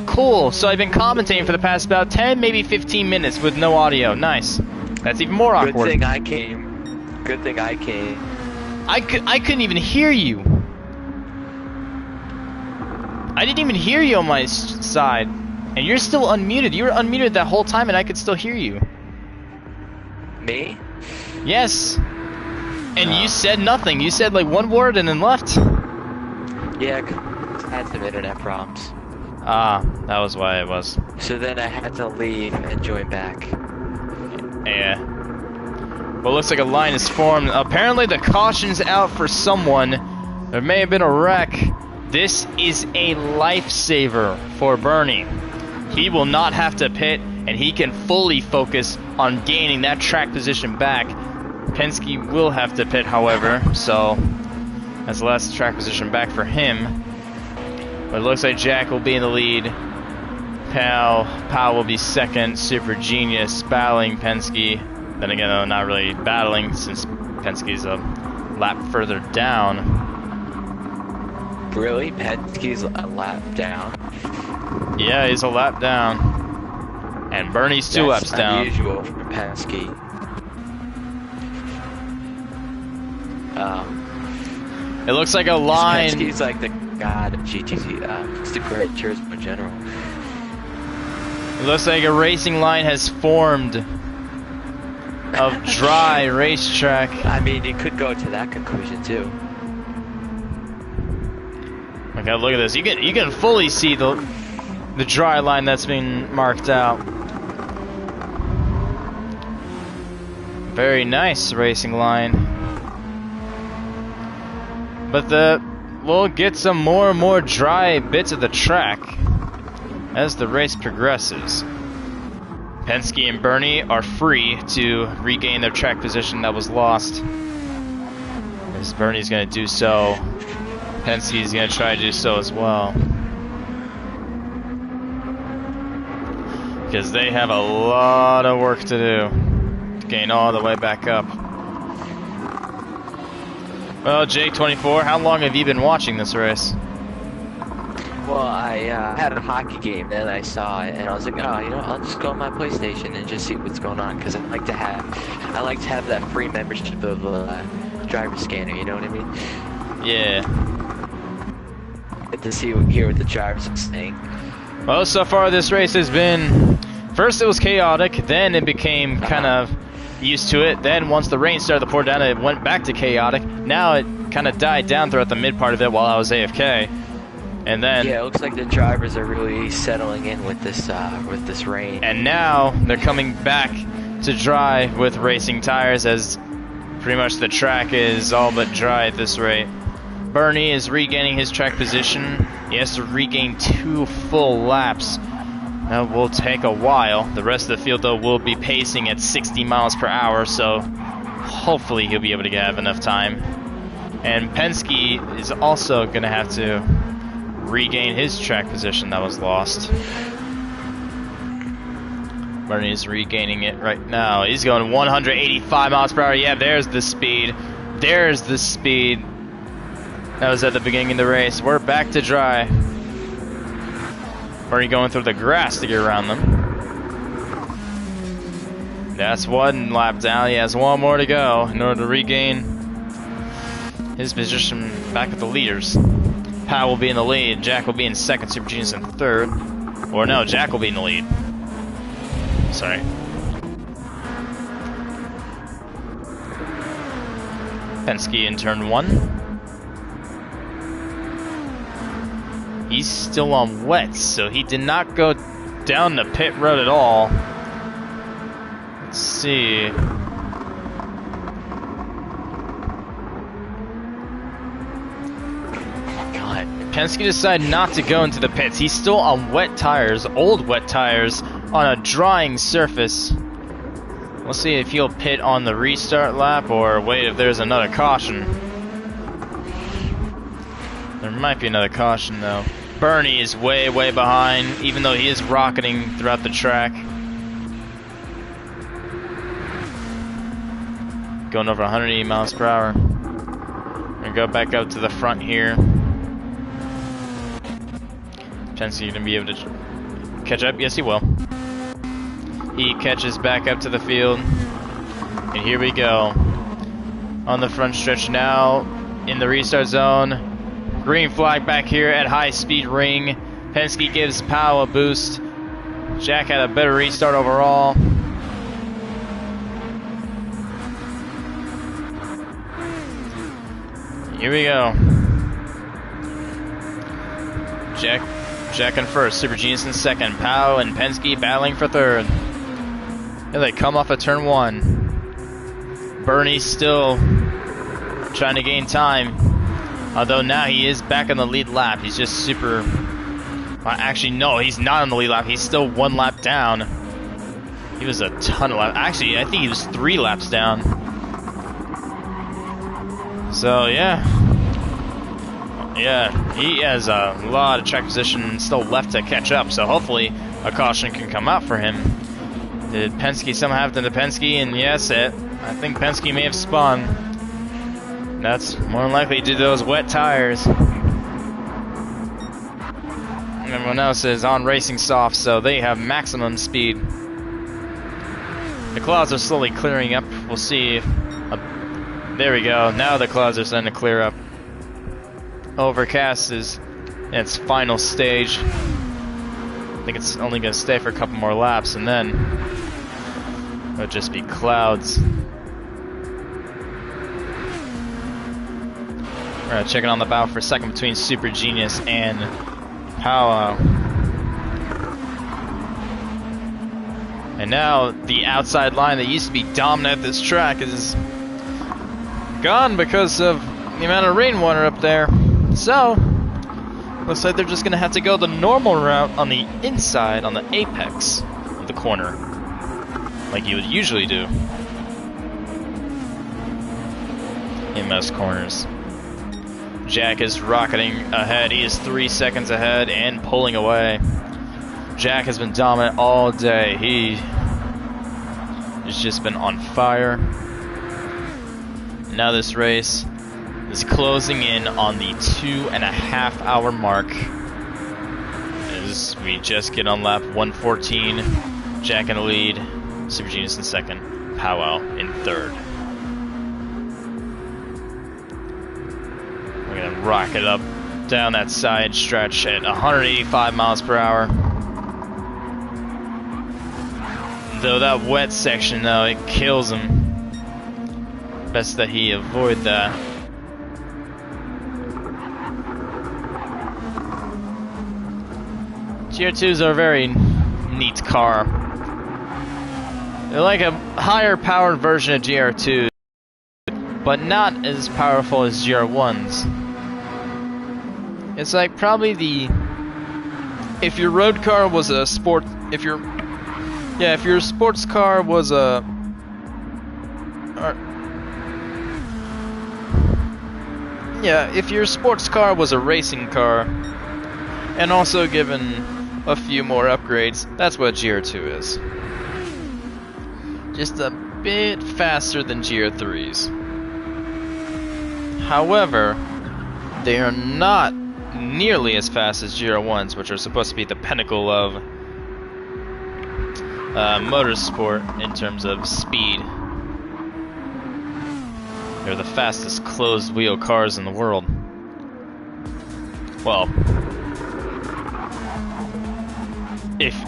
Cool, so I've been commentating for the past about 10, maybe 15 minutes with no audio. Nice. That's even more awkward. Good thing I came. Good thing I came. I couldn't even hear you. I didn't even hear you on my side. And you're still unmuted. You were unmuted that whole time and I could still hear you. Me? Yes. And you said nothing. You said like one word and then left. Yeah, I had some internet problems. Ah, that was why it was. So then I had to leave and join back. Yeah. Well, looks like a line is formed. Apparently the caution's out for someone. There may have been a wreck. This is a lifesaver for Bernie. He will not have to pit, and he can fully focus on gaining that track position back. Penske will have to pit, however, so that's the last track position back for him. But it looks like Jack will be in the lead. Powell will be second. Super Genius battling Penske. Then again, though, not really battling since Penske's a lap further down. Really? Penske's a lap down? Yeah, he's a lap down. And Bernie's two laps down. That's unusual for Penske. It looks like a line. Penske's like the god of GTC. It's the great Turismo in general. It looks like a racing line has formed of dry racetrack. I mean, you could go to that conclusion too. Okay, look at this. You can fully see the dry line that's been marked out. Very nice racing line. But we'll get some more and more dry bits of the track as the race progresses. Penske and Bernie are free to regain their track position that was lost. As Bernie's going to do so, Penske's going to try to do so as well. Because they have a lot of work to do to gain all the way back up. Well, Jake24, how long have you been watching this race? Well, I had a hockey game, then I saw it, and I was like, oh, you know, I'll just go on my PlayStation and just see what's going on, because I like to have that free membership of driver scanner. You know what I mean? Yeah. Get to hear what the drivers are saying. Well, so far this race has been, first it was chaotic, then it became kind of used to it, then once the rain started to pour down, it went back to chaotic. Now it kind of died down throughout the mid part of it while I was AFK. And then yeah, it looks like the drivers are really settling in with this rain. And now they're coming back to dry with racing tires, as pretty much the track is all but dry at this rate. Bernie is regaining his track position. He has to regain 2 full laps. That will take a while. The rest of the field, though, will be pacing at 60 miles per hour, so hopefully he'll be able to have enough time. And Penske is also going to have to regain his track position that was lost. Bernie is regaining it right now. He's going 185 miles per hour. Yeah, there's the speed. There's the speed. That was at the beginning of the race. We're back to dry. Bernie going through the grass to get around them. That's 1 lap down. He has 1 more to go in order to regain his position back with the leaders. Powell will be in the lead. Jack will be in second. Super Genius in third. Or no, Jack will be in the lead. Sorry. Penske in turn 1. He's still on wet, so he did not go down the pit road at all. Let's see. Penske decided not to go into the pits. He's still on wet tires, old wet tires, on a drying surface. We'll see if he'll pit on the restart lap or wait if there's another caution. There might be another caution though. Bernie is way, way behind, even though he is rocketing throughout the track. Going over 180 miles per hour. Gonna go back up to the front here. Penske gonna be able to catch up? Yes, he will. He catches back up to the field. And here we go. On the front stretch now, in the restart zone. Green flag back here at high speed ring. Penske gives Powell a boost. Jack had a better restart overall. Here we go. Jack in first, Super Genius in second, Powell and Penske battling for third. Here they come off of turn 1. Bernie's still trying to gain time, although now he is back on the lead lap. He's just super... actually, no, he's not on the lead lap. He's still 1 lap down. He was a ton of laps. Actually, I think he was 3 laps down. So, yeah. Yeah, he has a lot of track position still left to catch up, so hopefully a caution can come out for him. Did Penske somehow have to Penske? And yes, I think Penske may have spun. That's more than likely due to those wet tires. Everyone else is on racing soft, so they have maximum speed. The clouds are slowly clearing up. We'll see if... there we go. Now the clouds are starting to clear up. Overcast is in its final stage. I think it's only going to stay for a couple more laps, and then it'll just be clouds. We're checking on the bow for a second between Super Genius and Powell. And now the outside line that used to be dominant at this track is gone because of the amount of rainwater up there. So, looks like they're just going to have to go the normal route on the inside, on the apex of the corner, like you would usually do in most corners. Jack is rocketing ahead. He is 3 seconds ahead and pulling away. Jack has been dominant all day. He has just been on fire. Now this race is closing in on the 2.5 hour mark. We just get on lap 114. Jack in the lead, Super Genius in second, Powwow in third. We're gonna rock it up down that side stretch at 185 miles per hour. Though that wet section, though, it kills him. Best that he avoid that. GR2s are a very neat car. They're like a higher powered version of GR2s, but not as powerful as GR1s. It's like probably if your road car was a sport, if your sports car was a, if your sports car was a racing car, and also given a few more upgrades, that's what GR2 is. Just a bit faster than GR3s. However, they are not nearly as fast as GR1s, which are supposed to be the pinnacle of motorsport in terms of speed. They're the fastest closed wheel cars in the world. Well,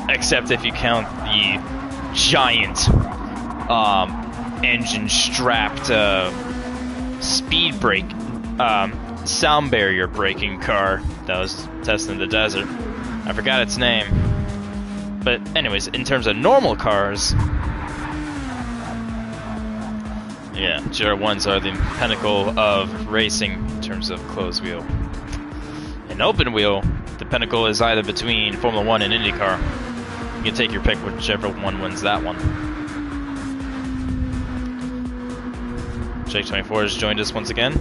except if you count the giant engine strapped speed brake sound barrier braking car that was tested in the desert. I forgot its name. But anyways, in terms of normal cars, yeah, GR1s are the pinnacle of racing in terms of closed wheel. In open wheel, the pinnacle is either between Formula 1 and IndyCar. You can take your pick, whichever one wins that one. Jake24 has joined us once again.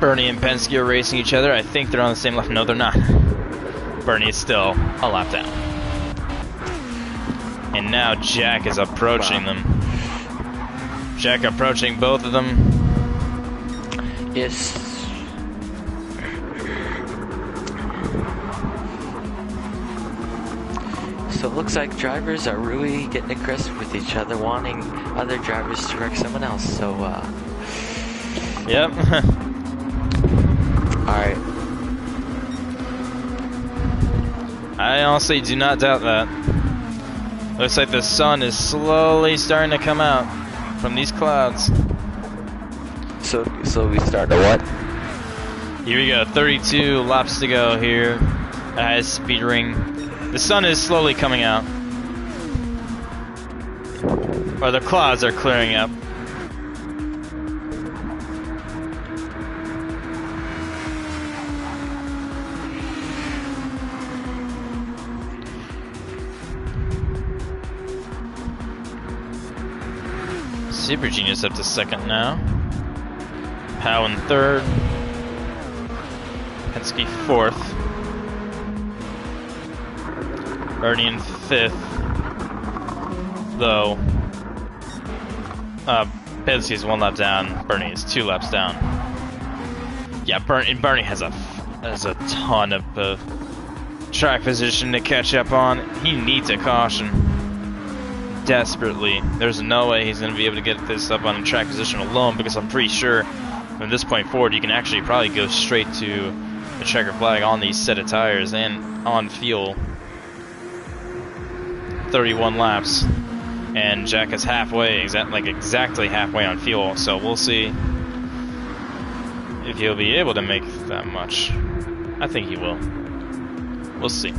Bernie and Penske are racing each other. I think they're on the same lap. No, they're not. Bernie is still a lap down. And now Jack is approaching them. Jack approaching both of them. Yes. So it looks like drivers are really getting aggressive with each other, wanting other drivers to wreck someone else. So, Yep. Alright. I honestly do not doubt that. Looks like the sun is slowly starting to come out from these clouds. So we start at what? Here we go, 32 laps to go here at Speed Ring. The sun is slowly coming out. Or the clouds are clearing up. Super Genius up to second now. Pow in third. Penske fourth. Bernie in fifth. Though Penske is 1 lap down. Bernie is 2 laps down. Yeah, Bernie has a ton of track position to catch up on. He needs a caution desperately. There's no way he's going to be able to get this up on track position alone, because I'm pretty sure from this point forward you can actually probably go straight to the checker flag on these set of tires and on fuel. 31 laps, and Jack is halfway, exactly halfway on fuel, so we'll see if he'll be able to make that much. I think he will. We'll see.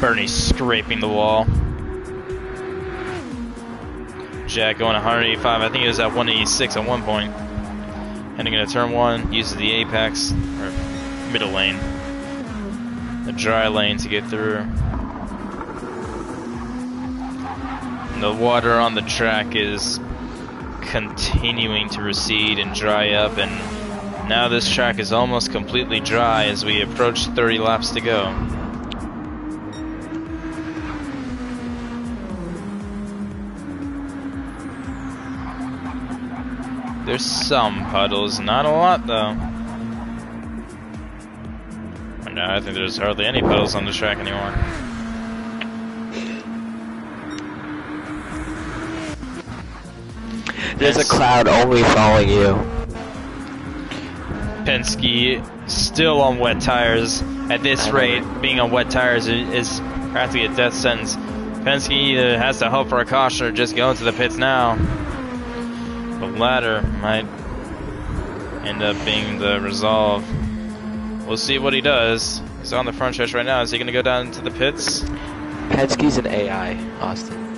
Bernie scraping the wall. Jack going 185. I think he was at 186 at one point. Heading into turn 1, uses the apex, or middle lane. The dry lane to get through. And the water on the track is continuing to recede and dry up, and now this track is almost completely dry as we approach 30 laps to go. There's some puddles, not a lot though. No, I think there's hardly any puddles on the track anymore. There's a cloud only following you. Penske still on wet tires. At this rate, being on wet tires is practically a death sentence. Penske either has to hope for a caution or just go into the pits now. The latter might end up being the resolve. We'll see what he does. He's on the front stretch right now. Is he going to go down to the pits? Penske's an AI, Austin.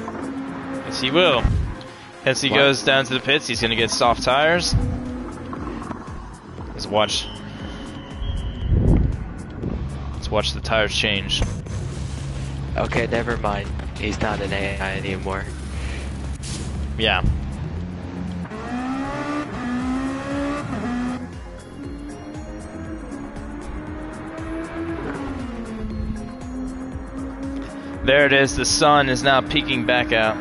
Yes, he will. As he goes down to the pits, he's going to get soft tires. Let's watch the tires change. Okay, never mind. He's not an AI anymore. Yeah. There it is, the sun is now peeking back out.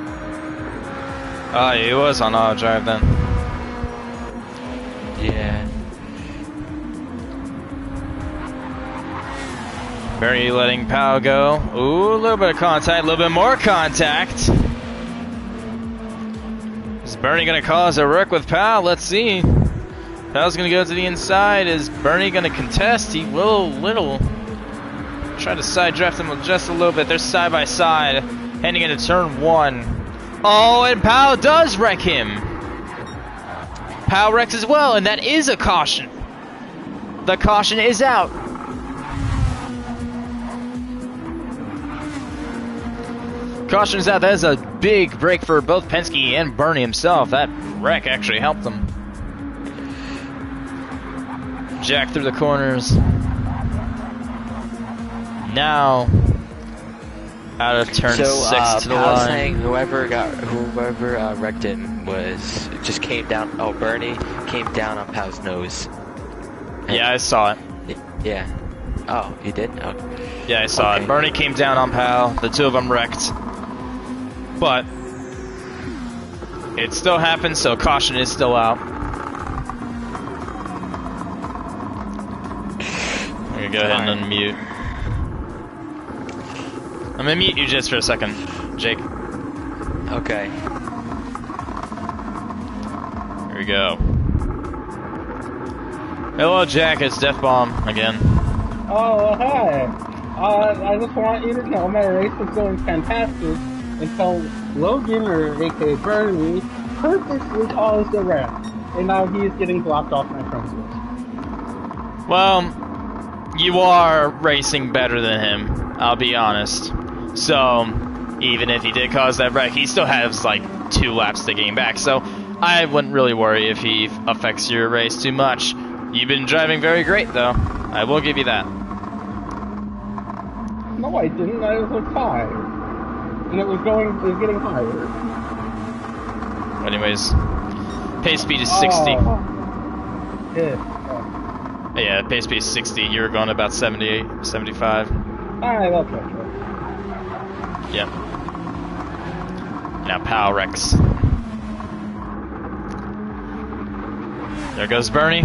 Oh, he was on auto drive then. Yeah. Bernie letting Powell go. Ooh, a little bit of contact, a little bit more contact. Is Bernie gonna cause a wreck with Powell? Let's see. Powell's gonna go to the inside. Is Bernie gonna contest? He will try to side draft him just a little bit. They're side by side, heading into turn 1. Oh, and Powell does wreck him. Powell wrecks as well, and that is a caution. The caution is out. Caution is out. That is a big break for both Penske and Bernie himself. That wreck actually helped them. Jack through the corners. Now out of turn 6 to the line. Saying whoever wrecked him just came down. Oh, Bernie came down on Powell's nose. Yeah, I saw it. Yeah. Oh, you did? Oh. Yeah, I saw it. Bernie came down on Powell. The two of them wrecked. But it still happened, so caution is still out. I'm gonna go ahead and unmute. I'm gonna mute you just for a second, Jake. Okay. Here we go. Hello, Jack. It's Death Bomb again. Oh, hi. I just want you to know my race was going fantastic until Logan, or aka Bernie, purposely caused a wreck, and now he is getting blocked off my front switch. Well, you are racing better than him, I'll be honest. So, even if he did cause that wreck, he still has like 2 laps to gain back. So, I wouldn't really worry if he affects your race too much. You've been driving very great, though. I will give you that. No, I didn't. I was like 5. And it was getting higher. Anyways, pace speed is 60. Yeah, pace speed is 60. You were going about 78, 75. Alright, okay. Yeah. Now Powell wrecks. There goes Bernie.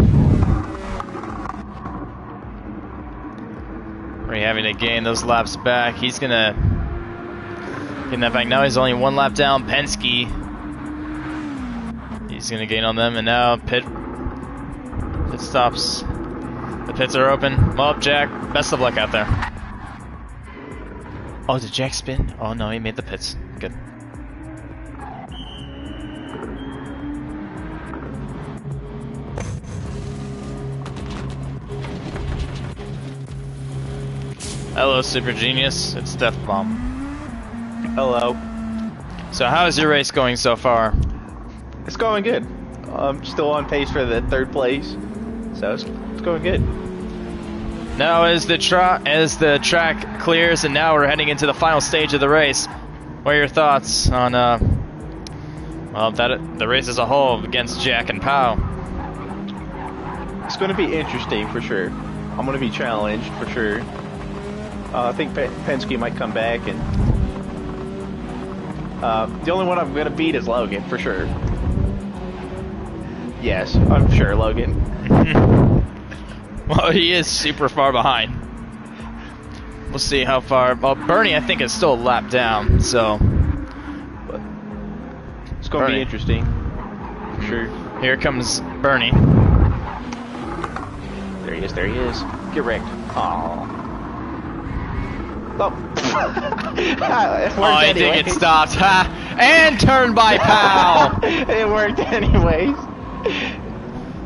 We're having to gain those laps back. He's gonna get that back. Now he's only 1 lap down. Penske. He's gonna gain on them, and now pit stops. The pits are open. Well, Jack, best of luck out there. Oh, did Jack spin? Oh no, he made the pits. Good. Hello, Super Genius. It's Death Bomb. Hello. So, how is your race going so far? It's going good. I'm still on pace for the 3rd place, so it's going good. Now, as the track clears, and now we're heading into the final stage of the race, what are your thoughts on the race as a whole against Jack and Powell? It's going to be interesting for sure. I'm going to be challenged for sure. I think Penske might come back, and the only one I'm going to beat is Logan, for sure. Yes, I'm sure Logan. Well, he is super far behind. We'll see how far. Well, Bernie, I think, is still a lap down, so. It's going to be interesting. For sure. Here comes Bernie. There he is, there he is. Get wrecked. Aww. Oh. Oh, he did get stopped. Ha! And turned by Powell. It worked anyways.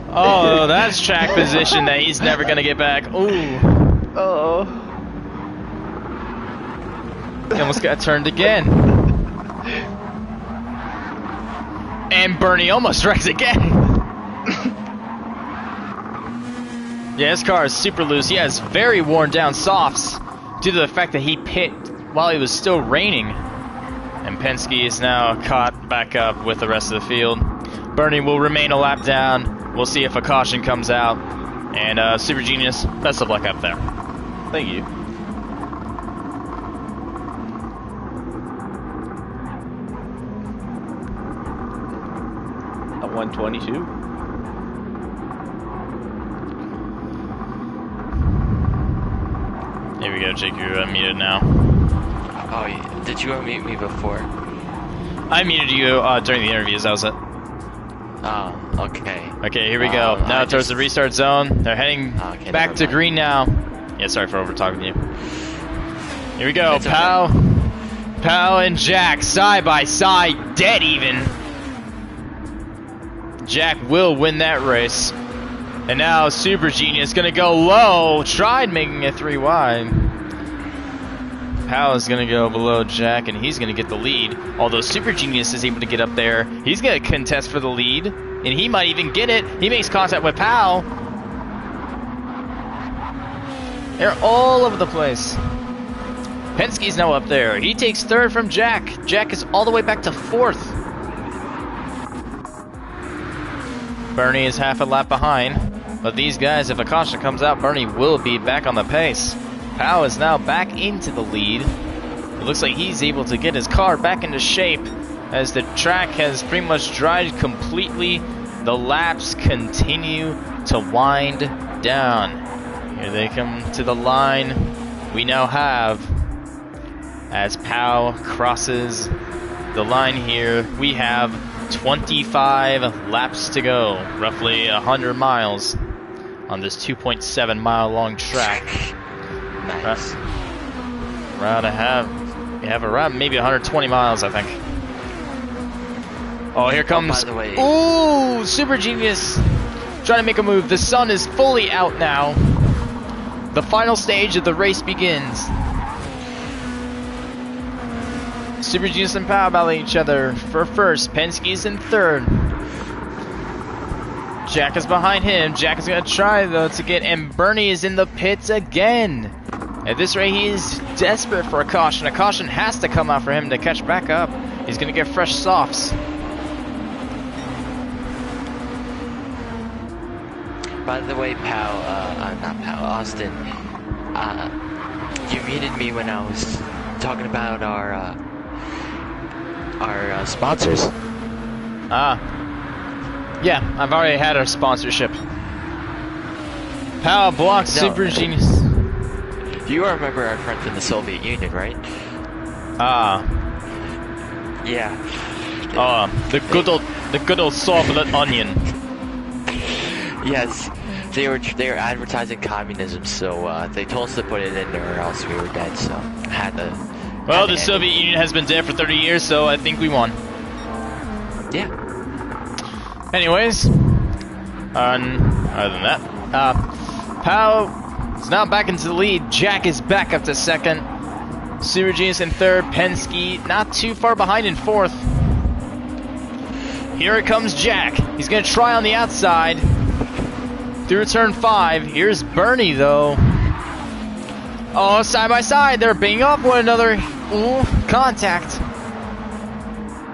Oh, that's track position that he's never going to get back. Ooh. Oh. He almost got turned again. And Bernie almost wrecks again. Yeah, his car is super loose. He has very worn down softs due to the fact that he pit while it was still raining. And Penske is now caught back up with the rest of the field. Bernie will remain a lap down. We'll see if a caution comes out. And Super Genius, best of luck up there. Thank you. A 122. Here we go, Jake, you're unmuted now. Oh, did you unmute me before? I muted you during the interviews, that was it. Oh, okay. Okay, here we go. Now towards the restart zone. They're heading back to green now. Yeah, sorry for over-talking to you. Here we go. Pow and Jack side by side, dead even. Jack will win that race. And now Super Genius gonna go low. Tried making it 3 wide. Powell is gonna go below Jack, and he's gonna get the lead. Although Super Genius is able to get up there, he's gonna contest for the lead, and he might even get it. He makes contact with Powell. They're all over the place. Penske's now up there. He takes 3rd from Jack. Jack is all the way back to 4th. Bernie is half a lap behind. But these guys, if a caution comes out, Bernie will be back on the pace. Powell is now back into the lead. It looks like he's able to get his car back into shape as the track has pretty much dried completely. The laps continue to wind down. Here they come to the line. We now have, as Powell crosses the line here, we have 25 laps to go, roughly 100 miles on this 2.7 mile long track. Nice. We have around maybe 120 miles, I think. Oh, here comes. By the way. Ooh, Super Genius trying to make a move. The sun is fully out now. The final stage of the race begins. Super Genius and Powell battling each other for first. Penske's in 3rd. Jack is behind him. Jack is going to try, though, to get... And Bernie is in the pits again. At this rate, he is desperate for a caution. A caution has to come out for him to catch back up. He's going to get fresh softs. By the way, Austin, you muted me when I was talking about our sponsors. Yeah, I've already had our sponsorship. Powell blocks Super Genius. You remember our friends in the Soviet Union, right? Yeah. The good old Soviet onion. Yes, they were advertising communism, so they told us to put it in there, or else we were dead. So I had to. Well, the Soviet Union has been dead for 30 years, so I think we won. Yeah. Anyways, other than that, Powell is now back into the lead. Jack is back up to 2nd. Super Genius in 3rd. Penske not too far behind in 4th. Here it comes Jack. He's going to try on the outside through turn 5. Here's Bernie, though. Oh, side by side. They're banging off one another. Ooh, contact.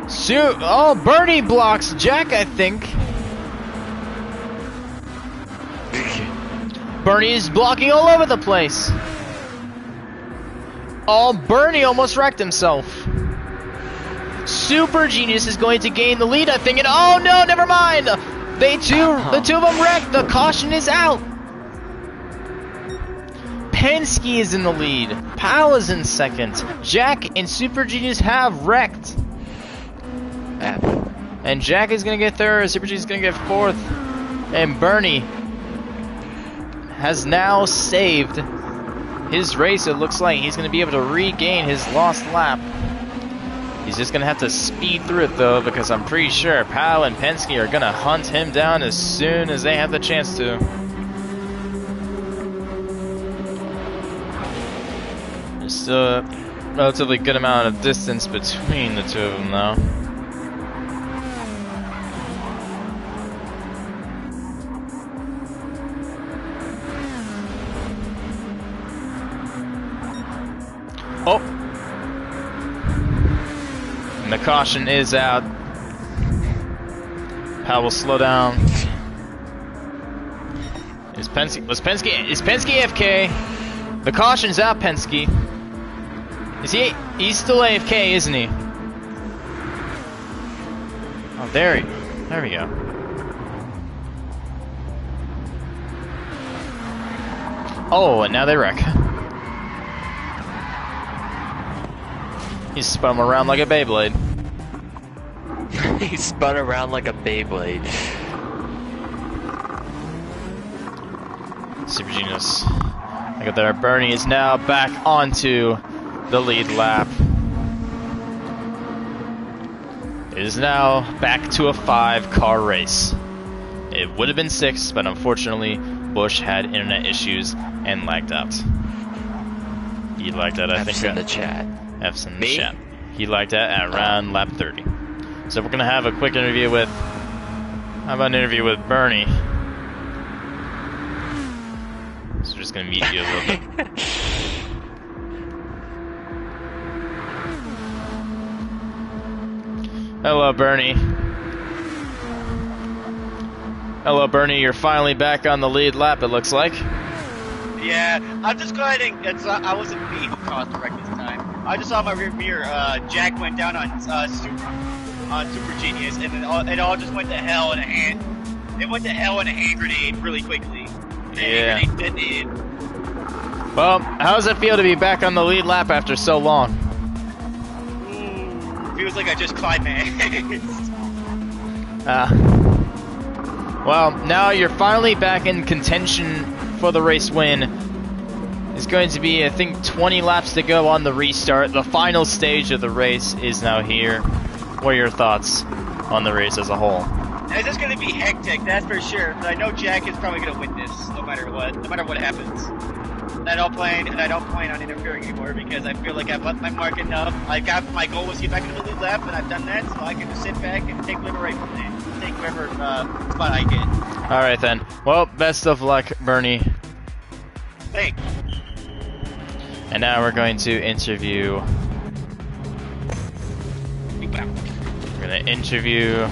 Oh, Bernie blocks Jack, I think. Bernie is blocking all over the place. Oh, Bernie almost wrecked himself. Super Genius is going to gain the lead, I think. And oh no, never mind. The two of them wrecked. The caution is out. Penske is in the lead. Powell is in second. Jack and Super Genius have wrecked. F. And Jack is going to get third. Super Genius is going to get fourth. And Bernie has now saved his race. It looks like he's going to be able to regain his lost lap. He's just going to have to speed through it, though, because I'm pretty sure Powell and Penske are going to hunt him down as soon as they have the chance to. There's still a relatively good amount of distance between the two of them, though. Oh! And the caution is out. Powell will slow down. Is Penske AFK? The caution's out, Penske. Is he's still AFK, isn't he? Oh, there we go. Oh, and now they wreck. He spun him around like a Beyblade. He spun around like a Beyblade. Super Genius. Look at there. Bernie is now back onto the lead lap. It is now back to a 5-car race. It would have been 6, but unfortunately, Bush had internet issues and lagged out. He lagged out, I think. F's in the chat. F's in the chat. He lagged out at around lap 30. So we're gonna have a quick interview with. How about an interview with Bernie? So we're just gonna meet you a little bit. Hello, Bernie. Hello, Bernie. You're finally back on the lead lap, it looks like. Yeah, I'm just glad I wasn't me who caused the wreck this time. I just saw my rear mirror. Jack went down on Super Genius, and then it all just went to hell in a hand. It went to hell in a hand grenade really quickly. And Yeah. hand grenade detonated. Well, how does it feel to be back on the lead lap after so long? Feels like I just climaxed. Well, now you're finally back in contention for the race win. It's going to be, I think, 20 laps to go on the restart. The final stage of the race is now here. What are your thoughts on the race as a whole? It's just gonna be hectic, that's for sure. But I know Jack is probably gonna win this, no matter what happens. And I don't plan on interfering anymore because I feel like I've left my mark enough. My goal was to get back into the lead lap, and I've done that, so I can just sit back and take whatever spot I get. All right then. Well, best of luck, Bernie. Thanks. And now we're going to interview. We're going to interview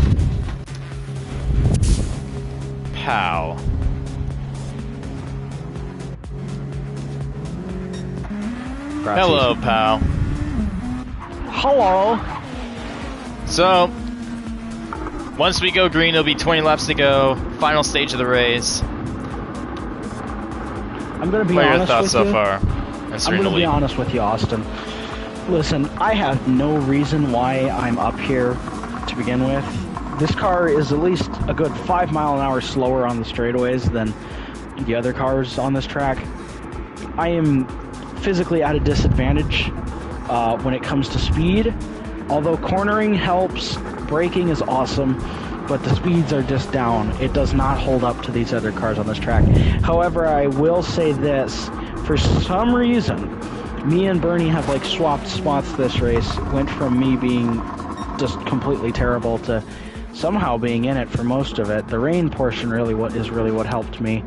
Pow. Hello, Pow. Hello. So, once we go green, it'll be 20 laps to go. Final stage of the race. I'm going to be What are your honest thoughts with so you. far? I'm going to be honest with you, Austin. Listen, I have no reason why I'm up here to begin with. This car is at least a good 5 mile an hour slower on the straightaways than the other cars on this track. I am physically at a disadvantage when it comes to speed. Although cornering helps, braking is awesome, but the speeds are just down. It does not hold up to these other cars on this track. However, I will say this. For some reason, me and Bernie have like swapped spots this race. Went from me being just completely terrible to somehow being in it for most of it. The rain portion really what helped me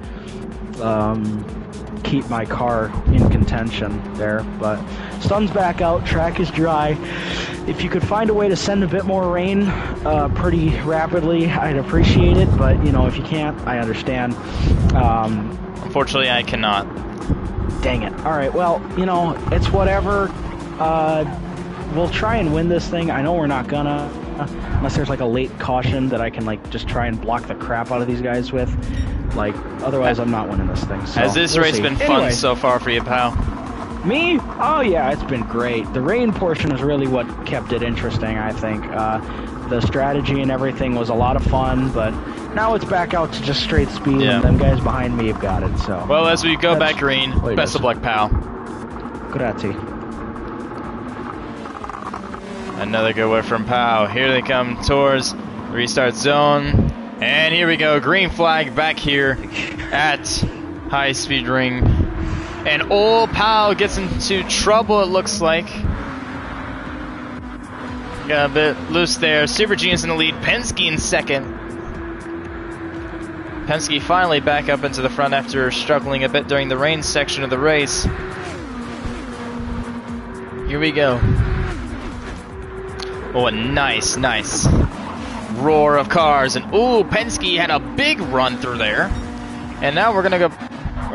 keep my car in contention there. But sun's back out, track is dry. If you could find a way to send a bit more rain pretty rapidly, I'd appreciate it. But you know, if you can't, I understand. Unfortunately, I cannot. Dang it. Alright, well, you know, it's whatever. We'll try and win this thing. I know we're not gonna, unless there's like a late caution that I can like just try and block the crap out of these guys with. Like, otherwise I'm not winning this thing. So Has this we'll race see. been fun Anyway, so far for you, pal? Me? Oh yeah, it's been great. The rain portion is really what kept it interesting, I think. The strategy and everything was a lot of fun, but now it's back out to just straight speed, Yeah. and them guys behind me have got it, so... Well, as we go back green, what it best is. of luck, pal. Grazie. Another good one from Pow. Here they come towards restart zone. And here we go. Green flag back here at High Speed Ring. And old Pow gets into trouble, it looks like. Got a bit loose there. Super Genius in the lead. Penske in second. Penske finally back up into the front after struggling a bit during the rain section of the race. Here we go. Oh, a nice roar of cars. And ooh, Penske had a big run through there. And now we're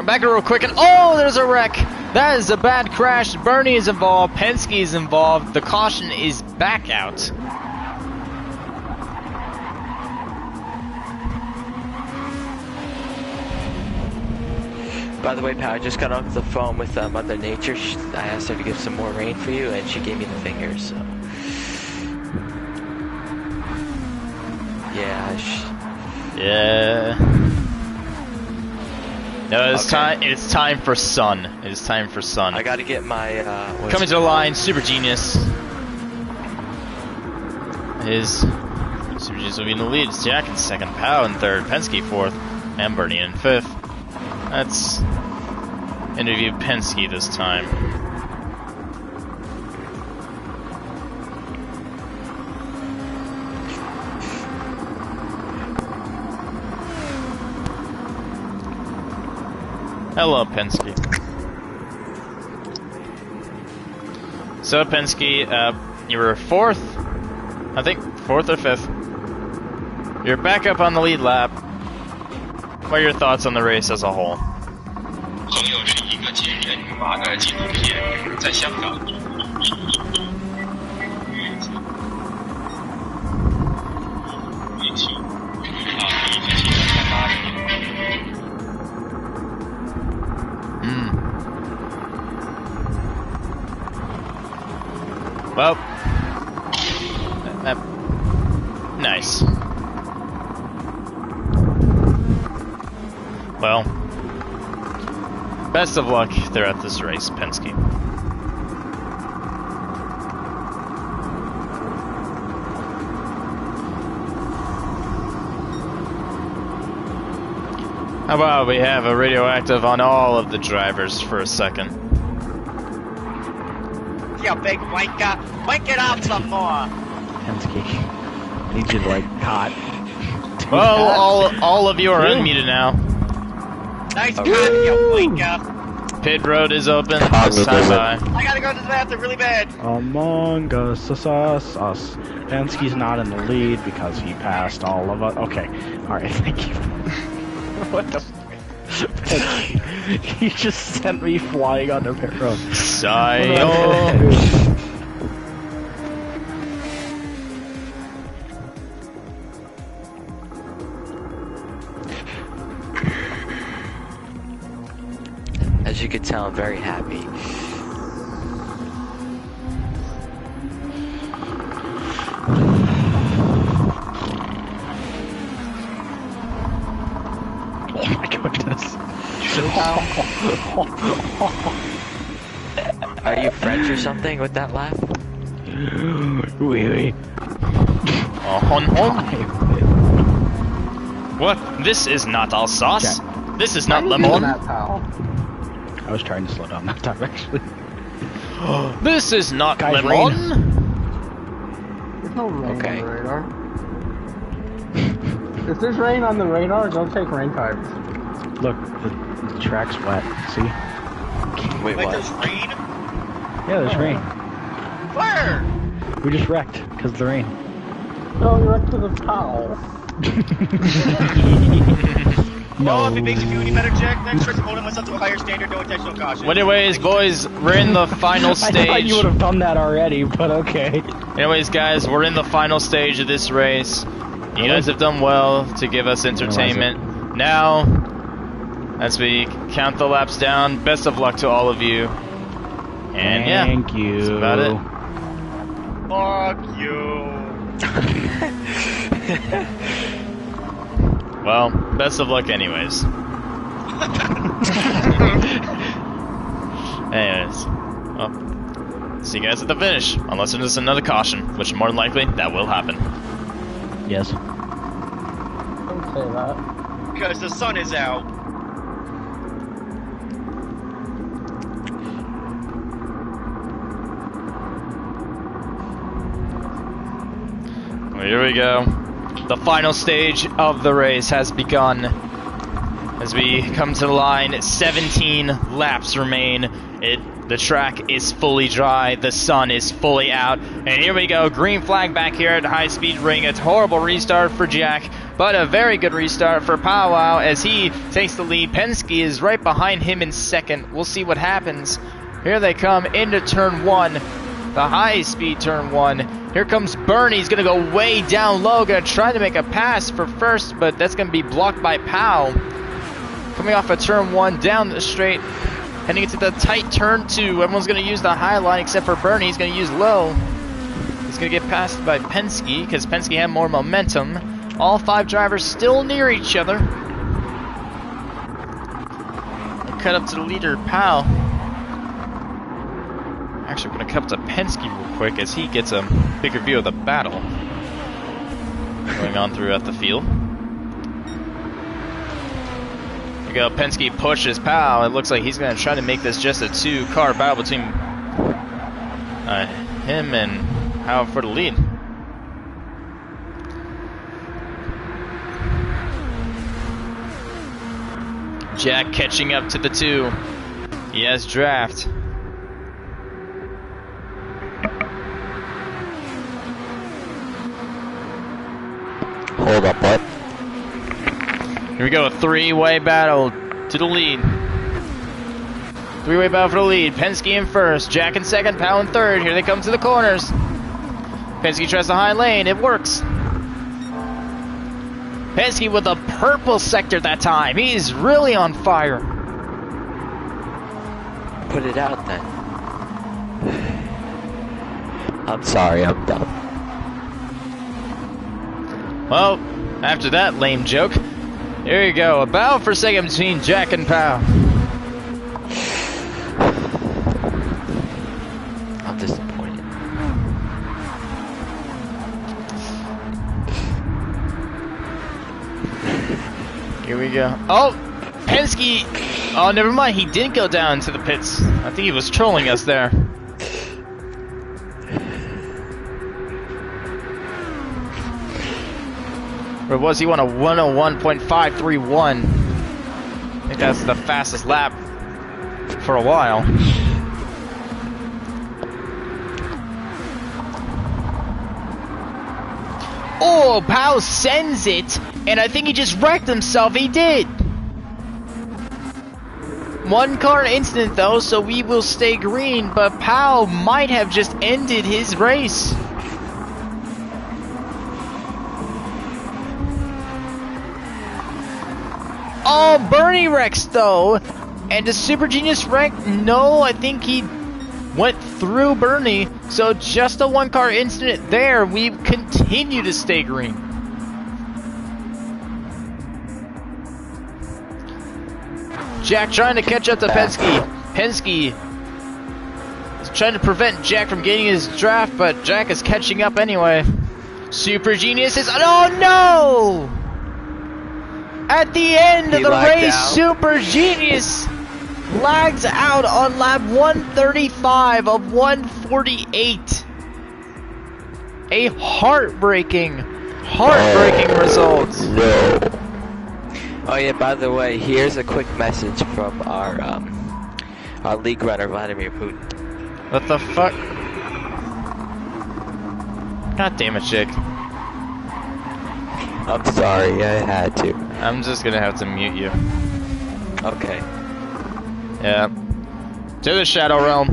back real quick. And oh, there's a wreck. That is a bad crash. Bernie is involved. Penske is involved. The caution is back out. By the way, pal, I just got off the phone with Mother Nature. I asked her to give some more rain for you, and she gave me the fingers, so... Yeah. No, it's time. It's time for sun. It is time for sun. I gotta get my, Coming to the line, Super Genius. Super Genius will be in the lead. It's Jack in second, Pow in third, Penske fourth, and Bernie in fifth. Let's interview Penske this time. Hello, Penske. So, Penske, you were fourth, I think, fourth or fifth. You're back up on the lead lap. What are your thoughts on the race as a whole? 朋友是一个惊人语麻的纪录片，在香港。Well, nice. Well, best of luck throughout this race, Penske. How about we have a radioactive on all of the drivers for a second? You big wanker. Wank it out some more. Penske. Need you like hot. Well, all of you are unmuted now. Nice cut, you wanker. Pit road is open. It's time by. I gotta go to the bathroom really bad. Among us. Penske's not in the lead because he passed all of us. Okay. Alright, thank you. What the He just sent me flying on the pit road. As you can tell, I'm very happy. Oh my goodness. Are you French or something with that laugh? Oui. What? This is not Alsace. Jack. This is not Why Le are you doing Mans. that, pal? I was trying to slow down that time, actually. This is not Guys, Le Mans. There's no rain Okay. on the radar. If there's rain on the radar, don't take rain cards. Look, the track's wet. See? Wait, Like what? there's rain? Yeah, there's rain. Where? We just wrecked because of the rain. No, you're up to the pal. Oh, if it makes you feel any better, Jack, next trip, holding myself to a higher standard, no intentional caution. Well, anyways, boys, we're in the final I thought stage. you would have done that already, but okay. Anyways, guys, we're in the final stage of this race. You guys have done well to give us entertainment. Now, as we count the laps down. Best of luck to all of you. And Thank you. That's about it. Fuck you. Well, best of luck anyways. Anyways, well, see you guys at the finish. Unless there's another caution, which more than likely, that will happen. Yes. Don't say that. Because the sun is out. Well, here we go. The final stage of the race has begun. As we come to the line, 17 laps remain. The track is fully dry, the sun is fully out, and here we go, green flag back here at high speed ring. A horrible restart for Jack, but a very good restart for Powwow as he takes the lead. Penske is right behind him in second. We'll see what happens. Here they come into turn 1, the high speed turn 1. Here comes Bernie. He's going to go way down low, going to try to make a pass for first, but that's going to be blocked by Pow. Coming off of turn 1, down the straight, heading into the tight turn 2. Everyone's going to use the high line except for Bernie. He's going to use low. He's going to get passed by Penske because Penske had more momentum. All 5 drivers still near each other. Cut up to the leader, Pow. Actually, we're going to cut up to Penske real quick as he gets a bigger view of the battle going on throughout the field. Here we go, Penske pushes Pow. It looks like he's going to try to make this just a 2-car battle between him and Pow for the lead. Jack catching up to the 2. He has draft. Hold up, what? Here we go, a 3-way battle to the lead. 3-way battle for the lead. Penske in first, Jack in second, Powell in third. Here they come to the corners. Penske tries the high lane, it works. Penske with a purple sector that time. He's really on fire. Put it out then. I'm sorry, I'm dumb. Well, after that lame joke, here you go. A battle for second between Jack and Pow. I'm disappointed. Here we go. Oh, Penske. Oh, never mind. He didn't go down to the pits. I think he was trolling us there. Or was he on a 101.531? I think that's the fastest lap for a while. Oh, Pow sends it, and I think he just wrecked himself. He did. 1-car incident though, so we will stay green, but Pow might have just ended his race. Oh, Bernie wrecks though, and the Super Genius wreck? No, I think he went through Bernie, so just a 1-car incident there. We continue to stay green. Jack trying to catch up to Penske. Penske is trying to prevent Jack from getting his draft, but Jack is catching up anyway. Super Genius is... Oh no! At the end of the race, Super Genius lags out on lap 135 of 148. A heartbreaking result. No. Oh yeah, by the way, here's a quick message from our league runner, Vladimir Putin. What the fuck? God damn it, Jake. I'm sorry, I had to. I'm just gonna have to mute you. Okay. Yeah. To the Shadow Realm.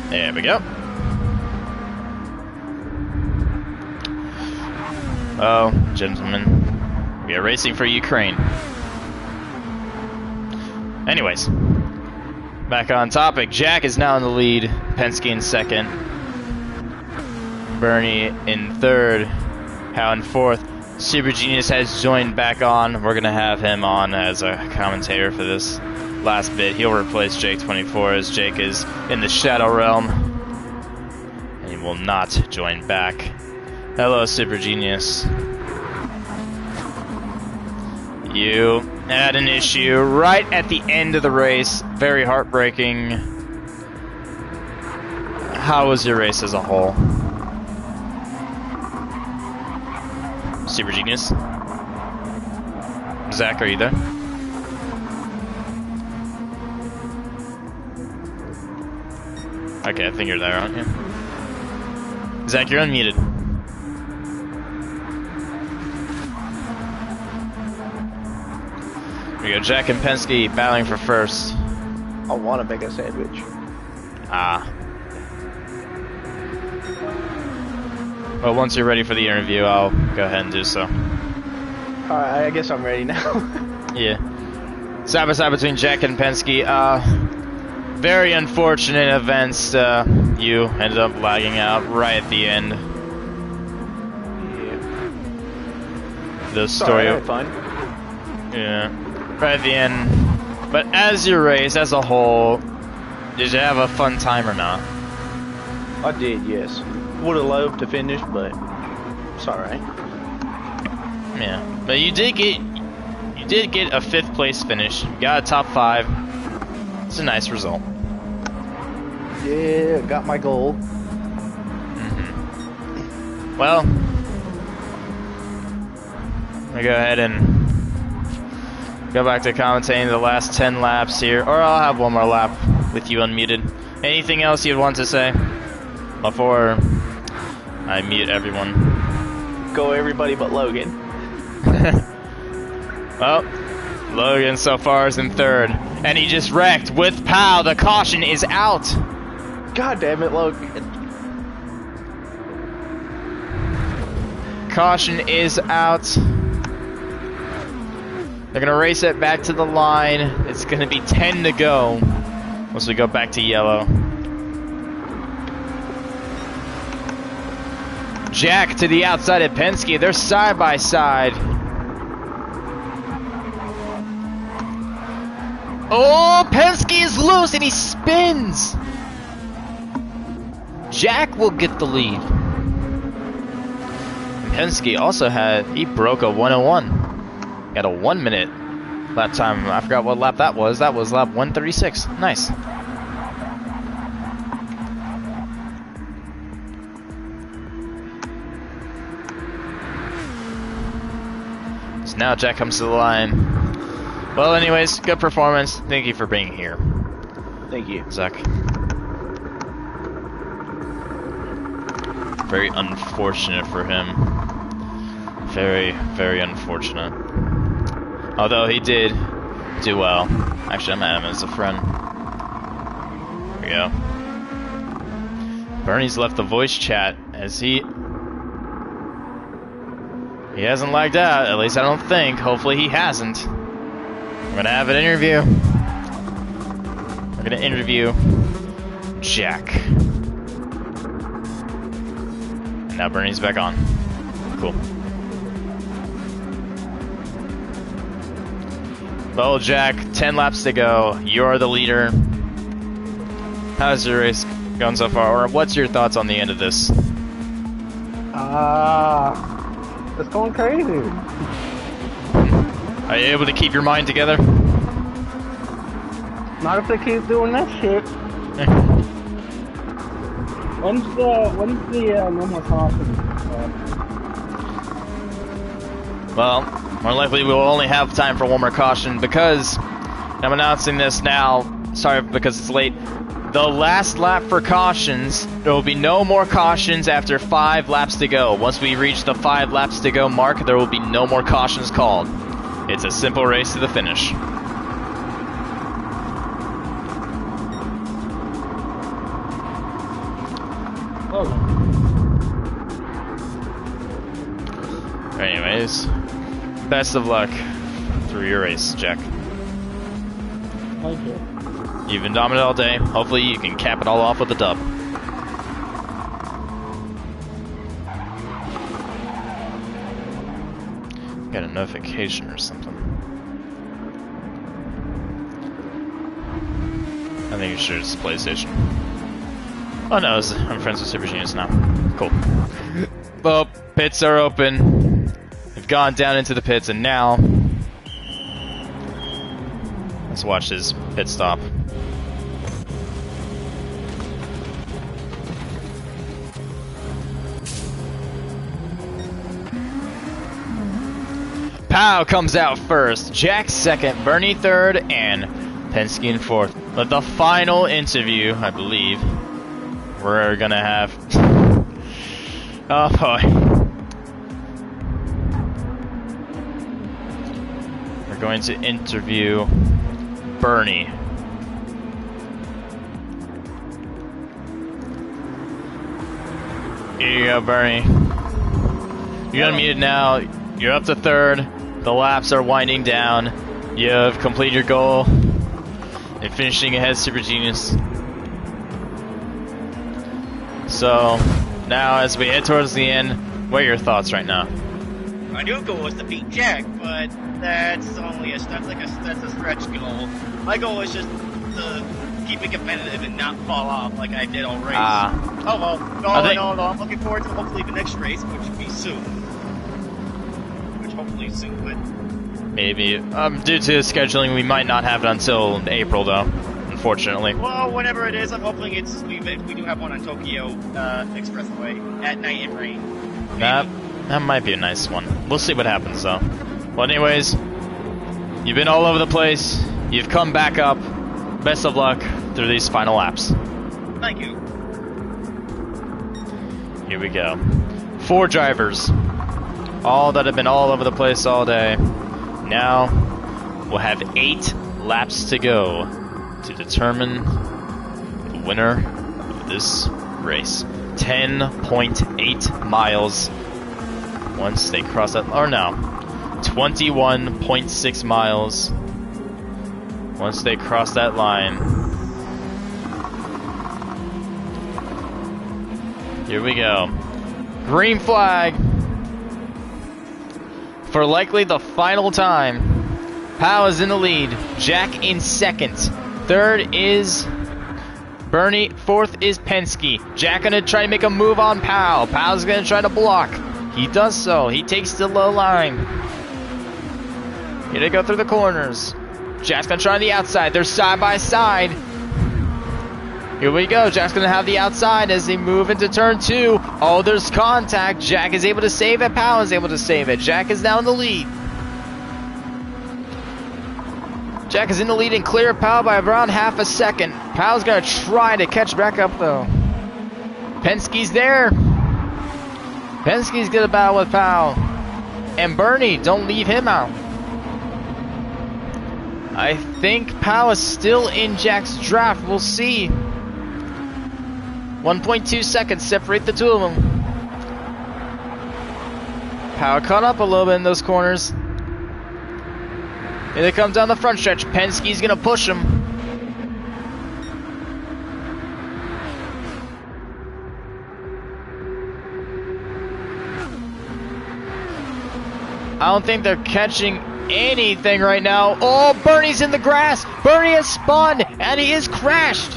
There we go. Oh, gentlemen. We are racing for Ukraine. Anyways, back on topic. Jack is now in the lead. Penske in second. Bernie in third. Hal in fourth. Super Genius has joined back on. We're gonna have him on as a commentator for this last bit. He'll replace Jake 24 as Jake is in the Shadow Realm. And he will not join back. Hello, Super Genius. You had an issue right at the end of the race. Very heartbreaking. How was your race as a whole? Super Genius? Zach, are you there? Okay, I think you're there, aren't you? Zach, you're unmuted. Here we go, Jack and Penske battling for first. I want to make a sandwich. Ah. Well, once you're ready for the interview, I'll go ahead and do so. I guess I'm ready now. Yeah. Side by side between Jack and Penske. Very unfortunate events. You ended up lagging out right at the end. Yeah. The story. Sorry, I had fun. Yeah. Right at the end. But as your race, as a whole, did you have a fun time or not? I did, yes. Would have loved to finish, but it's alright. Yeah. But you did get a 5th place finish. You got a top 5. It's a nice result. Yeah, got my goal. Mm-hmm. Well, I go ahead and go back to commentating the last 10 laps here, or I'll have one more lap with you unmuted. Anything else you'd want to say before I mute everyone? Go everybody but Logan. Well, Logan so far is in 3rd, and he just wrecked with POW. The caution is out. God damn it, Logan. Caution is out. They're gonna race it back to the line. It's gonna be 10 to go once we go back to yellow. Jack to the outside of Penske. They're side by side. Oh, Penske is loose and he spins. Jack will get the lead. And Penske also he broke a 101. Got a 1 minute lap time. I forgot what lap that was. That was lap 136. Nice. So now Jack comes to the line. Well, anyways, good performance. Thank you for being here. Thank you. Zach. Very unfortunate for him. Very, very unfortunate. Although he did do well. Actually, I'm at him as a friend. Here we go. Bernie's left the voice chat as he hasn't lagged out. At least I don't think. Hopefully he hasn't. We're gonna have an interview. We're gonna interview Jack. And now Bernie's back on. Cool. Well, Jack, 10 laps to go. You're the leader. How's your race going so far? Or what's your thoughts on the end of this? It's going crazy. Are you able to keep your mind together? Not if they keep doing that shit. When's the no more caution? Well, more likely we will only have time for one more caution because I'm announcing this now. Sorry because it's late. The last lap for cautions, there will be no more cautions after 5 laps to go. Once we reach the 5 laps to go mark, there will be no more cautions called. It's a simple race to the finish. Anyways, best of luck through your race, Jack. Okay. You've been dominant all day. Hopefully you can cap it all off with a dub. Got a notification or something. I think it's sure it's PlayStation. Oh no, I'm friends with Super Genius now. Cool. Well, pits are open. We've gone down into the pits and now let's watch his pit stop. Pow comes out first, Jack second, Bernie third, and Penske in fourth. But the final interview, I believe, we're gonna have. Oh boy. We're going to interview Bernie. Here you go, Bernie. You're unmuted now. You're up to third. The laps are winding down. You have completed your goal and finishing ahead Super Genius. So now as we head towards the end, what are your thoughts right now? My new goal was to beat Jack, but that's only a stretch goal. My goal is just to keep it competitive and not fall off like I did all race. Oh well, no, I'm looking forward to hopefully the next race, which will be soon. Hopefully soon, but maybe due to scheduling, we might not have it until April, though. Unfortunately. Well, whenever it is, I'm hoping we do have one on Tokyo Expressway at night in rain. That might be a nice one. We'll see what happens, though. Well, anyways, you've been all over the place. You've come back up. Best of luck through these final laps. Thank you. Here we go. 4 drivers. All that have been all over the place all day. Now, we'll have 8 laps to go to determine the winner of this race. 10.8 miles once they cross that, or no, 21.6 miles once they cross that line. Here we go. Green flag. For likely the final time, Pow is in the lead. Jack in second. Third is Bernie. Fourth is Penske. Jack gonna try to make a move on Pow. Pow's gonna try to block. He does so. He takes the low line. Here they go through the corners. Jack's gonna try on the outside. They're side by side. Here we go. Jack's gonna have the outside as they move into turn 2. Oh, there's contact. Jack is able to save it. Pow is able to save it. Jack is now in the lead. Jack is in the lead and clear Pow by around half a second. Pow's gonna try to catch back up though. Penske's there. Penske's gonna battle with Pow. And Bernie, don't leave him out. I think Pow is still in Jack's draft. We'll see. 1.2 seconds separate the two of them. Pow caught up a little bit in those corners. Here they come down the front stretch. Penske's gonna push him. I don't think they're catching anything right now. Oh, Bernie's in the grass. Bernie has spun and he is crashed.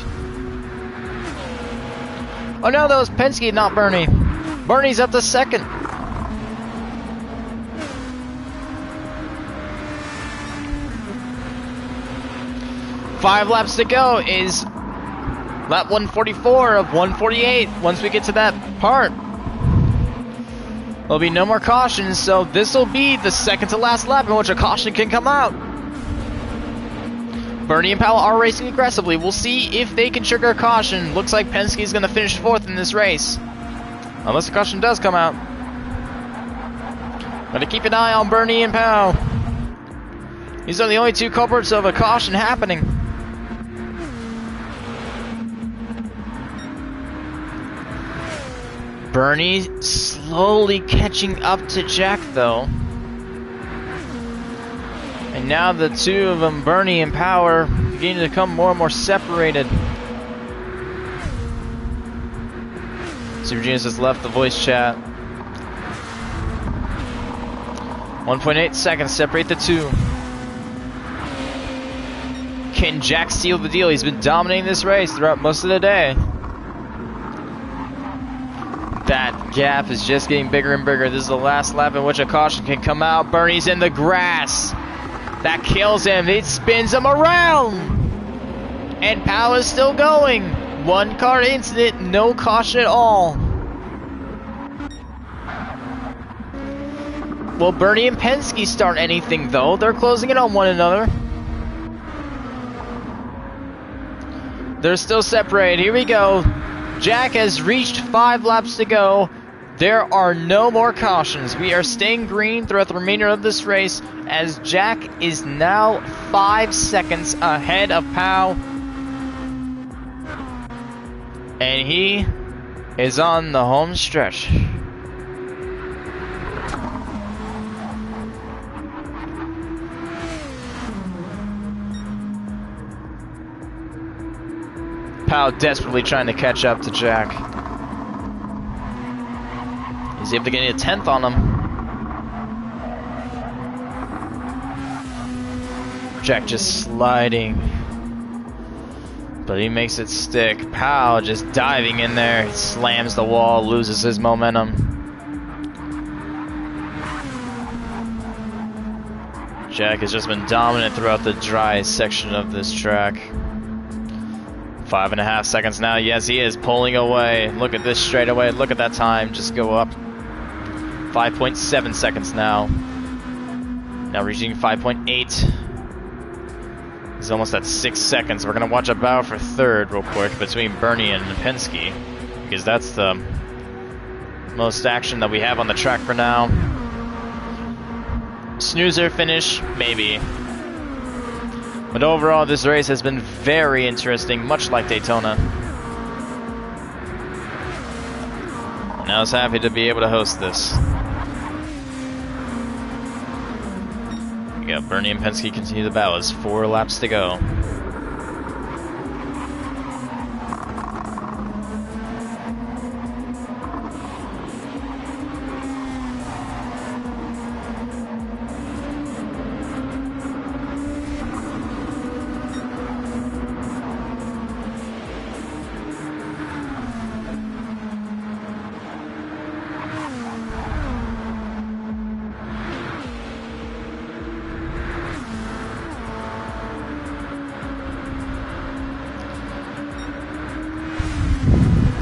Oh no, that was Penske, not Bernie. Bernie's up to second. Five laps to go is lap 144 of 148. Once we get to that part, there'll be no more cautions, so this will be the second to last lap in which a caution can come out. Bernie and Powell are racing aggressively. We'll see if they can trigger a caution. Looks like Penske's going to finish fourth in this race. Unless the caution does come out. Gotta keep an eye on Bernie and Powell. These are the only two culprits of a caution happening. Bernie slowly catching up to Jack though. And now the two of them, Bernie and Power, beginning to become more and more separated. Super Genius has left the voice chat. 1.8 seconds separate the two. Can Jack seal the deal? He's been dominating this race throughout most of the day. That gap is just getting bigger and bigger. This is the last lap in which a caution can come out. Bernie's in the grass. That kills him. It spins him around. And Powell is still going. One car incident, no caution at all. Will Bernie and Penske start anything though? They're closing in on one another. They're still separated. Here we go. Jack has reached 5 laps to go. There are no more cautions. We are staying green throughout the remainder of this race as Jack is now 5 seconds ahead of Powell. And he is on the home stretch. Powell desperately trying to catch up to Jack. He's able to get a 10th on him. Jack just sliding. But he makes it stick. Powell just diving in there. He slams the wall, loses his momentum. Jack has just been dominant throughout the dry section of this track. 5.5 seconds now. Yes, he is pulling away. Look at this straightaway. Look at that time. Just go up. 5.7 seconds now. Now reaching 5.8. He's almost at 6 seconds. We're going to watch a battle for third real quick between Bernie and Penske, because that's the most action that we have on the track for now. Snoozer finish? Maybe. But overall, this race has been very interesting, much like Daytona. And I was happy to be able to host this. Yeah, Bernie and Penske continue the battle. It's 4 laps to go.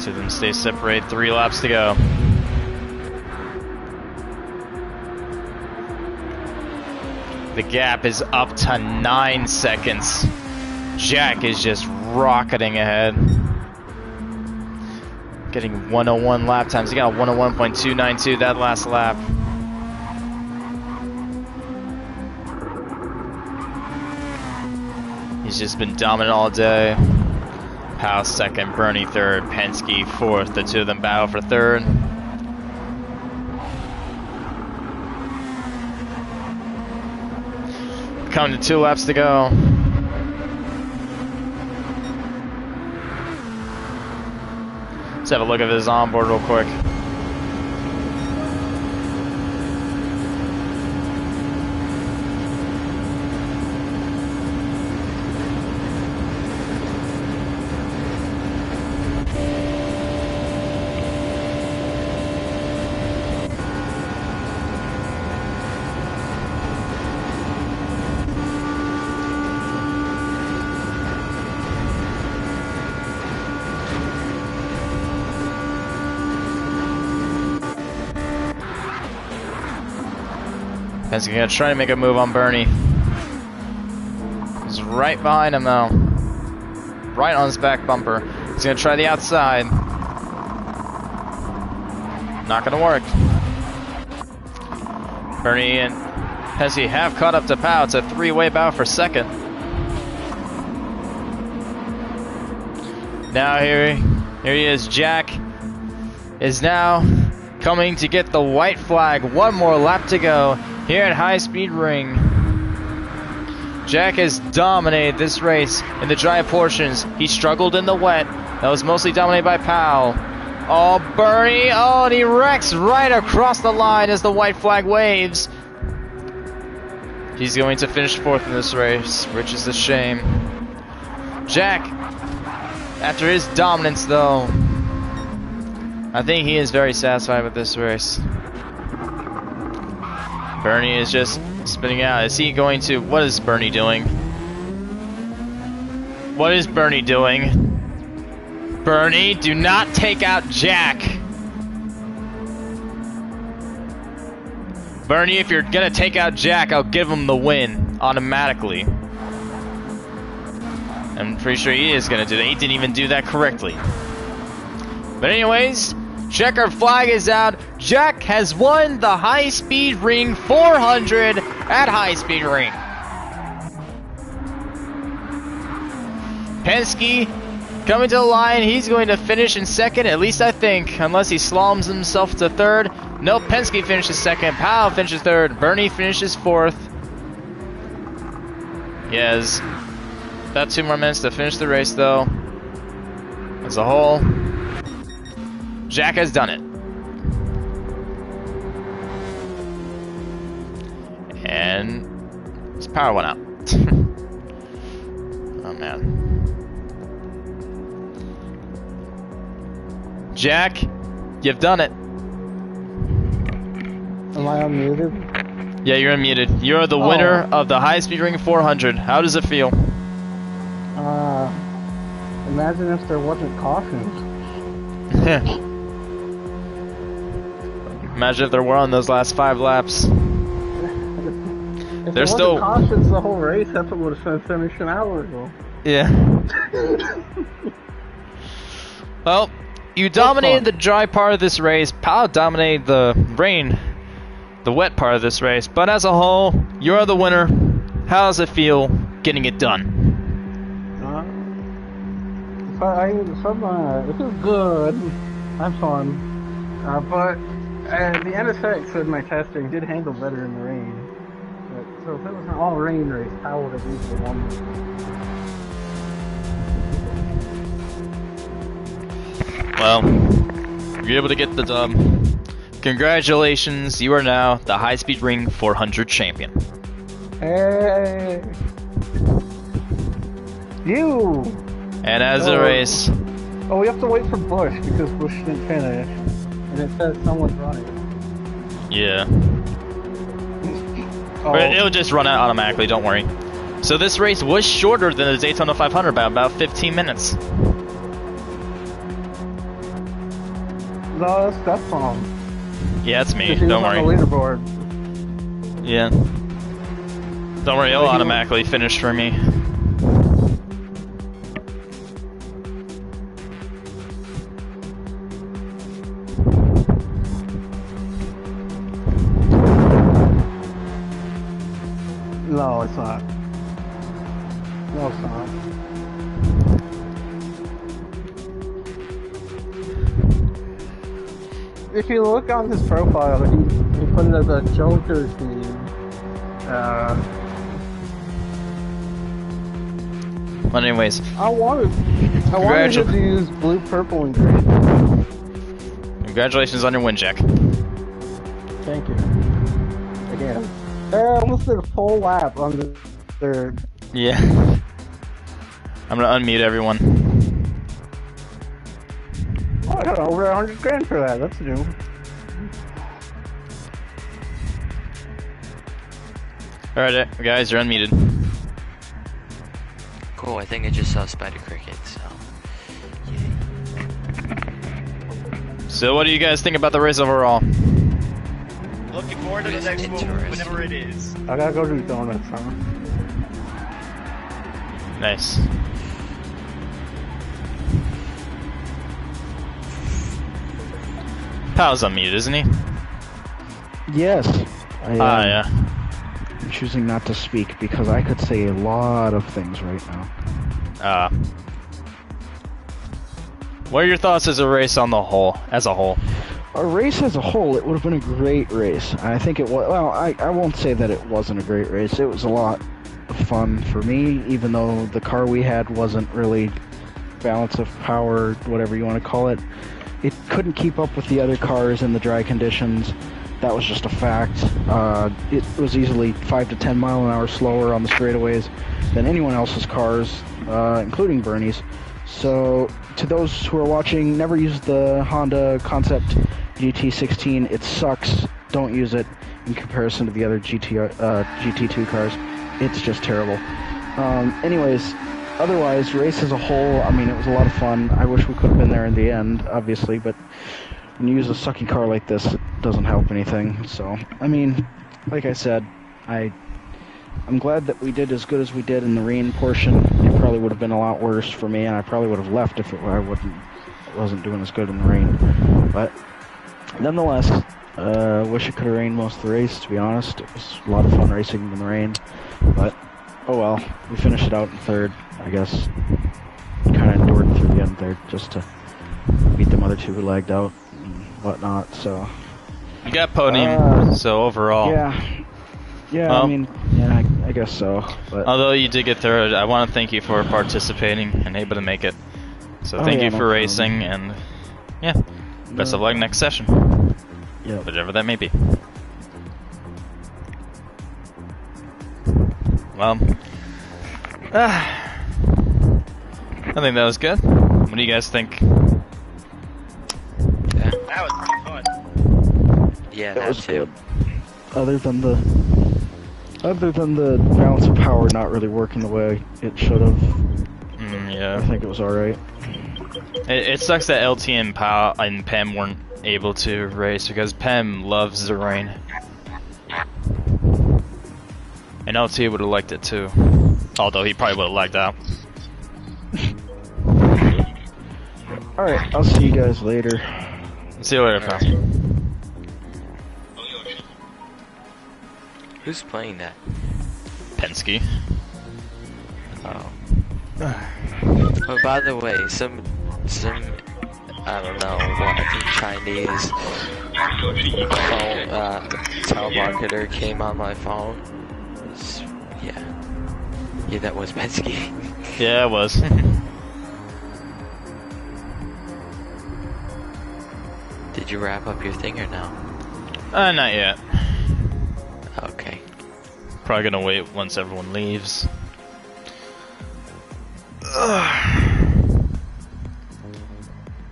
Two of them stay separated, 3 laps to go. The gap is up to 9 seconds. Jack is just rocketing ahead. Getting 101 lap times. He got 101.292 that last lap. He's just been dominant all day. Powell second, Bernie third, Penske fourth. The two of them battle for third. Coming to 2 laps to go. Let's have a look at his onboard real quick. He's gonna try to make a move on Bernie. He's right behind him though. Right on his back bumper. He's gonna try the outside. Not gonna work. Bernie and Penske have caught up to Powell. It's a 3-way battle for second. Now here he is. Jack is now coming to get the white flag. 1 more lap to go here at High Speed Ring. Jack has dominated this race in the dry portions. He struggled in the wet. That was mostly dominated by Powell. Oh, Bernie! Oh, and he wrecks right across the line as the white flag waves. He's going to finish 4th in this race, which is a shame. Jack, after his dominance though, I think he is very satisfied with this race. Bernie is just spinning out. Is he going to... What is Bernie doing? What is Bernie doing? Bernie, do not take out Jack. Bernie, if you're gonna take out Jack, I'll give him the win automatically. I'm pretty sure he is gonna do that. He didn't even do that correctly. But anyways, checker flag is out. Jack has won the High Speed Ring 400 at High Speed Ring. Penske coming to the line. He's going to finish in 2nd, at least I think, unless he slaloms himself to 3rd. Nope, Penske finishes 2nd. Powell finishes 3rd. Bernie finishes 4th. Yes. About 2 more minutes to finish the race, though. As a whole, Jack has done it. And his power went out. Oh, man. Jack, you've done it. Am I unmuted? Yeah, you're unmuted. You're the winner of the High Speed Ring 400. How does it feel? Imagine if there wasn't cautions. Imagine if there were on those last 5 laps. If There's there still wasn't cautions the whole race, that's what would have been finished an hour ago. Yeah. Well, you dominated the dry part of this race. Powell dominated the rain, the wet part of this race. But as a whole, you're the winner. How does it feel getting it done? It was good. I'm fun. But the NSX in my testing did handle better in the rain. So if it was an all-rain race, Powell would have easily won. Well, you're able to get the dub. Congratulations, you are now the High Speed Ring 400 champion. Hey! You! And as a race... Oh, we have to wait for Bush, because Bush didn't finish. And it says someone's running. Yeah. But it'll just run out automatically, don't worry. So this race was shorter than the Daytona 500 by about 15 minutes. No, that's fine. Yeah, it's me, don't worry. On the leaderboard. Yeah. Don't worry, it'll automatically finish for me. No, it's not. No, it's not. If you look on his profile, he put it as a Joker theme. But anyways. I wanted him to use blue, purple, and green. Congratulations on your win, Jack. Thank you. Again. I almost did a full lap on the 3rd. Yeah. I'm gonna unmute everyone. Oh, I got over 100 grand for that. That's new. Alright, guys, you're unmuted. Cool, I think I just saw Spider Cricket, so... So what do you guys think about the race overall? Looking forward to the next one, whenever it is. I gotta go do donuts, huh? Nice. Powell's unmuted, isn't he? Yes. Yeah. I'm choosing not to speak because I could say a lot of things right now. What are your thoughts as a race on the whole? As a whole? A race as a whole, it would have been a great race. I think it was. Well, I won't say that it wasn't a great race. It was a lot of fun for me, even though the car we had wasn't really balance of power, whatever you want to call it. It couldn't keep up with the other cars in the dry conditions. That was just a fact. It was easily 5 to 10 mile an hour slower on the straightaways than anyone else's cars, including Bernie's. So, to those who are watching, never use the Honda Concept GT16. It sucks. Don't use it in comparison to the other GT2 cars. It's just terrible. Anyways, otherwise, race as a whole, I mean, it was a lot of fun. I wish we could have been there in the end, obviously, but when you use a sucky car like this, it doesn't help anything. So, I mean, like I said, I'm glad that we did as good as we did in the rain portion. It probably would have been a lot worse for me, and I probably would have left if I wasn't doing as good in the rain. But nonetheless, wish it could have rained most of the race, to be honest. It was a lot of fun racing in the rain. But, oh well, we finished it out in third, I guess. Kind of endured through the end there just to beat them other two who lagged out and whatnot, so... You got podium, so overall... Yeah, I mean, yeah, I guess so. But although you did get third, I want to thank you for participating and able to make it. So thank you for racing, and yeah, best of luck next session. Yeah, whatever that may be. Well, I think that was good. What do you guys think? That was pretty fun. Yeah, that was too. good. Other than the balance of power not really working the way it should have. Yeah. I think it was alright. It sucks that LT and Pem weren't able to race because Pem loves the rain. And LT would have liked it too. Although he probably would have liked out. Alright, I'll see you guys later. See you later, pal. Who's playing that? Penske. Oh. Oh, by the way, some I don't know what, I think Chinese phone telemarketer came on my phone. Yeah, that was Penske. Yeah, it was. Did you wrap up your thing or no? Not yet. Okay. Probably gonna wait once everyone leaves.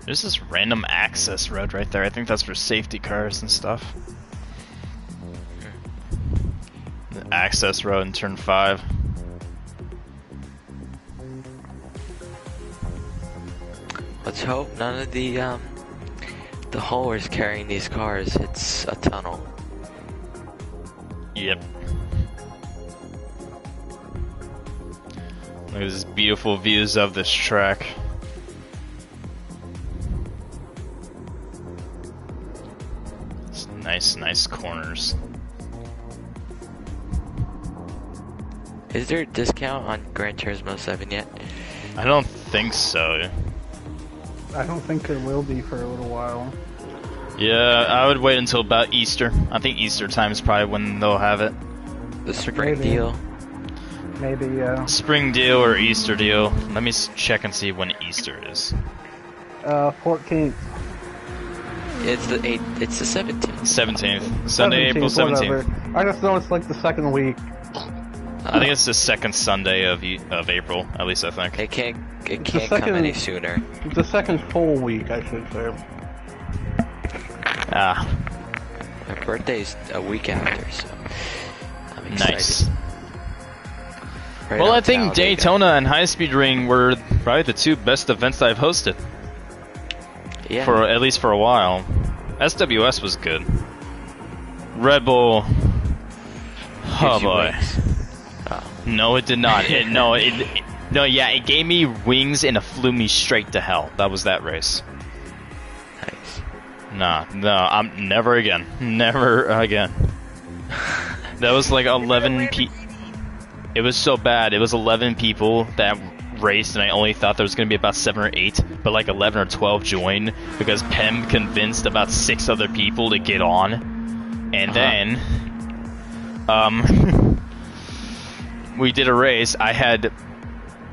There's this random access road right there. I think that's for safety cars and stuff. The access road in turn 5. Let's hope none of the haulers carrying these cars. It's a tunnel. Yep. Look at these beautiful views of this track. It's nice corners. Is there a discount on Gran Turismo 7 yet? I don't think so. I don't think there will be for a little while. Yeah, I would wait until about Easter. I think Easter time is probably when they'll have it. The spring deal? Maybe, yeah. Spring deal or Easter deal. Let me check and see when Easter is. 14th. It's the 8th. It's the 17th. 17th. Sunday, April 17th. Whatever. I just know it's like the second week. I think it's the second Sunday of April, at least I think. It can't come any sooner. It's the second full week, I should say. Ah. My birthday's a week after, so I'm excited. Nice. Right Well, on I think Talladega. Daytona and High Speed Ring were probably the two best events I've hosted. Yeah. For at least for a while. SWS was good. Red Bull. Oh boy. No, it did not. It gave me wings and it flew me straight to hell. That was that race. Nice. No, I'm never again. Never again. That was like 11 people. It was so bad. It was 11 people that raced, and I only thought there was going to be about 7 or 8, but like 11 or 12 joined because Pem convinced about 6 other people to get on, and then we did a race. I had,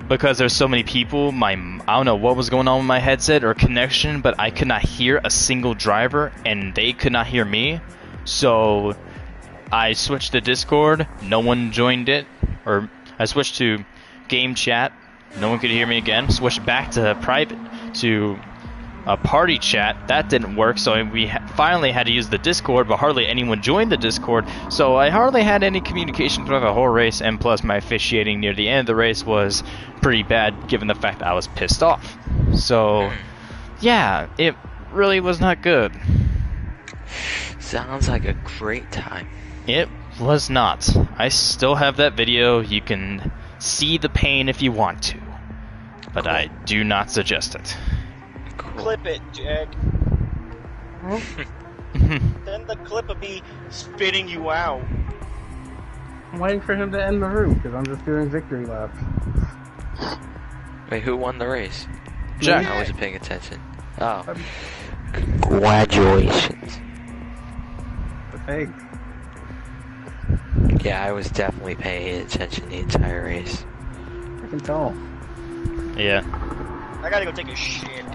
because there's so many people, I don't know what was going on with my headset or connection, but I could not hear a single driver, and they could not hear me. So I switched to Discord. No one joined it, or I switched to game chat. No one could hear me again. Switched back to private, to a party chat. That didn't work, so we finally had to use the Discord, but hardly anyone joined the Discord, so I hardly had any communication throughout the whole race, and plus my officiating near the end of the race was pretty bad given the fact that I was pissed off. So, yeah, it really was not good. Sounds like a great time. It was not. I still have that video. You can see the pain if you want to, but I do not suggest it. Clip it, Jack. Then the clip of me spitting you out. I'm waiting for him to end the route because I'm just doing victory laps. Wait, who won the race? Jack. I wasn't paying attention. Oh. Congratulations. Thanks. Yeah, I was definitely paying attention the entire race. I can tell. Yeah. I gotta go take a shit.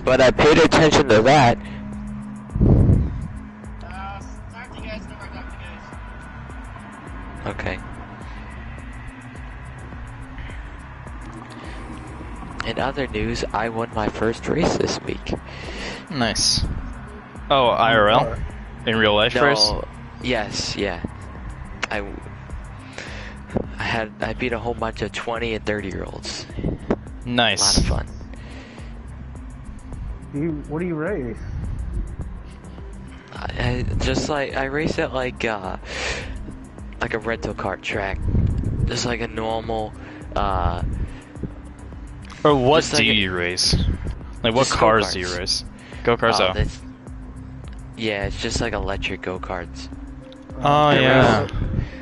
But I paid attention to that. Talk to you guys. Never talk to you guys. Okay. In other news, I won my first race this week. Nice. Oh, IRL? In real life race? Yes, yeah. I beat a whole bunch of 20 and 30-year-olds. Nice. A lot of fun. What do you race? I race at like a rental kart track. Just like a normal, Or what do you race? Like what cars do you race? Go-karts, oh. Yeah, it's just like electric go-karts. Oh, yeah.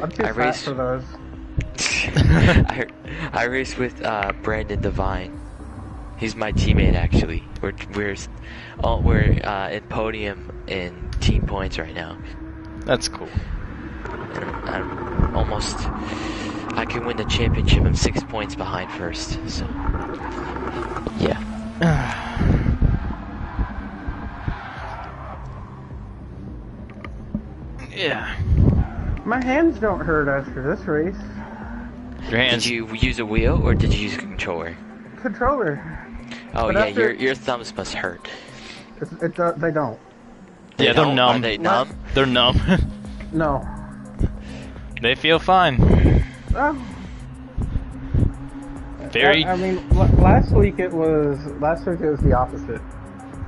I'm too fat for those. I race with Brandon Devine. He's my teammate, actually. We're in podium in team points right now. That's cool. And I'm almost. I can win the championship. I'm 6 points behind first. So, yeah. Yeah. My hands don't hurt after this race. Your hands. Did you use a wheel or did you use a controller? Controller. Oh But yeah, after- your thumbs must hurt. They don't. Yeah, they're don't? numb. Are they numb? They're numb. No. They feel fine. Very I mean, last week it was the opposite.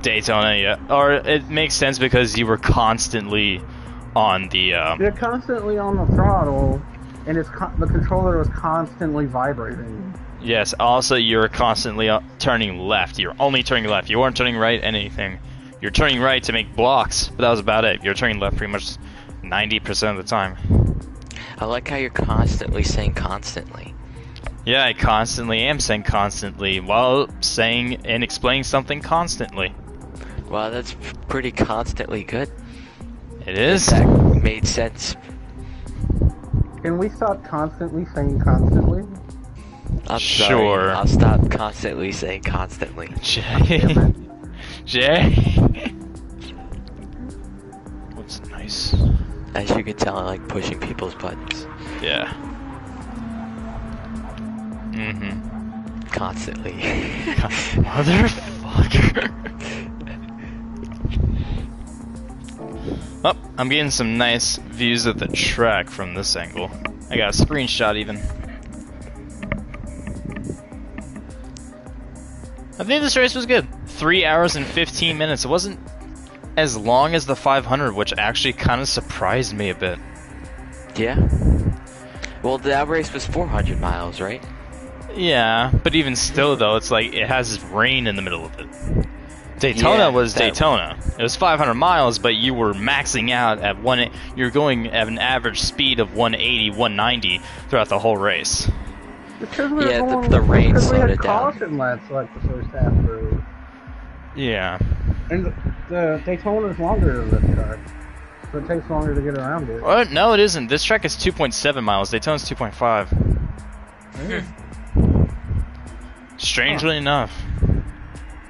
Daytona, yeah. Or it makes sense because you were constantly on the. You're constantly on the throttle, and the controller was constantly vibrating. Yes. Also, you were constantly turning left. You're only turning left. You weren't turning right. Anything. You're turning right to make blocks, but that was about it. You're turning left pretty much 90% of the time. I like how you're constantly saying constantly. Yeah, I constantly am saying constantly while saying and explaining something constantly. Wow, that's pretty constantly good. It is. That made sense. Can we stop constantly saying constantly? I'm Sure. sorry. I'll stop constantly saying constantly. Jay. Jay. What's nice? As you can tell, I like pushing people's buttons. Yeah. Mm-hmm. Constantly. Motherfucker. Oh, I'm getting some nice views of the track from this angle. I got a screenshot even. I think this race was good. 3 hours and 15 minutes. It wasn't as long as the 500, which actually kind of surprised me a bit. Yeah. Well, that race was 400 miles, right? Yeah, but even still though, it's like it has rain in the middle of it. Daytona Yeah, was Daytona. It was 500 miles, but you were maxing out at you're going at an average speed of 180, 190 throughout the whole race. Because we were Yeah, going, the rain because we slowed had it down. caution laps like the first half of the race. Yeah. And the Daytona's longer than this track. So it takes longer to get around it. What? No, it isn't. This track is 2.7 miles. Daytona's 2.5. Strangely enough.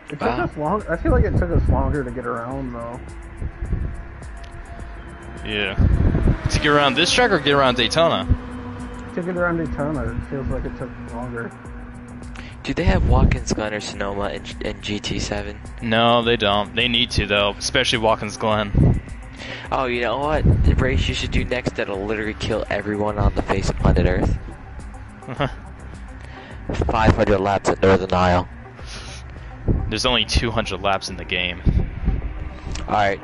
It took us long. I feel like it took us longer to get around though. Yeah. To get around this track or get around Daytona? To get around Daytona, it feels like it took longer. Do they have Watkins Glen or Sonoma in GT7? No, they don't. They need to though, especially Watkins Glen. Oh, you know what? The race you should do next that'll literally kill everyone on the face of planet Earth. 500 laps at Northern Isle. There's only 200 laps in the game. Alright.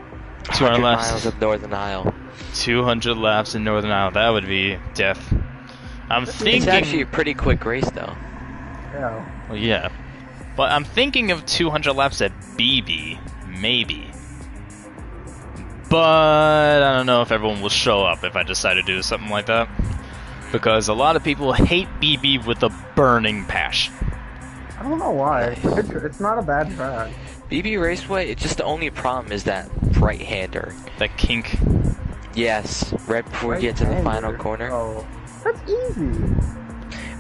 200 laps. miles of Northern Isle. 200 laps in Northern Isle. That would be death. I'm thinking. It's actually a pretty quick race, though. Yeah. Well, yeah. But I'm thinking of 200 laps at BB. Maybe. But I don't know if everyone will show up if I decide to do something like that. Because a lot of people hate BB with a burning passion. I don't know why. It's not a bad track. BB Raceway, it's just the only problem is that right-hander. That kink. Yes, right before you get to the final corner. Oh, that's easy.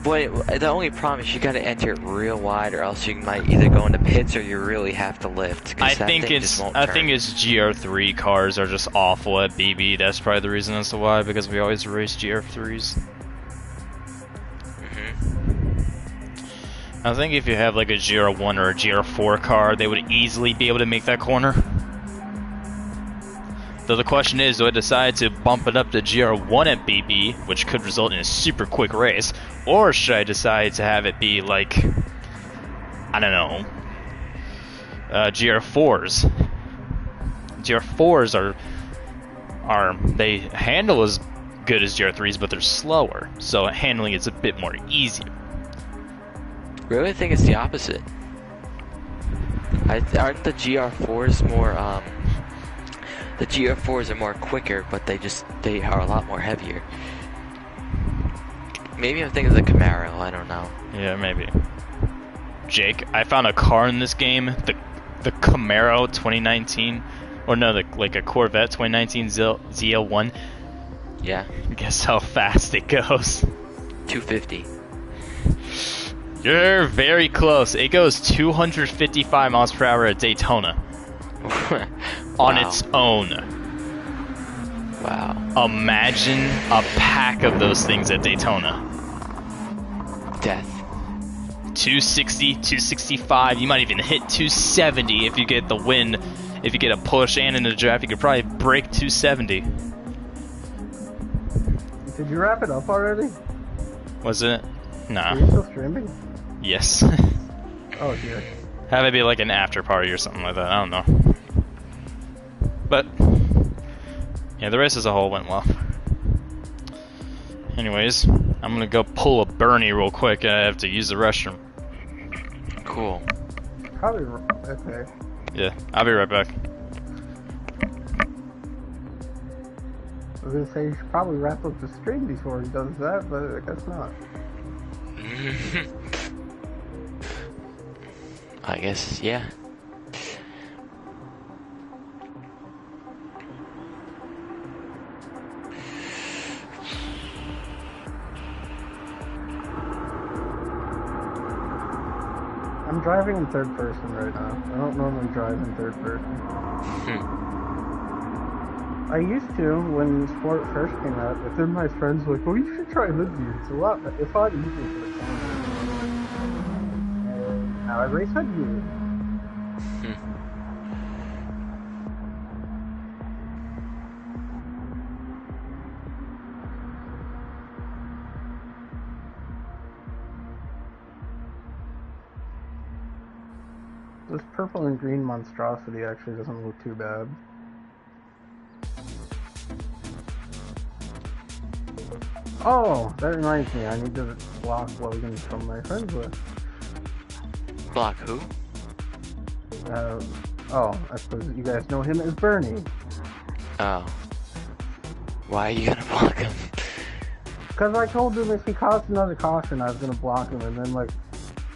But the only problem is you gotta enter it real wide, or else you might either go into pits or you really have to lift. I think it's GR3 cars are just awful at BB. That's probably the reason as to why, because we always race GR3s. I think if you have like a GR1 or a GR4 car, they would easily be able to make that corner. Though the question is, do I decide to bump it up to GR1 at BB, which could result in a super quick race, or should I decide to have it be like, I don't know, GR4s? GR4s they handle as good as GR3s, but they're slower, so handling is a bit more easier. Really, I think it's the opposite. Aren't the GR4s more, the GR4s are more quicker, but they are a lot more heavier. Maybe I'm thinking of the Camaro, I don't know. Yeah, maybe. Jake, I found a car in this game, the Camaro 2019, or no, like a Corvette 2019 ZL1. Yeah. Guess how fast it goes? 250. You're very close. It goes 255 miles per hour at Daytona. On its own. Wow. Imagine a pack of those things at Daytona. Death. 260, 265, you might even hit 270 if you get the win. If you get a push and in the draft, you could probably break 270. Did you wrap it up already? Was it? Nah. Are you still streaming? Yes. Oh dear. Have it be like an after party or something like that, I don't know. But yeah, the race as a whole went well. Anyways, I'm gonna go pull a Bernie real quick. I have to use the restroom. Cool. Probably okay. Yeah, I'll be right back. I was gonna say you should probably wrap up the stream before he does that, but I guess not. I guess, yeah. I'm driving in third person right now. I don't normally drive in third person. I used to when sport first came out, but then my friends were like, "Well, you should try Hoodview. It's a lot easier for the camera." And now I race Hoodview. This purple and green monstrosity actually doesn't look too bad. Oh, that reminds me, I need to block Logan from my friends list. Block who? I suppose you guys know him as Bernie. Oh. Why are you gonna block him? Because I told him if he caused another caution, I was gonna block him, and then, like,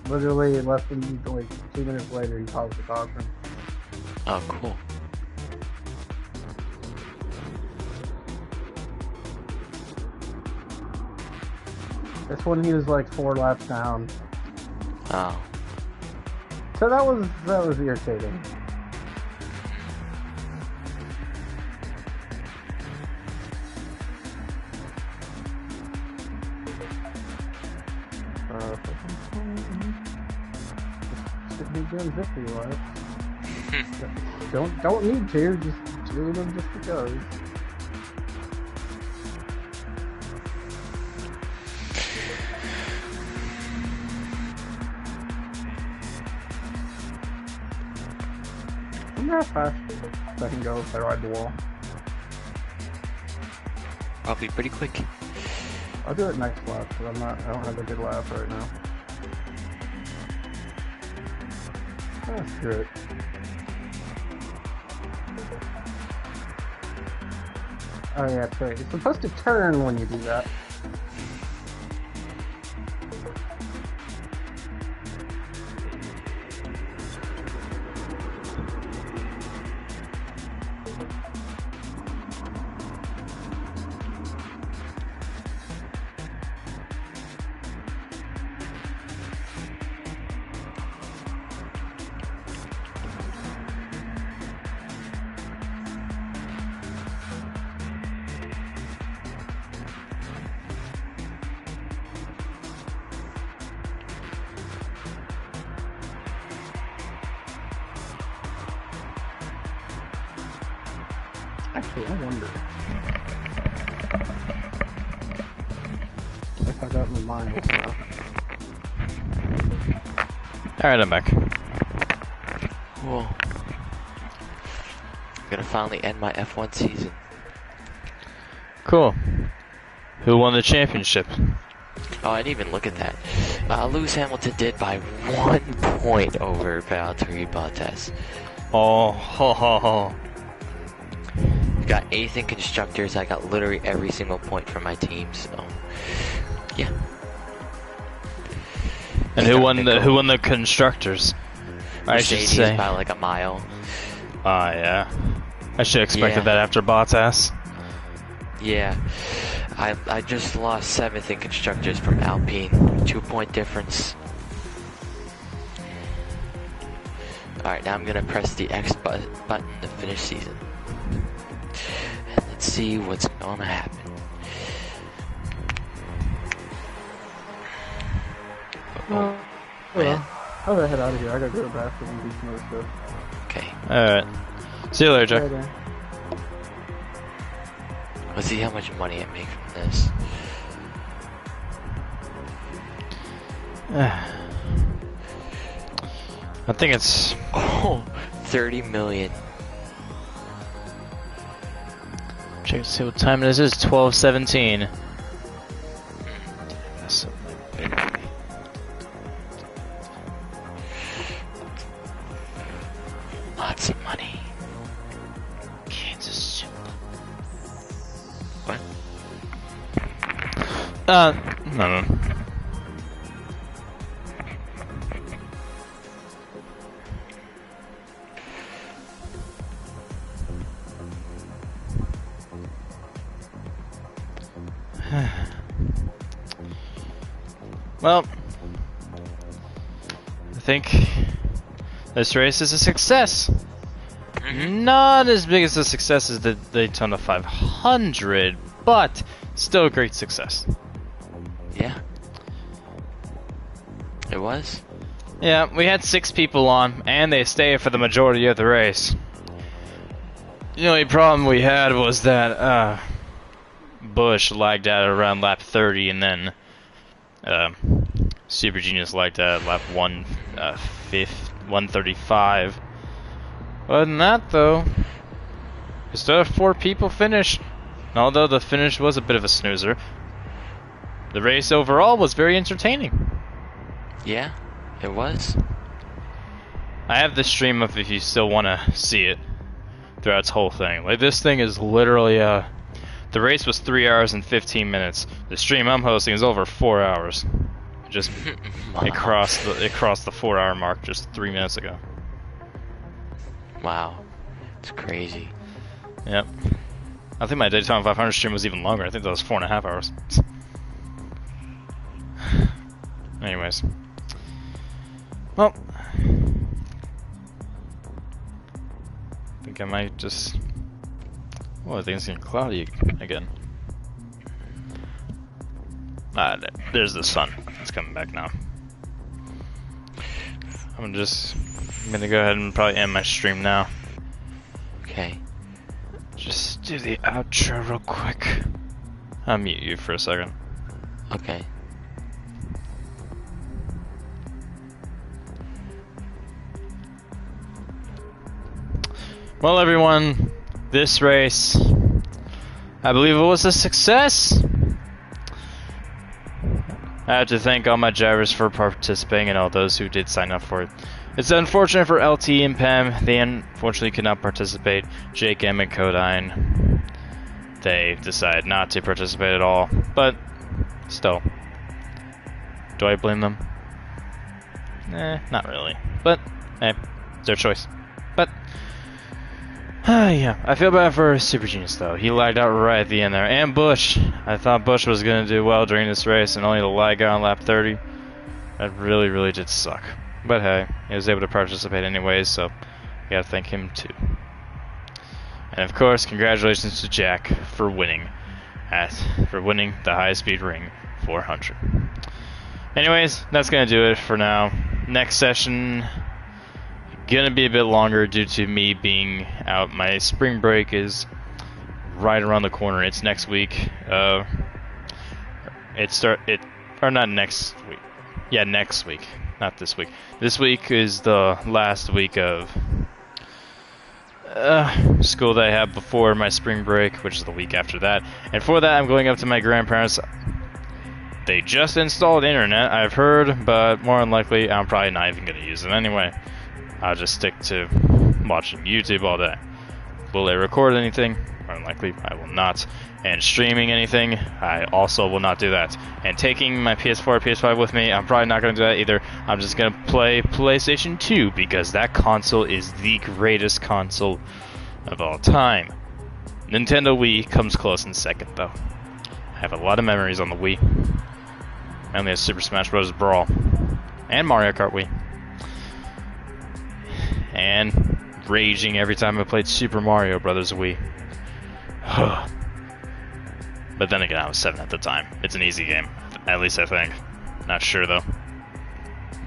literally less than, like, 2 minutes later, he caused the caution. Oh, cool. That's when he was like 4 laps down. Oh. So that was irritating. Should be doing 50 laps. Don't need to, just do them just because. I wonder how fast I can go if I ride the wall. Probably pretty quick. I'll do it next lap, because I don't have a good lap right now. Oh, screw it. Oh yeah, that's right. You're supposed to turn when you do that. Actually, I wonder if I got my miles now. Alright, I'm back. Whoa. I'm gonna finally end my F1 season. Cool. Who won the championship? Oh, I didn't even look at that. Lewis Hamilton did by 1 point over Valtteri Bottas. Oh, ho, ho, ho. Got 8th in constructors. I got literally every single point from my team. So, yeah. And who won the constructors? I should Mercedes say. by like a mile. Ah, yeah. I should have expected Yeah. that after Bottas. Yeah. I just lost 7th in constructors from Alpine. 2-point difference. Alright, now I'm gonna press the X button to finish season. And let's see what's gonna happen. Oh, man. How do I head out of here? I gotta go to the bathroom and do some other stuff. Okay. Alright. See you later, Jack. Later. Let's see how much money I make from this. I think it's... Oh, 30 million. Check to see what time it is. It's 12:17. Lots of money. Kansas soup. What? No. Well, I think this race is a success. Not as big as a success as the Daytona 500, but still a great success. Yeah. It was? Yeah, we had 6 people on, and they stayed for the majority of the race. The only problem we had was that Bush lagged out around lap 30, and then Super Genius lagged out at lap 135. Other than that, though, we still have 4 people finished. And although the finish was a bit of a snoozer, the race overall was very entertaining. Yeah, it was. I have the stream up if you still want to see it throughout its whole thing. Like, this thing is literally the race was 3 hours and 15 minutes. The stream I'm hosting is over 4 hours. Just Wow. it crossed the 4 hour mark just 3 minutes ago. Wow. It's crazy. Yep. I think my Daytona 500 stream was even longer. I think that was 4.5 hours. Anyways. Well. I think I might just... Oh, I think it's getting cloudy again. There's the sun. It's coming back now. I'm gonna go ahead and probably end my stream now. Okay. Just do the outro real quick. I'll mute you for a second. Okay. Well, everyone, this race, I believe it was a success. I have to thank all my drivers for participating and all those who did sign up for it. It's unfortunate for LT and Pam. They unfortunately could not participate. Jake, M, and Codine, they decided not to participate at all. But still, do I blame them? Not really. But hey, it's their choice. But yeah, I feel bad for Super Genius though. He lagged out right at the end there. And Bush. I thought Bush was going to do well during this race and only to lag out on lap 30. That really, really did suck. But hey, he was able to participate anyways, so I gotta thank him too. And of course, congratulations to Jack for winning the high speed ring 400. Anyways, that's gonna do it for now. Next session gonna be a bit longer due to me being out. My spring break is right around the corner. It's next week. Or not next week. Yeah, next week. Not this week. This week is the last week of school that I have before my spring break, which is the week after that. And for that, I'm going up to my grandparents. They just installed internet, I've heard, but more than likely, I'm probably not even going to use it anyway. I'll just stick to watching YouTube all day. Will they record anything? More than likely, I will not. And streaming anything, I also will not do that. And taking my PS4 or PS5 with me, I'm probably not going to do that either. I'm just going to play PlayStation 2 because that console is the greatest console of all time. Nintendo Wii comes close in second, though. I have a lot of memories on the Wii. I only have Super Smash Bros. Brawl. And Mario Kart Wii. And raging every time I played Super Mario Bros. Wii. But then again, I was 7 at the time. It's an easy game, at least I think. Not sure though.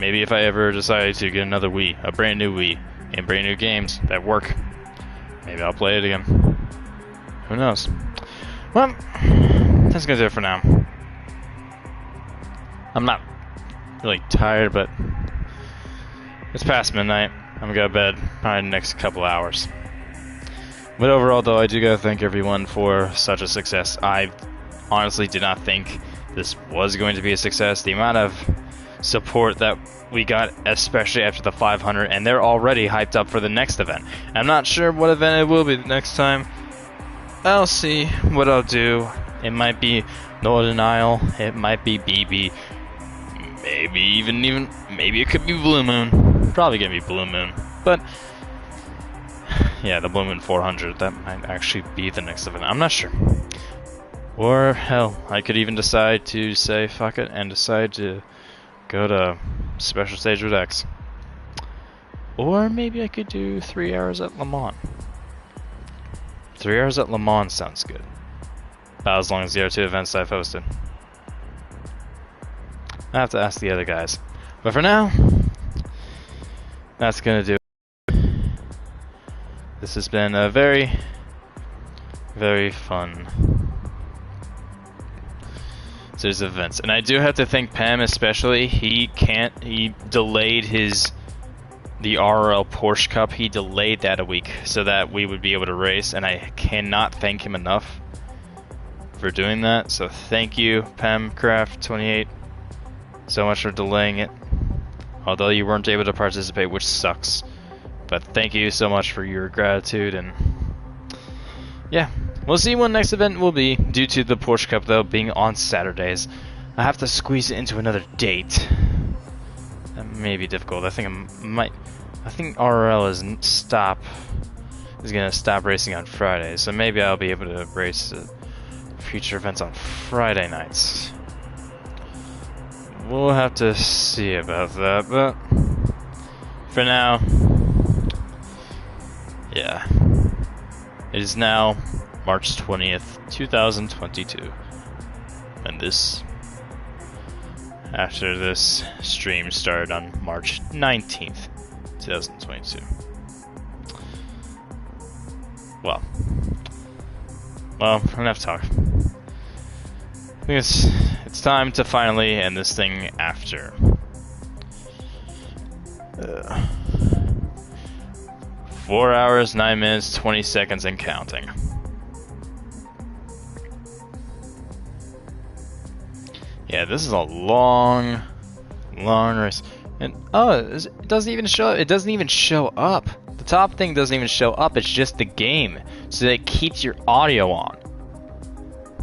Maybe if I ever decide to get another Wii, a brand new Wii, and brand new games that work, maybe I'll play it again. Who knows? Well, that's gonna do it for now. I'm not really tired, but it's past midnight. I'm gonna go to bed probably in the next couple hours. But overall, though, I do gotta thank everyone for such a success. I honestly did not think this was going to be a success. The amount of support that we got, especially after the 500, and they're already hyped up for the next event. I'm not sure what event it will be next time. I'll see what I'll do. It might be Northern Isle. It might be BB. Maybe it could be Blue Moon. Probably gonna be Blue Moon. But yeah, the Blue Moon 400, that might actually be the next event. I'm not sure. Or, hell, I could even decide to say fuck it and decide to go to Special Stage with X. Or maybe I could do 3 hours at Le Mans. 3 hours at Le Mans sounds good. About as long as the other 2 events I've hosted. I have to ask the other guys. But for now, that's gonna do it. This has been a very, very fun series of events. And I do have to thank Pam especially. He delayed the RL Porsche Cup. He delayed that a week so that we would be able to race. And I cannot thank him enough for doing that. So thank you, PamCraft28, so much for delaying it. Although you weren't able to participate, which sucks. But thank you so much for your gratitude, and yeah, we'll see when next event will be. Due to the Porsche Cup though being on Saturdays, I have to squeeze it into another date. That may be difficult. I think RL is gonna stop racing on Fridays, so maybe I'll be able to race future events on Friday nights. we'll have to see about that, but for now, yeah. It is now March 20th, 2022. And after this stream started on March 19th, 2022. Well, enough talk. I think it's time to finally end this thing after 4 hours, 9 minutes, 20 seconds and counting. Yeah, this is a long race. And it doesn't even show. It doesn't even show up. The top thing doesn't even show up. It's just the game, so that it keeps your audio on.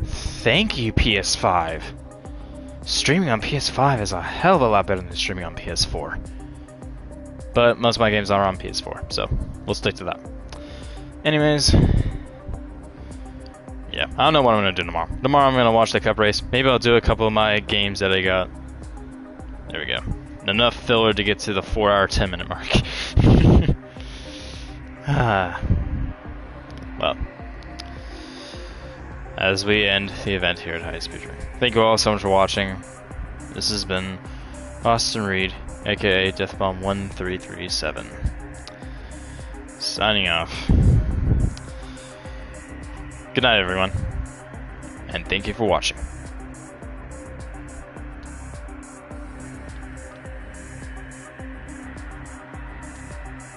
Thank you, PS5. Streaming on PS5 is a hell of a lot better than streaming on PS4. But most of my games are on PS4, so we'll stick to that. Anyways, yeah, I don't know what I'm gonna do tomorrow. Tomorrow I'm gonna watch the cup race. Maybe I'll do a couple of my games that I got. There we go. Enough filler to get to the 4 hour 10 minute mark. Well, as we end the event here at High Speed Ring, thank you all so much for watching. This has been Austin Reed, aka Deathbomb1337, signing off. Good night, everyone, and thank you for watching.